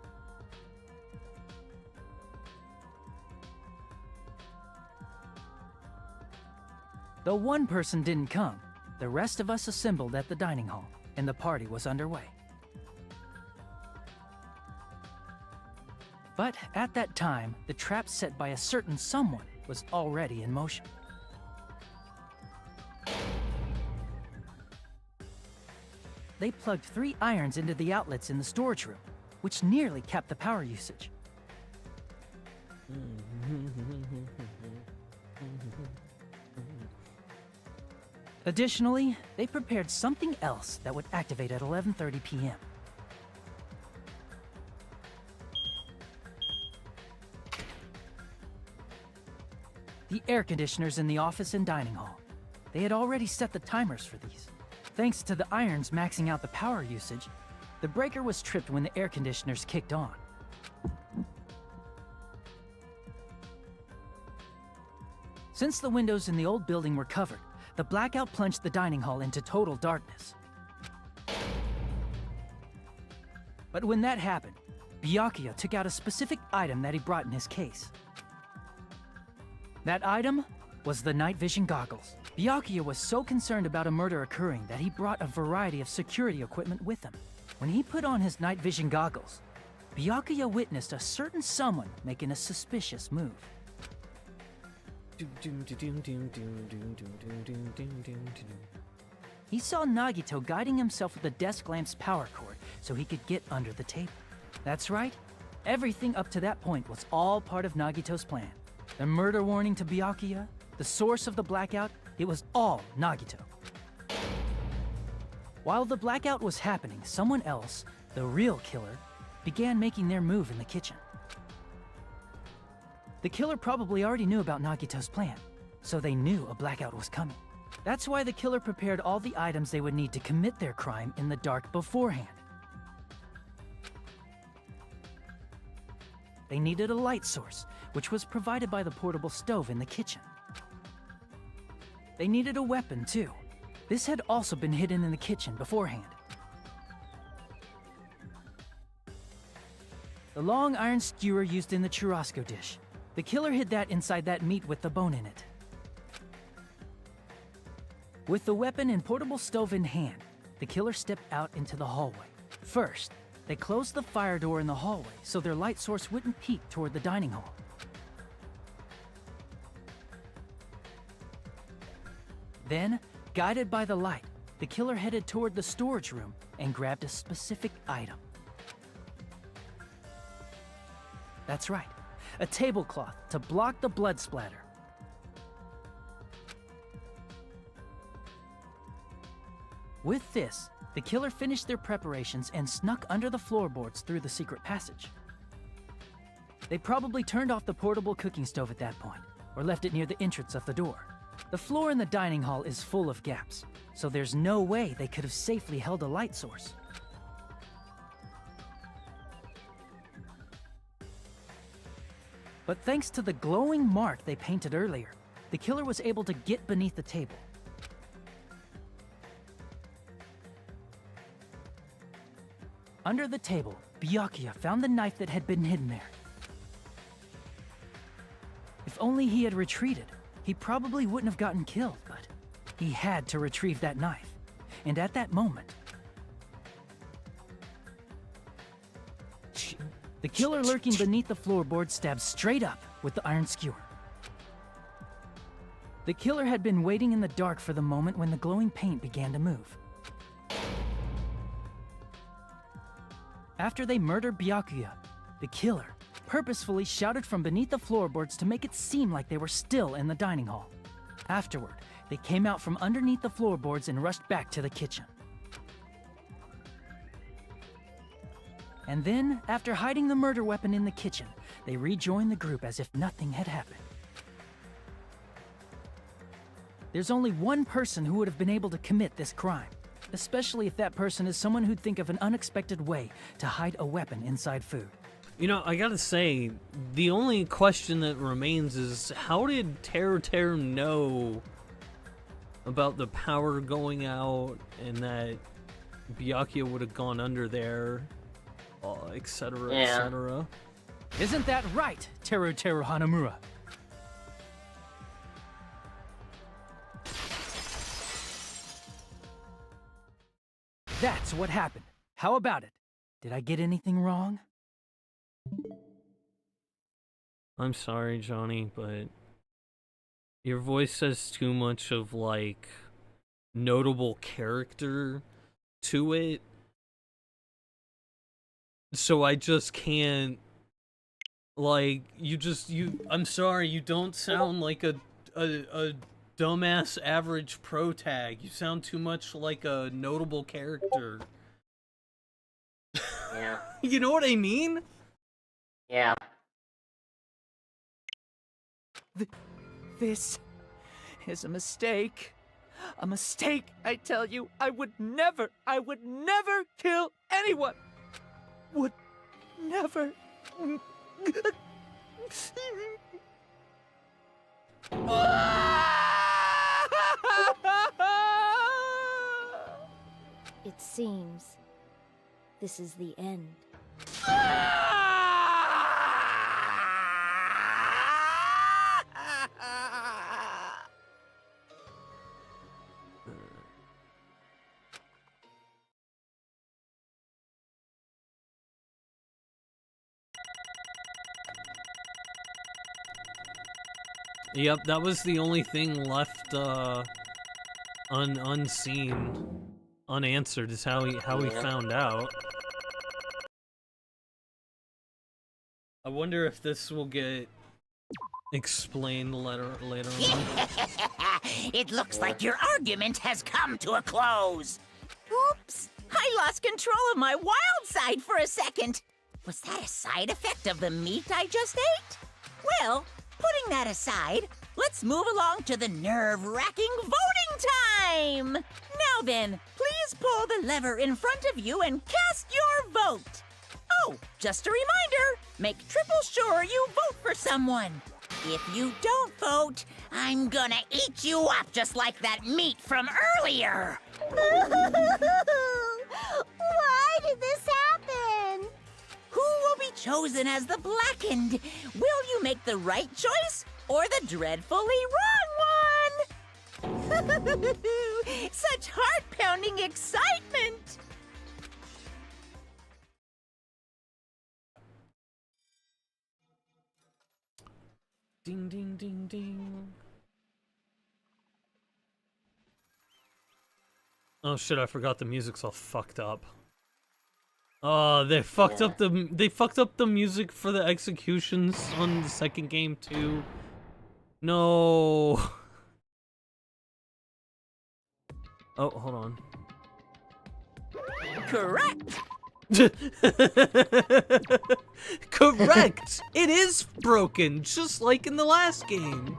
Though one person didn't come, the rest of us assembled at the dining hall, and the party was underway. But at that time, the trap set by a certain someone was already in motion. They plugged 3 irons into the outlets in the storage room, which nearly capped the power usage. Additionally, they prepared something else that would activate at 11:30 p.m. The air conditioners in the office and dining hall. They had already set the timers for these. Thanks to the irons maxing out the power usage, the breaker was tripped when the air conditioners kicked on. Since the windows in the old building were covered, the blackout plunged the dining hall into total darkness. But when that happened, Byakuya took out a specific item that he brought in his case. That item was the night vision goggles. Byakuya was so concerned about a murder occurring that he brought a variety of security equipment with him. When he put on his night vision goggles, Byakuya witnessed a certain someone making a suspicious move. He saw Nagito guiding himself with the desk lamp's power cord so he could get under the table. That's right, everything up to that point was all part of Nagito's plan. The murder warning to Byakuya, the source of the blackout, it was all Nagito. While the blackout was happening, someone else, the real killer, began making their move in the kitchen. The killer probably already knew about Nagito's plan, so they knew a blackout was coming. That's why the killer prepared all the items they would need to commit their crime in the dark beforehand. They needed a light source, which was provided by the portable stove in the kitchen. They needed a weapon, too. This had also been hidden in the kitchen beforehand. The long iron skewer used in the churrasco dish. The killer hid that inside that meat with the bone in it. With the weapon and portable stove in hand, the killer stepped out into the hallway. First, they closed the fire door in the hallway so their light source wouldn't peek toward the dining hall. Then, guided by the light, the killer headed toward the storage room and grabbed a specific item. That's right, a tablecloth to block the blood splatter. With this, the killer finished their preparations and snuck under the floorboards through the secret passage. They probably turned off the portable cooking stove at that point, or left it near the entrance of the door. The floor in the dining hall is full of gaps, so there's no way they could have safely held a light source. But thanks to the glowing mark they painted earlier, the killer was able to get beneath the table. Under the table, Byakuya found the knife that had been hidden there. If only he had retreated, he probably wouldn't have gotten killed, but he had to retrieve that knife. And at that moment, the killer lurking beneath the floorboard stabbed straight up with the iron skewer. The killer had been waiting in the dark for the moment when the glowing paint began to move. After they murdered Byakuya, the killer purposefully shouted from beneath the floorboards to make it seem like they were still in the dining hall. Afterward, they came out from underneath the floorboards and rushed back to the kitchen. And then, after hiding the murder weapon in the kitchen, they rejoined the group as if nothing had happened. There's only one person who would have been able to commit this crime, especially if that person is someone who'd think of an unexpected way to hide a weapon inside food. You know, I gotta say, the only question that remains is, how did Teru know about the power going out and that Byakuya would have gone under there, etc., etc.? Isn't that right, Teru Hanamura? That's what happened. How about it? Did I get anything wrong? I'm sorry, Johnny, but your voice says too much of, like, notable character to it. So I just can't, like, I'm sorry, you don't sound like a dumbass average pro tag. You sound too much like a notable character. Yeah. You know what I mean? Yeah. This is a mistake. A mistake, I tell you. I would never kill anyone. Would never. It seems this is the end. Yep, that was the only thing left unseen, unanswered, is how he found out. I wonder if this will get Explain later on. It looks like your argument has come to a close. Oops! I lost control of my wild side for a second. Was that a side effect of the meat I just ate? Well, putting that aside, let's move along to the nerve-wracking voting time! Now then, please pull the lever in front of you and cast your vote. Oh, just a reminder, make triple sure you vote for someone. If you don't vote, I'm gonna eat you up just like that meat from earlier. Why did this happen? Who will be chosen as the blackened? Will you make the right choice or the dreadfully wrong one? Such heart-pounding excitement! Ding, ding, ding, ding. Oh shit, I forgot the music's all fucked up. Oh, they fucked up the music for the executions on the second game too. No. Oh, hold on. Correct! Correct! It is broken, just like in the last game.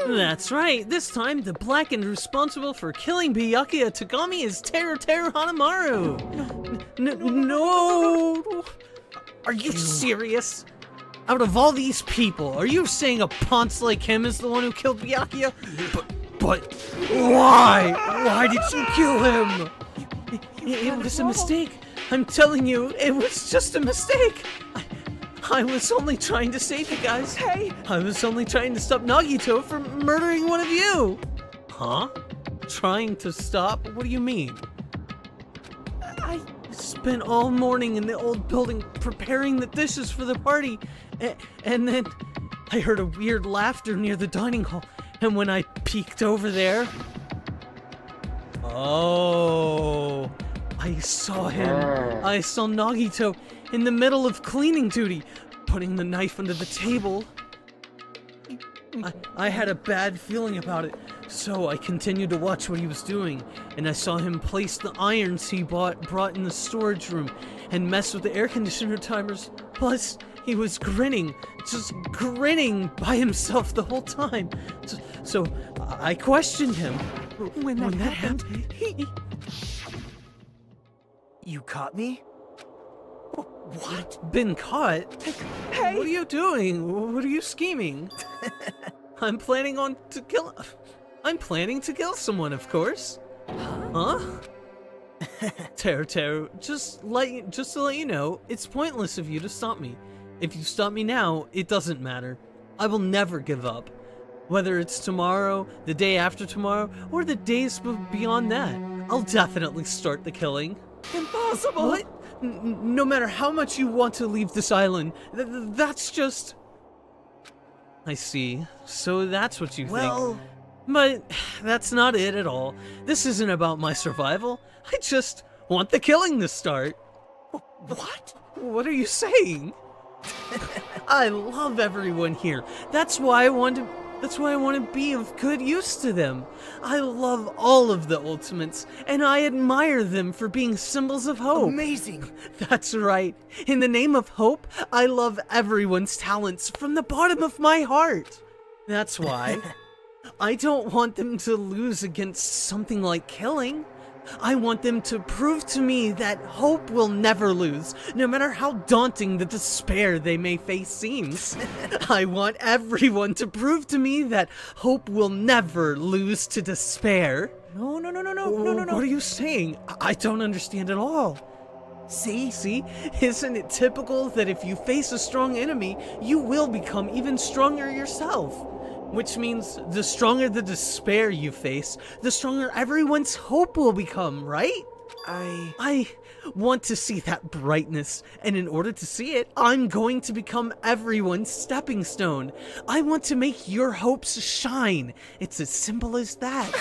That's right, this time the blackened responsible for killing Byakuya Tagami is Teru Hanamaru! No! Are you serious? Out of all these people, are you saying a ponce like him is the one who killed Byakuya? But why? Why did you kill him? It was a mistake. I'm telling you, it was just a mistake. I was only trying to save you guys. Hey! I was only trying to stop Nagito from murdering one of you. Huh? Trying to stop? What do you mean? I spent all morning in the old building preparing the dishes for the party. And then I heard a weird laughter near the dining hall. And when I peeked over there... Oh... I saw him. I saw Nagito in the middle of cleaning duty, putting the knife under the table. I had a bad feeling about it, so I continued to watch what he was doing, and I saw him place the irons he brought in the storage room and mess with the air conditioner timers. Plus, he was grinning, just grinning by himself the whole time. So I questioned him. When that happened, You caught me? What? Been caught? Hey! What are you doing? What are you scheming? I'm planning to kill someone, of course. Huh? Teru, just to let you know, it's pointless of you to stop me. If you stop me now, it doesn't matter. I will never give up. Whether it's tomorrow, the day after tomorrow, or the days beyond that, I'll definitely start the killing. Impossible! What? No matter how much you want to leave this island, that's just... I see. So that's what you think. But that's not it at all. This isn't about my survival. I just want the killing to start. What? What are you saying? I love everyone here. That's why I want to be of good use to them. I love all of the Ultimates, and I admire them for being symbols of hope. Amazing. That's right. In the name of hope, I love everyone's talents from the bottom of my heart. That's why I don't want them to lose against something like killing. I want them to prove to me that hope will never lose, no matter how daunting the despair they may face seems. I want everyone to prove to me that hope will never lose to despair. No. What are you saying? I don't understand at all. See? Isn't it typical that if you face a strong enemy, you will become even stronger yourself? Which means the stronger the despair you face, the stronger everyone's hope will become, right? I want to see that brightness, and in order to see it, I'm going to become everyone's stepping stone. I want to make your hopes shine. It's as simple as that.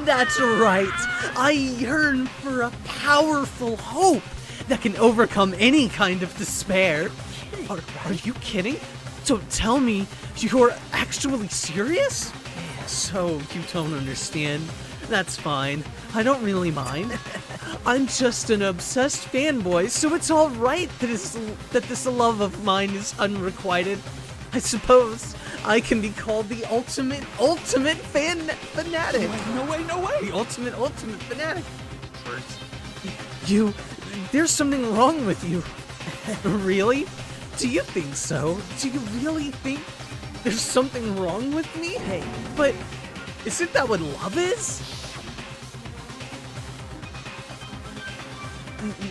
That's right. I yearn for a powerful hope that can overcome any kind of despair. Are you kidding? Don't tell me you're actually serious? So you don't understand. That's fine. I don't really mind. I'm just an obsessed fanboy, so it's all right that this love of mine is unrequited. I suppose I can be called the ultimate fanatic. No way, no way! The ultimate fanatic. There's something wrong with you. Really? Do you think so? Do you really think there's something wrong with me? Hey, but isn't that what love is?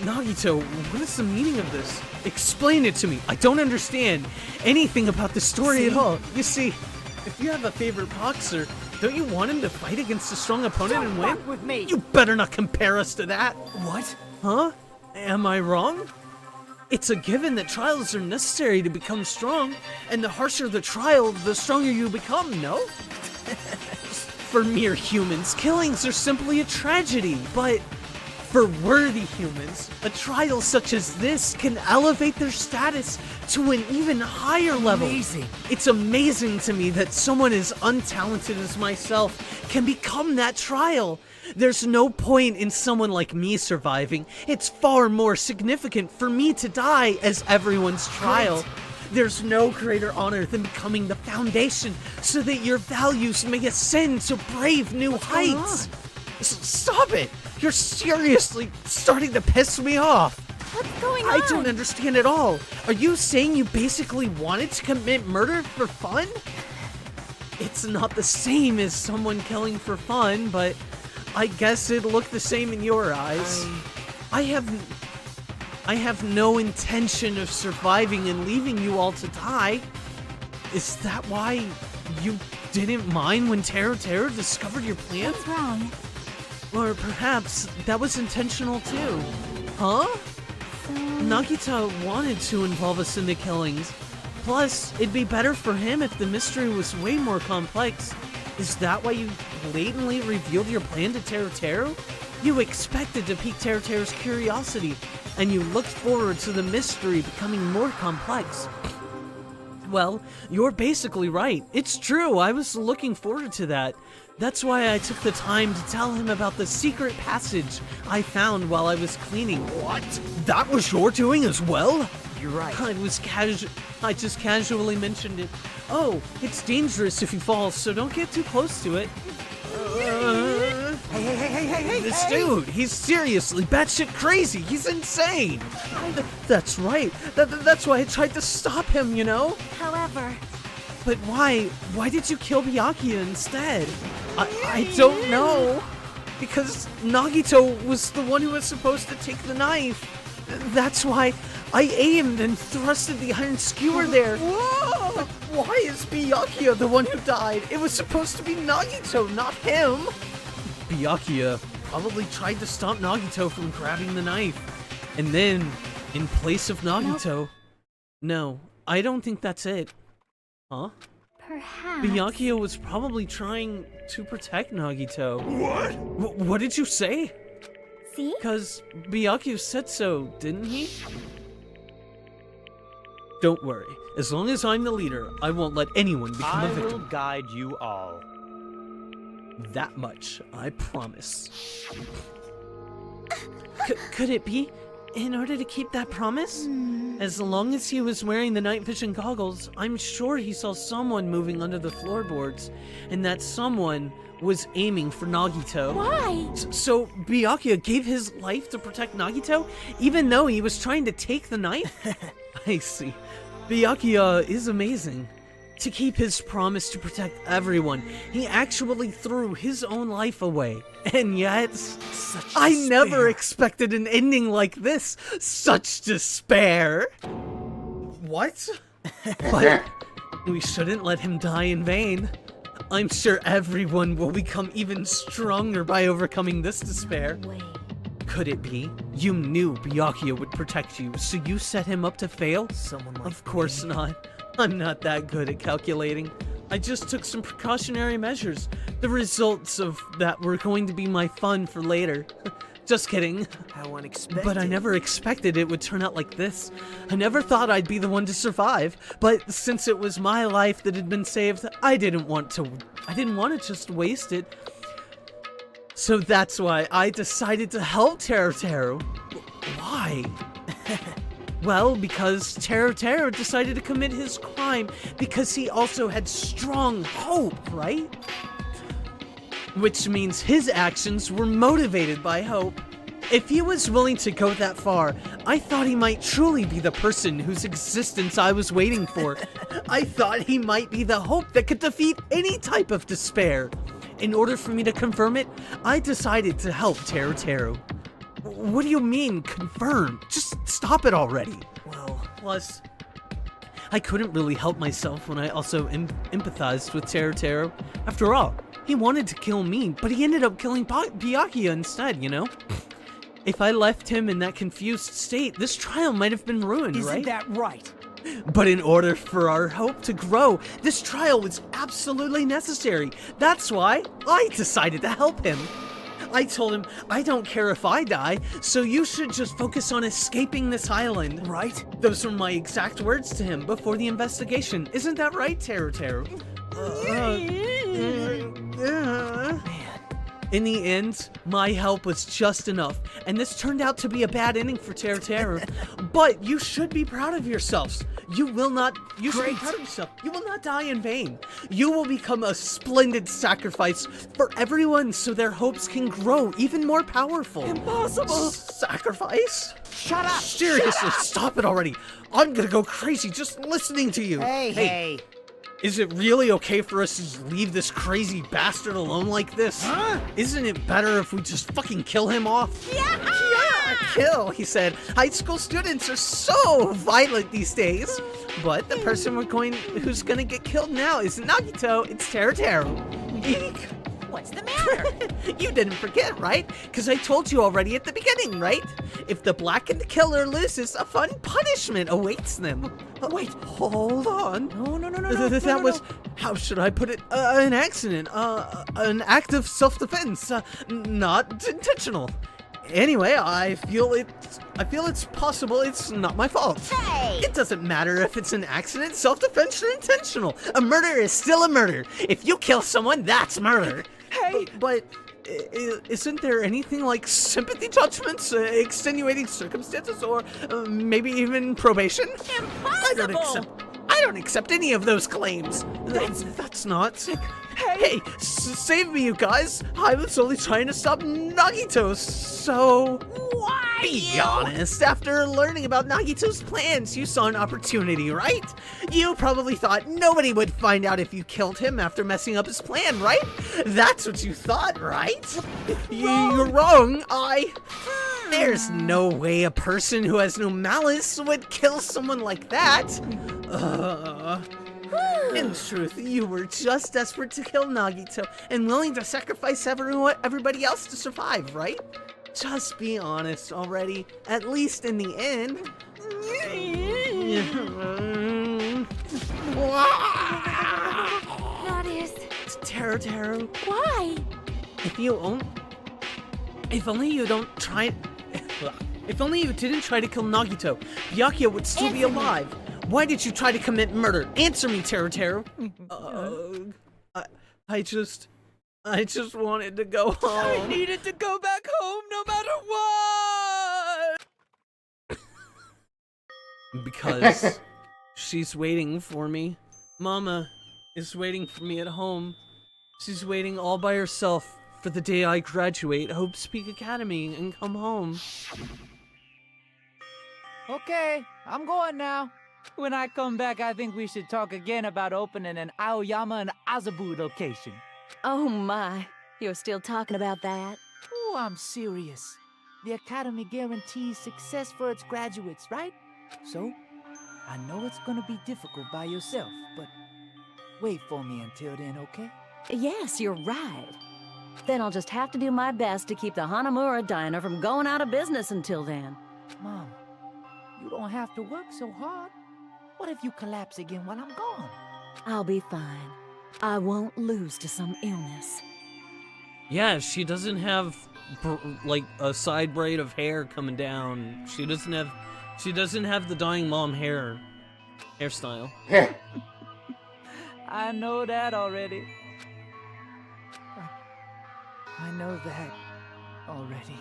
Nagito, what is the meaning of this? Explain it to me. I don't understand anything about the story at all. You see, if you have a favorite boxer, don't you want him to fight against a strong opponent and win? With me. You better not compare us to that. What? Huh? Am I wrong? It's a given that trials are necessary to become strong, and the harsher the trial, the stronger you become, no? For mere humans, killings are simply a tragedy, but for worthy humans, a trial such as this can elevate their status to an even higher level. Amazing. It's amazing to me that someone as untalented as myself can become that trial. There's no point in someone like me surviving. It's far more significant for me to die as everyone's trial. Great. There's no greater honor than becoming the foundation so that your values may ascend to brave new heights. Stop it! You're seriously starting to piss me off. What's going I on? don't understand at all. Are you saying you basically wanted to commit murder for fun? It's not the same as someone killing for fun, but I guess it looked the same in your eyes. I have no intention of surviving and leaving you all to die. Is that why you didn't mind when Taro discovered your plan? What's wrong? Or perhaps that was intentional too. Huh? Nagito wanted to involve us in the killings. Plus, it'd be better for him if the mystery was way more complex. Is that why you blatantly revealed your plan to Taro? You expected to pique Taro's curiosity, and you looked forward to the mystery becoming more complex. Well, you're basically right. It's true, I was looking forward to that. That's why I took the time to tell him about the secret passage I found while I was cleaning. What? That was your doing as well? You're right. I just casually mentioned it. Oh, it's dangerous if you fall, so don't get too close to it. Hey, This dude, he's seriously batshit crazy. He's insane. That's right. That's why I tried to stop him, you know? However... But why? Why did you kill Byakuya instead? I don't know. Because Nagito was the one who was supposed to take the knife. That's why I aimed and thrusted the iron skewer there. Whoa! But why is Byakuya the one who died? It was supposed to be Nagito, not him. Byakuya probably tried to stop Nagito from grabbing the knife. And then, in place of Nagito... No, I don't think that's it. Huh? Perhaps. Byakuya was probably trying to protect Nagito. What? What did you say? See? Because Byakuya said so, didn't he? Don't worry. As long as I'm the leader, I won't let anyone become a victim. I will guide you all. That much, I promise. Could it be? In order to keep that promise? As long as he was wearing the night vision goggles, I'm sure he saw someone moving under the floorboards, and that someone was aiming for Nagito. Why? So Byakuya gave his life to protect Nagito, even though he was trying to take the knife? I see. Byakuya is amazing. To keep his promise to protect everyone, he actually threw his own life away. And yet, I never expected an ending like this. Such despair. What? But we shouldn't let him die in vain. I'm sure everyone will become even stronger by overcoming this despair. Could it be? You knew Byakuya would protect you, so you set him up to fail? Someone like Of course not. I'm not that good at calculating. I just took some precautionary measures. The results of that were going to be my fun for later. Just kidding. How unexpected. But I never expected it would turn out like this. I never thought I'd be the one to survive. But since it was my life that had been saved, I didn't want to just waste it. So that's why I decided to help Teru. Why? Well, because Teru decided to commit his crime because he also had strong hope, right? Which means his actions were motivated by hope. If he was willing to go that far, I thought he might truly be the person whose existence I was waiting for. I thought he might be the hope that could defeat any type of despair. In order for me to confirm it, I decided to help Teru. What do you mean, confirm? Just stop it already. Well, plus, I couldn't really help myself when I also empathized with Teru. After all, he wanted to kill me, but he ended up killing Byakuya instead, you know? If I left him in that confused state, this trial might have been ruined, right? Isn't that right? But in order for our hope to grow, this trial was absolutely necessary. That's why I decided to help him. I told him, I don't care if I die, so you should just focus on escaping this island. Right? Those were my exact words to him before the investigation. Isn't that right, Teru? In the end, my help was just enough, and this turned out to be a bad ending for Teru. But you should be proud of yourselves. You should be proud of yourself. You will not die in vain. You will become a splendid sacrifice for everyone so their hopes can grow even more powerful. Impossible! Sacrifice? Shut up! Seriously, stop it already. I'm gonna go crazy just listening to you. Hey. Is it really okay for us to just leave this crazy bastard alone like this? Huh? Isn't it better if we just fucking kill him off? Yeah! Kill, he said. High school students are so violent these days. But the person who's gonna get killed now isn't Nagito, it's Teru. Eek. What's the matter? You didn't forget, right? Because I told you already at the beginning, right? If the blackened killer loses, a fun punishment awaits them. Wait, hold on. No. That was, how should I put it? An accident. An act of self-defense. Not intentional. Anyway, I feel it's possible it's not my fault. Hey! It doesn't matter if it's an accident, self-defense, or intentional. A murder is still a murder. If you kill someone, that's murder. Hey! But isn't there anything like sympathy judgments, extenuating circumstances, or maybe even probation? Impossible! I don't accept any of those claims. That's not. Hey, save me, you guys! I was only trying to stop Nagito, so... Why? Be honest, after learning about Nagito's plans, you saw an opportunity, right? You probably thought nobody would find out if you killed him after messing up his plan, right? That's what you thought, right? You're wrong. There's no way a person who has no malice would kill someone like that. In truth, you were just desperate to kill Nagito and willing to sacrifice everybody else to survive, right? Just be honest already, at least in the end. That is... Teru. Why? If only you didn't try to kill Nagito, Byakuya would still be alive. Why did you try to commit murder? Answer me, Teru. I just wanted to go home. I needed to go back home no matter what! Because she's waiting for me. Mama is waiting for me at home. She's waiting all by herself for the day I graduate Hope Peak Academy and come home. Okay, I'm going now. When I come back, I think we should talk again about opening an Aoyama and Azabu location. Oh my, you're still talking about that? Oh, I'm serious. The Academy guarantees success for its graduates, right? So, I know it's gonna be difficult by yourself, but wait for me until then, okay? Yes, you're right. Then I'll just have to do my best to keep the Hanamura Diner from going out of business until then. Mom, you don't have to work so hard. What if you collapse again while I'm gone? I'll be fine. I won't lose to some illness. Yeah, she doesn't have like a side braid of hair coming down. She doesn't have the dying mom hairstyle. I know that already. I know that already.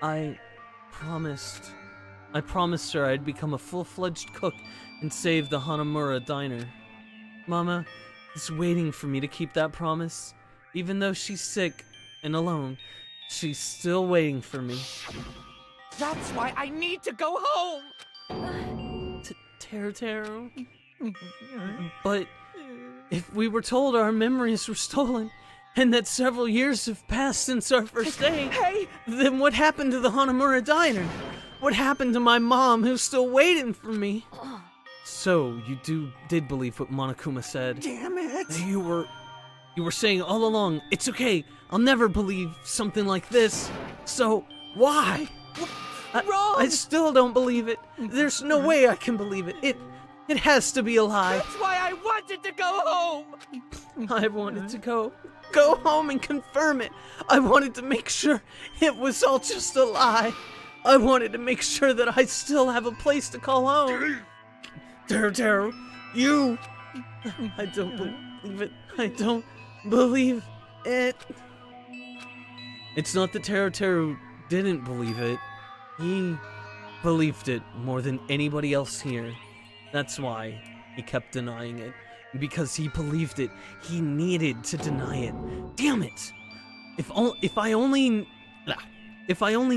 I promised her I'd become a full-fledged cook and save the Hanamura Diner. Mama is waiting for me to keep that promise. Even though she's sick and alone, she's still waiting for me. That's why I need to go home! Teru. But if we were told our memories were stolen, and that several years have passed since our first day, then what happened to the Hanamura Diner? What happened to my mom who's still waiting for me? So, you did believe what Monokuma said. Damn it! You were saying all along, it's okay, I'll never believe something like this. So, why? I still don't believe it. There's no way I can believe it. It has to be a lie. That's why I wanted to go home! I wanted to go home and confirm it. I wanted to make sure it was all just a lie. I wanted to make sure that I still have a place to call home. Teru, you... I don't believe it. I don't believe it. It's not that Teru didn't believe it. He believed it more than anybody else here. That's why he kept denying it. Because he believed it, he needed to deny it. Damn it! If I only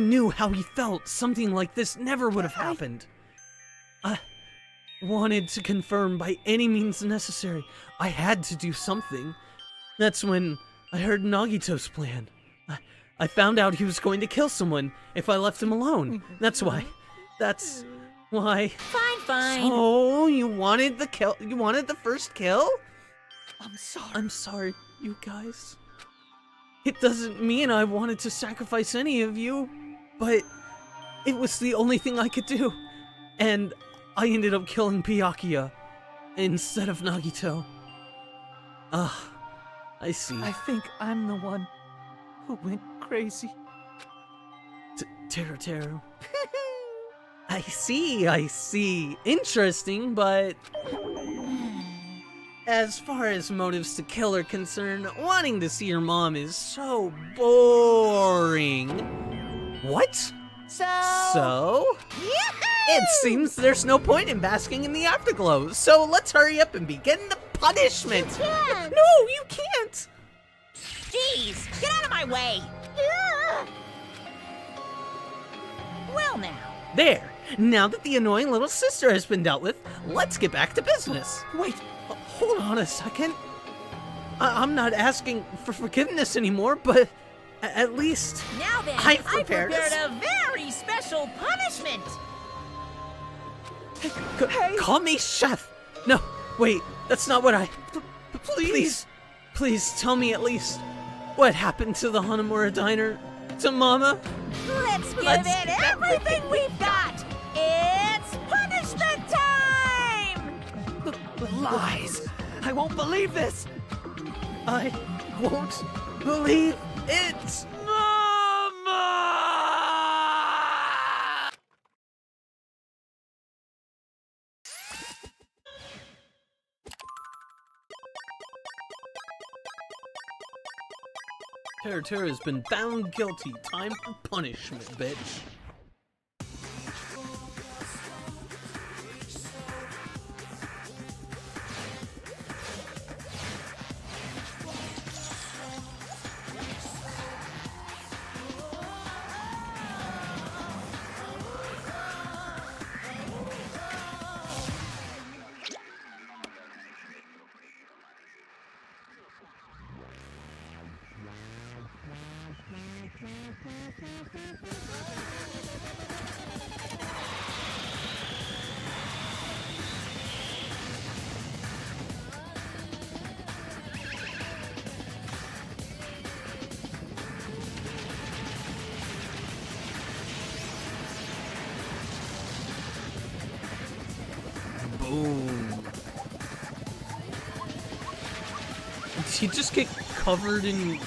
knew how he felt, something like this never would have happened. I wanted to confirm by any means necessary. I had to do something. That's when I heard Nagito's plan. I found out he was going to kill someone if I left him alone. That's why. Fine. So, you wanted the kill? You wanted the first kill? I'm sorry. I'm sorry, you guys. It doesn't mean I wanted to sacrifice any of you, but it was the only thing I could do. And I ended up killing Byakuya instead of Nagito. I see. I think I'm the one who went crazy. Teru. I see. Interesting, but... As far as motives to kill are concerned, wanting to see your mom is so boring. What? So? It seems there's no point in basking in the afterglow, so let's hurry up and begin the punishment! You can't! No, you can't! Jeez, get out of my way! Well now. There! Now that the annoying little sister has been dealt with, let's get back to business. Wait, hold on a second. I'm not asking for forgiveness anymore, but at least now then, I prepared a very special punishment. Call me chef. No, wait, that's not what I... Please tell me at least what happened to the Hanamura Diner, to Mama. Let's give it everything we've got. It's punishment time! Lies! I won't believe this! I won't believe it! Mama! Teru has been found guilty. Time for punishment, bitch. Boom. Did he just get covered in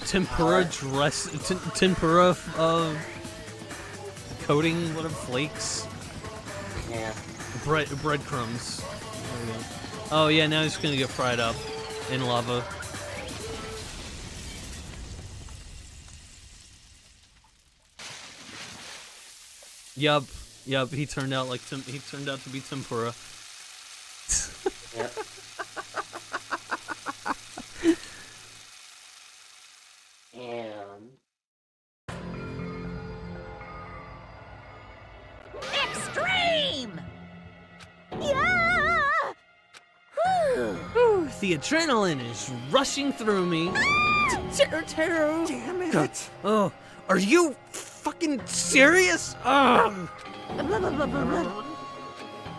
tempura tempura coating, whatever, flakes? Yeah. Breadcrumbs. There we go. Oh yeah, now he's gonna get fried up in lava. Yup, he turned out like he turned out to be tempura. Yep. And Extreme! Yeah! Whew, the adrenaline is rushing through me. Taro. Damn it! Oh, are you fucking serious? Ugh.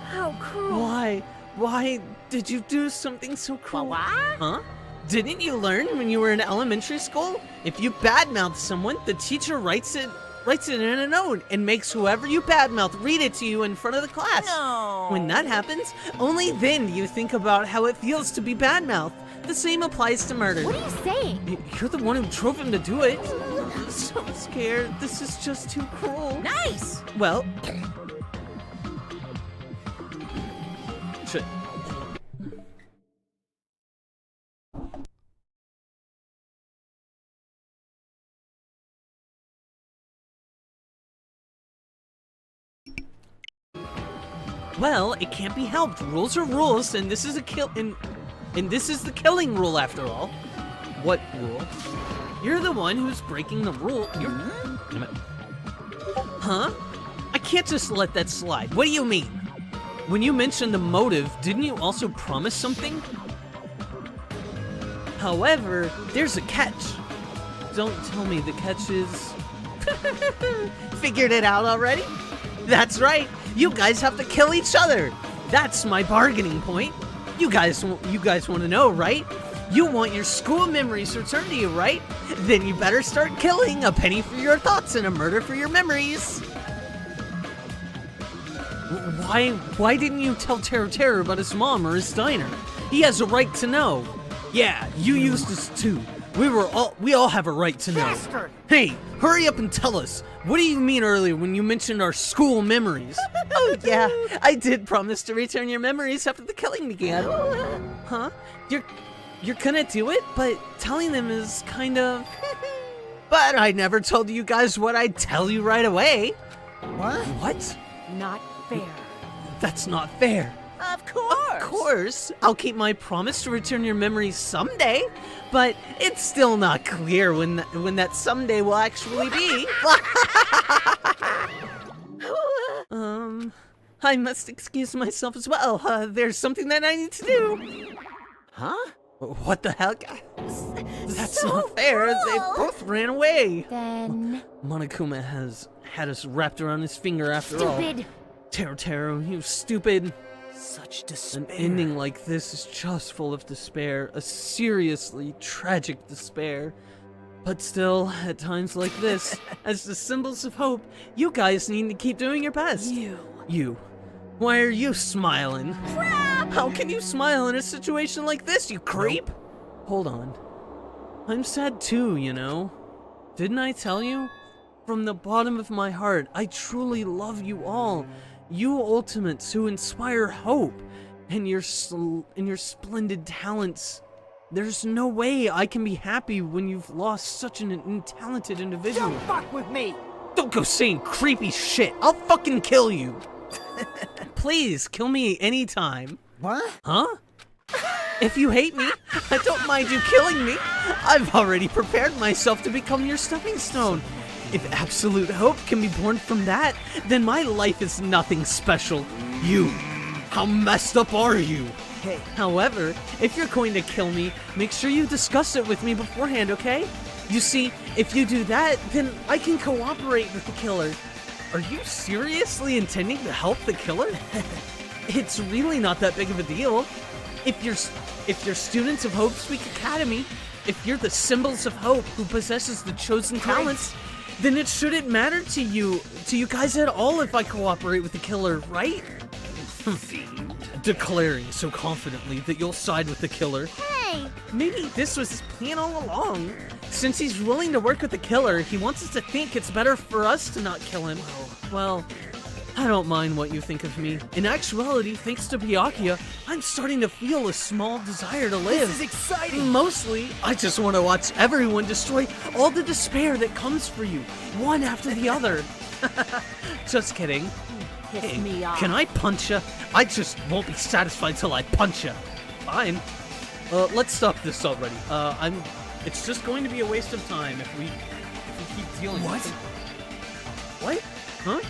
How cruel. Why did you do something so cruel? What? Huh? Didn't you learn when you were in elementary school? If you badmouth someone, the teacher writes it in a note and makes whoever you badmouth read it to you in front of the class. No. When that happens, only then do you think about how it feels to be badmouthed. The same applies to murder. What are you saying? You're the one who drove him to do it. I'm so scared. This is just too cruel. Nice! Well... Shit. Well, it can't be helped. Rules are rules, and this is and this is the killing rule after all. What rule? You're the one who's breaking the rule. Huh? I can't just let that slide. What do you mean? When you mentioned the motive, didn't you also promise something? However, there's a catch. Don't tell me the catch is... Figured it out already? That's right. You guys have to kill each other. That's my bargaining point. You guys want to know, right? You want your school memories returned to you, right? Then you better start killing. A penny for your thoughts and a murder for your memories. Why didn't you tell Taro about his mom or his diner? He has a right to know. Yeah, you used us too. We all have a right to know. Bastard! Hey, hurry up and tell us. What do you mean earlier when you mentioned our school memories? Oh yeah, I did promise to return your memories after the killing began. Huh? You're gonna do it, but telling them is kind of... But I never told you guys what I'd tell you right away. What? What? Not fair. That's not fair. Of course! Of course! I'll keep my promise to return your memories someday, but it's still not clear when that someday will actually be. I must excuse myself as well. There's something that I need to do. Huh? What the hell? That's so not fair. cruel. They both ran away. Then... Monokuma has had us wrapped around his finger after all. Stupid! Taro, you stupid. Such despair. An ending like this is just full of despair, a seriously tragic despair. But still, at times like this, as the symbols of hope, you guys need to keep doing your best. You. Why are you smiling? Crap! How can you smile in a situation like this, you creep? Hold on. I'm sad too, you know. Didn't I tell you? From the bottom of my heart, I truly love you all. You ultimates who inspire hope, and your splendid talents. There's no way I can be happy when you've lost such an talented individual. Don't fuck with me! Don't go saying creepy shit. I'll fucking kill you. Please, kill me anytime. What? Huh? If you hate me, I don't mind you killing me. I've already prepared myself to become your stepping stone. If absolute hope can be born from that, then my life is nothing special. You, how messed up are you? Hey. However, if you're going to kill me, make sure you discuss it with me beforehand, okay? You see, if you do that, then I can cooperate with the killer. Are you seriously intending to help the killer? It's really not that big of a deal. If you're students of Hope Speak Academy, if you're the symbols of hope who possesses the chosen talents, then it shouldn't matter to you guys at all if I cooperate with the killer, right? fiend. Declaring so confidently that you'll side with the killer. Hey! Maybe this was his plan all along. Since he's willing to work with the killer, he wants us to think it's better for us to not kill him. Well, I don't mind what you think of me. In actuality, thanks to Byakuya, I'm starting to feel a small desire to live. This is exciting! Mostly, I just want to watch everyone destroy all the despair that comes for you, one after the other. Just kidding. Piss me off. Can I punch ya? I just won't be satisfied till I punch ya. Fine. Let's stop this already. It's just going to be a waste of time if we keep dealing with it. What? Huh?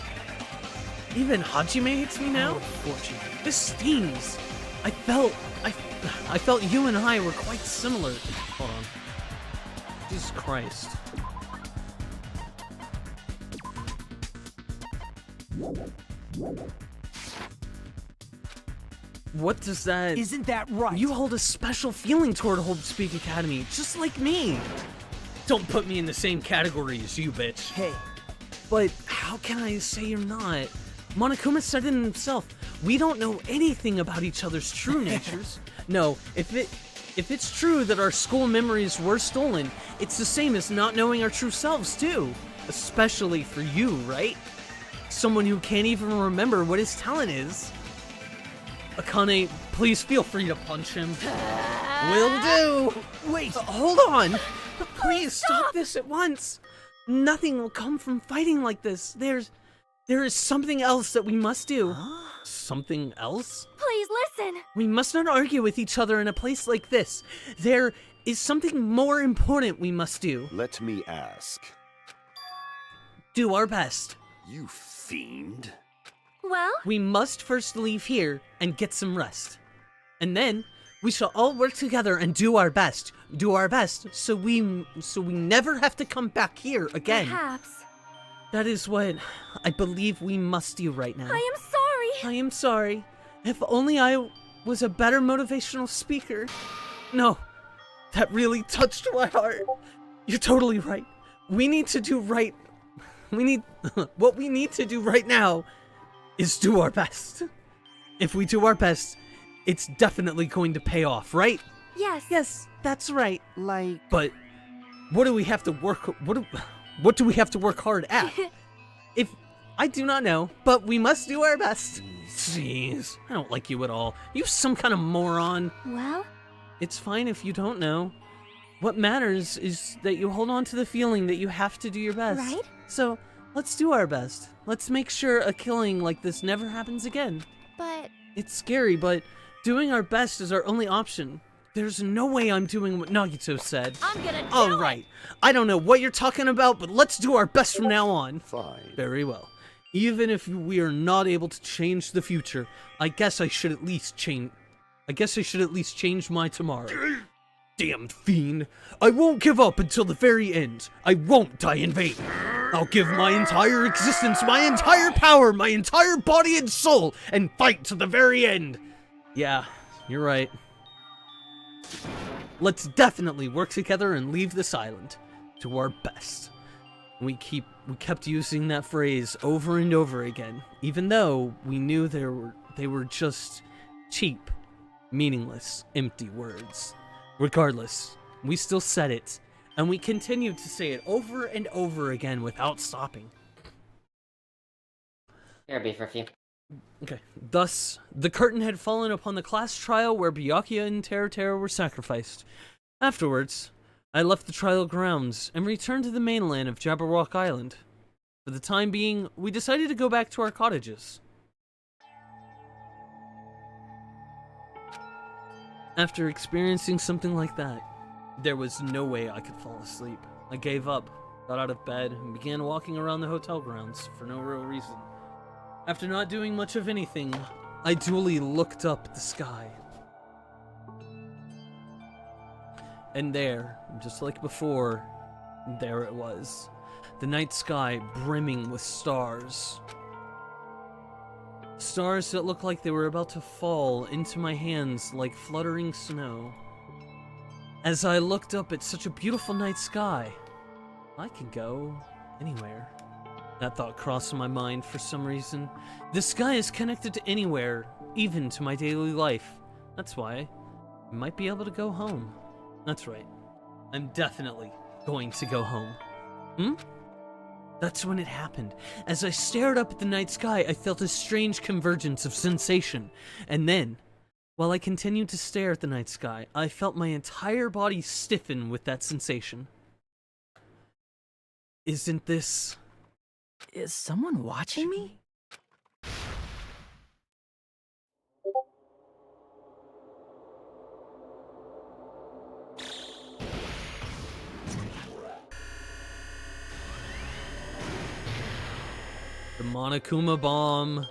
Even Hajime hates me now? Unfortunate. This stings. I felt you and I were quite similar. Hold on. Jesus Christ. What does that... Isn't that right? You hold a special feeling toward Hope Speak Academy, just like me. Don't put me in the same category as you, bitch. Hey. But how can I say you're not? Monokuma said it himself. We don't know anything about each other's true natures. No, if it's true that our school memories were stolen, it's the same as not knowing our true selves, too. Especially for you, right? Someone who can't even remember what his talent is. Akane, please feel free to punch him. Will do. Wait, hold on. Please stop this at once. Nothing will come from fighting like this. There is something else that we must do. Huh? Something else? Please listen. We must not argue with each other in a place like this. There is something more important we must do. Let me ask. Do our best. You fiend. Well? We must first leave here and get some rest. And then we shall all work together and do our best. Do our best so we never have to come back here again. Perhaps. That is what I believe we must do right now. I am sorry. I am sorry. If only I was a better motivational speaker. No, that really touched my heart. You're totally right. We need to do right. What we need to do right now is do our best. If we do our best, it's definitely going to pay off, right? Yes. Yes, that's right. Like... But what do we have to work... What do we have to work hard at? I do not know, but we must do our best. Jeez, I don't like you at all. You some kind of moron. Well? It's fine if you don't know. What matters is that you hold on to the feeling that you have to do your best. Right? So, let's do our best. Let's make sure a killing like this never happens again. But... It's scary, but doing our best is our only option. There's no way I'm doing what Nagito said. I'm gonna do All right. I don't know what you're talking about, but let's do our best from now on. Fine. Very well. Even if we are not able to change the future, I guess I should at least change my tomorrow. Damn fiend. I won't give up until the very end. I won't die in vain. I'll give my entire existence, my entire power, my entire body and soul, and fight to the very end. Yeah, you're right. Let's definitely work together and leave this island. Do our best. We kept using that phrase over and over again, even though we knew they were just cheap, meaningless, empty words. Regardless, we still said it, and we continued to say it over and over again without stopping. Here, be for a few. Okay. Thus, the curtain had fallen upon the class trial where Byakuya and Teru were sacrificed. Afterwards, I left the trial grounds and returned to the mainland of Jabberwock Island. For the time being, we decided to go back to our cottages. After experiencing something like that, there was no way I could fall asleep. I gave up, got out of bed, and began walking around the hotel grounds for no real reason. After not doing much of anything, I duly looked up at the sky. And there, just like before, there it was. The night sky brimming with stars. Stars that looked like they were about to fall into my hands like fluttering snow. As I looked up at such a beautiful night sky, I could go anywhere. That thought crossed my mind for some reason. The sky is connected to anywhere, even to my daily life. That's why I might be able to go home. That's right. I'm definitely going to go home. That's when it happened. As I stared up at the night sky, I felt a strange convergence of sensation. And then, while I continued to stare at the night sky, I felt my entire body stiffen with that sensation. Isn't this... Is someone watching me? The Monokuma bomb.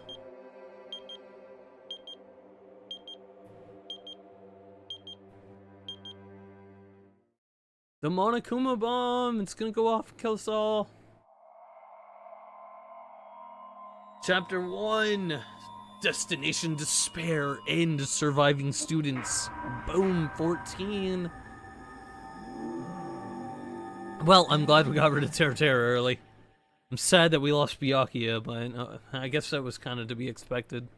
The Monokuma bomb. It's gonna go off and kill us all. Chapter 1. Destination Despair. End surviving students. Boom. 14. Well, I'm glad we got rid of Terra early. I'm sad that we lost Byakuya, but I guess that was kind of to be expected.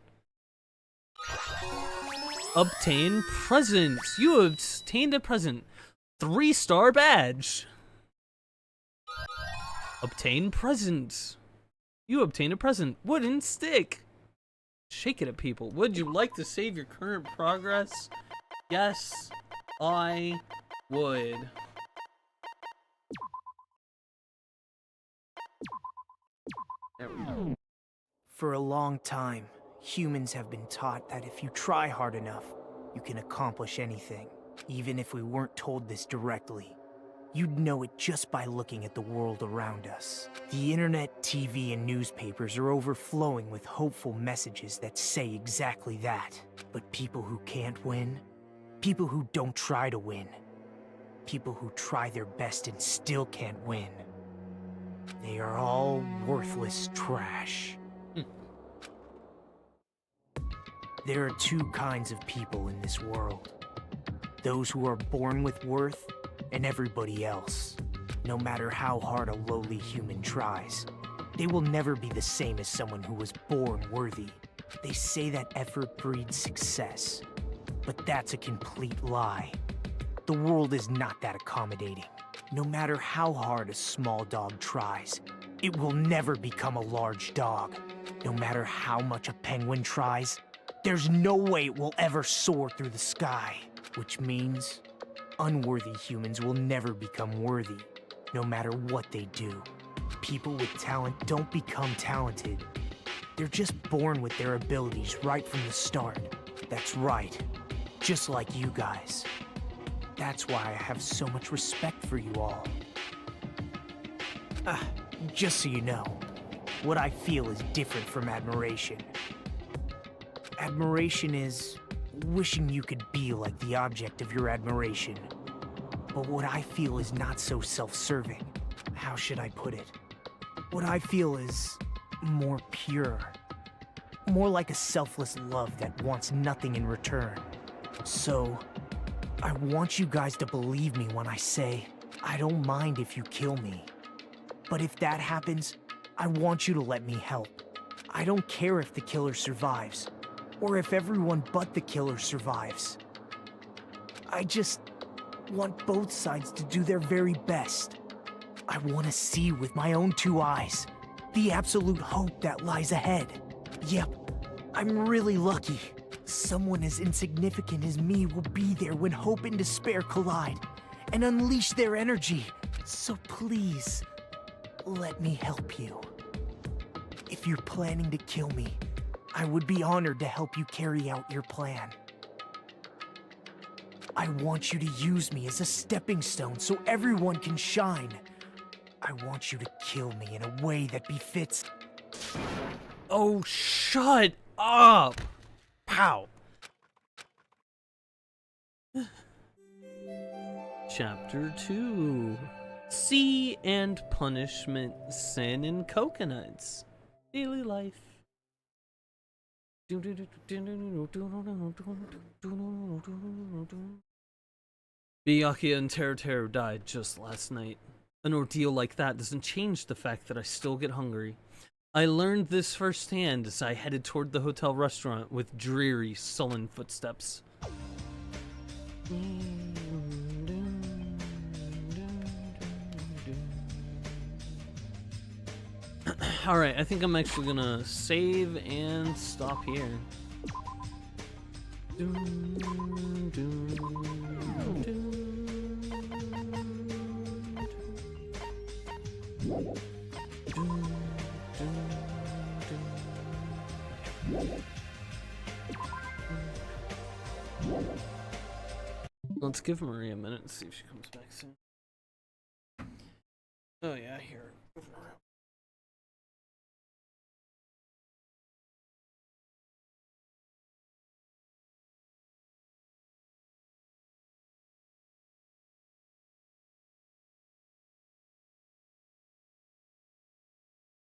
Obtain present. You obtained a present. 3-star badge. Obtain present. You obtain a present. Wooden stick. Shake it at people. Would you like to save your current progress? Yes, I would. For a long time, humans have been taught that if you try hard enough, you can accomplish anything. Even if we weren't told this directly, you'd know it just by looking at the world around us. The internet, TV, and newspapers are overflowing with hopeful messages that say exactly that. But people who can't win, people who don't try to win, people who try their best and still can't win, they are all worthless trash. There are two kinds of people in this world. Those who are born with worth, and everybody else. No matter how hard a lowly human tries, they will never be the same as someone who was born worthy. They say that effort breeds success, but that's a complete lie. The world is not that accommodating. No matter how hard a small dog tries, it will never become a large dog. No matter how much a penguin tries, there's no way it will ever soar through the sky. Which means unworthy humans will never become worthy, no matter what they do. People with talent don't become talented. They're just born with their abilities right from the start. That's right, just like you guys. That's why I have so much respect for you all. Just so you know, what I feel is different from admiration. Admiration is wishing you could be like the object of your admiration. But what I feel is not so self-serving. How should I put it? What I feel is more pure. More like a selfless love that wants nothing in return. So, I want you guys to believe me when I say, I don't mind if you kill me. But if that happens, I want you to let me help. I don't care if the killer survives, or if everyone but the killer survives. I just want both sides to do their very best. I want to see with my own 2 eyes the absolute hope that lies ahead. Yep, I'm really lucky. Someone as insignificant as me will be there when hope and despair collide and unleash their energy. So please, let me help you. If you're planning to kill me, I would be honored to help you carry out your plan. I want you to use me as a stepping stone so everyone can shine. I want you to kill me in a way that befits... Oh, shut up! Pow! Chapter 2. Sea and Punishment, Sin and Coconuts. Daily life. Byakuya and Teru died just last night. An ordeal like that doesn't change the fact that I still get hungry. I learned this firsthand as I headed toward the hotel restaurant with dreary, sullen footsteps. Alright, I think I'm actually gonna save and stop here. Let's give Marie a minute and see if she comes back soon. Oh yeah, here.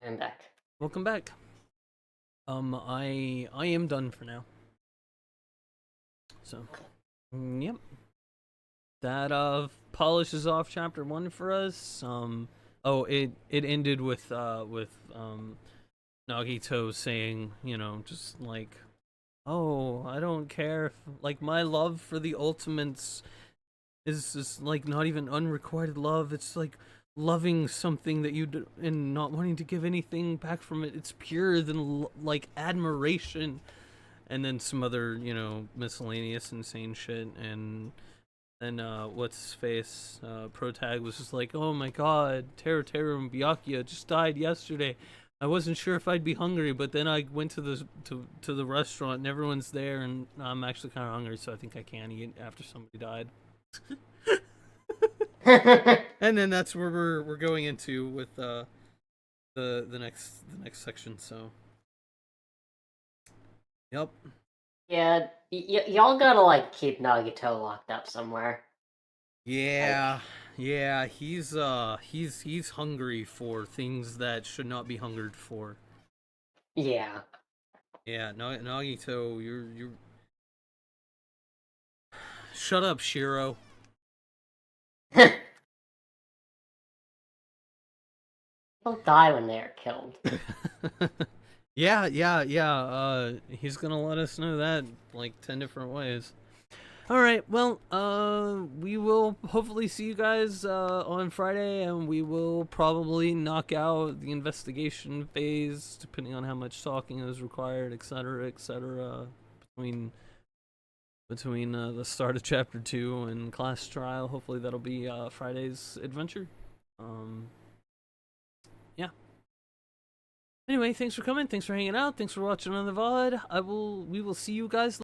I'm back. Welcome back. I am done for now. So, yep. That polishes off chapter 1 for us. Oh, it ended with Nagito saying, you know, just like, oh, I don't care if, like, my love for the Ultimates is just like not even unrequited love. It's like loving something that you do and not wanting to give anything back from it. It's purer than like admiration. And then some other, you know, miscellaneous insane shit. And then what's his face, Protag was just like, oh my god, Teru and Byakuya just died yesterday. I wasn't sure if I'd be hungry, but then I went to the restaurant and everyone's there, and I'm actually kind of hungry, so I think I can eat after somebody died. And then that's where we're going into with the next section. So, yep. Yeah, y'all gotta like keep Nagito locked up somewhere. Yeah, yeah, he's hungry for things that should not be hungered for. Yeah. Yeah, Nagito, you're shut up, Shiro. People die when they are killed. Yeah. He's gonna let us know that like 10 different ways. All right, well, we will hopefully see you guys on Friday, and we will probably knock out the investigation phase, depending on how much talking is required, etc., etc. Between the start of chapter 2 and class trial. Hopefully that'll be Friday's adventure. Yeah. Anyway, thanks for coming, thanks for hanging out, thanks for watching on the VOD. We will see you guys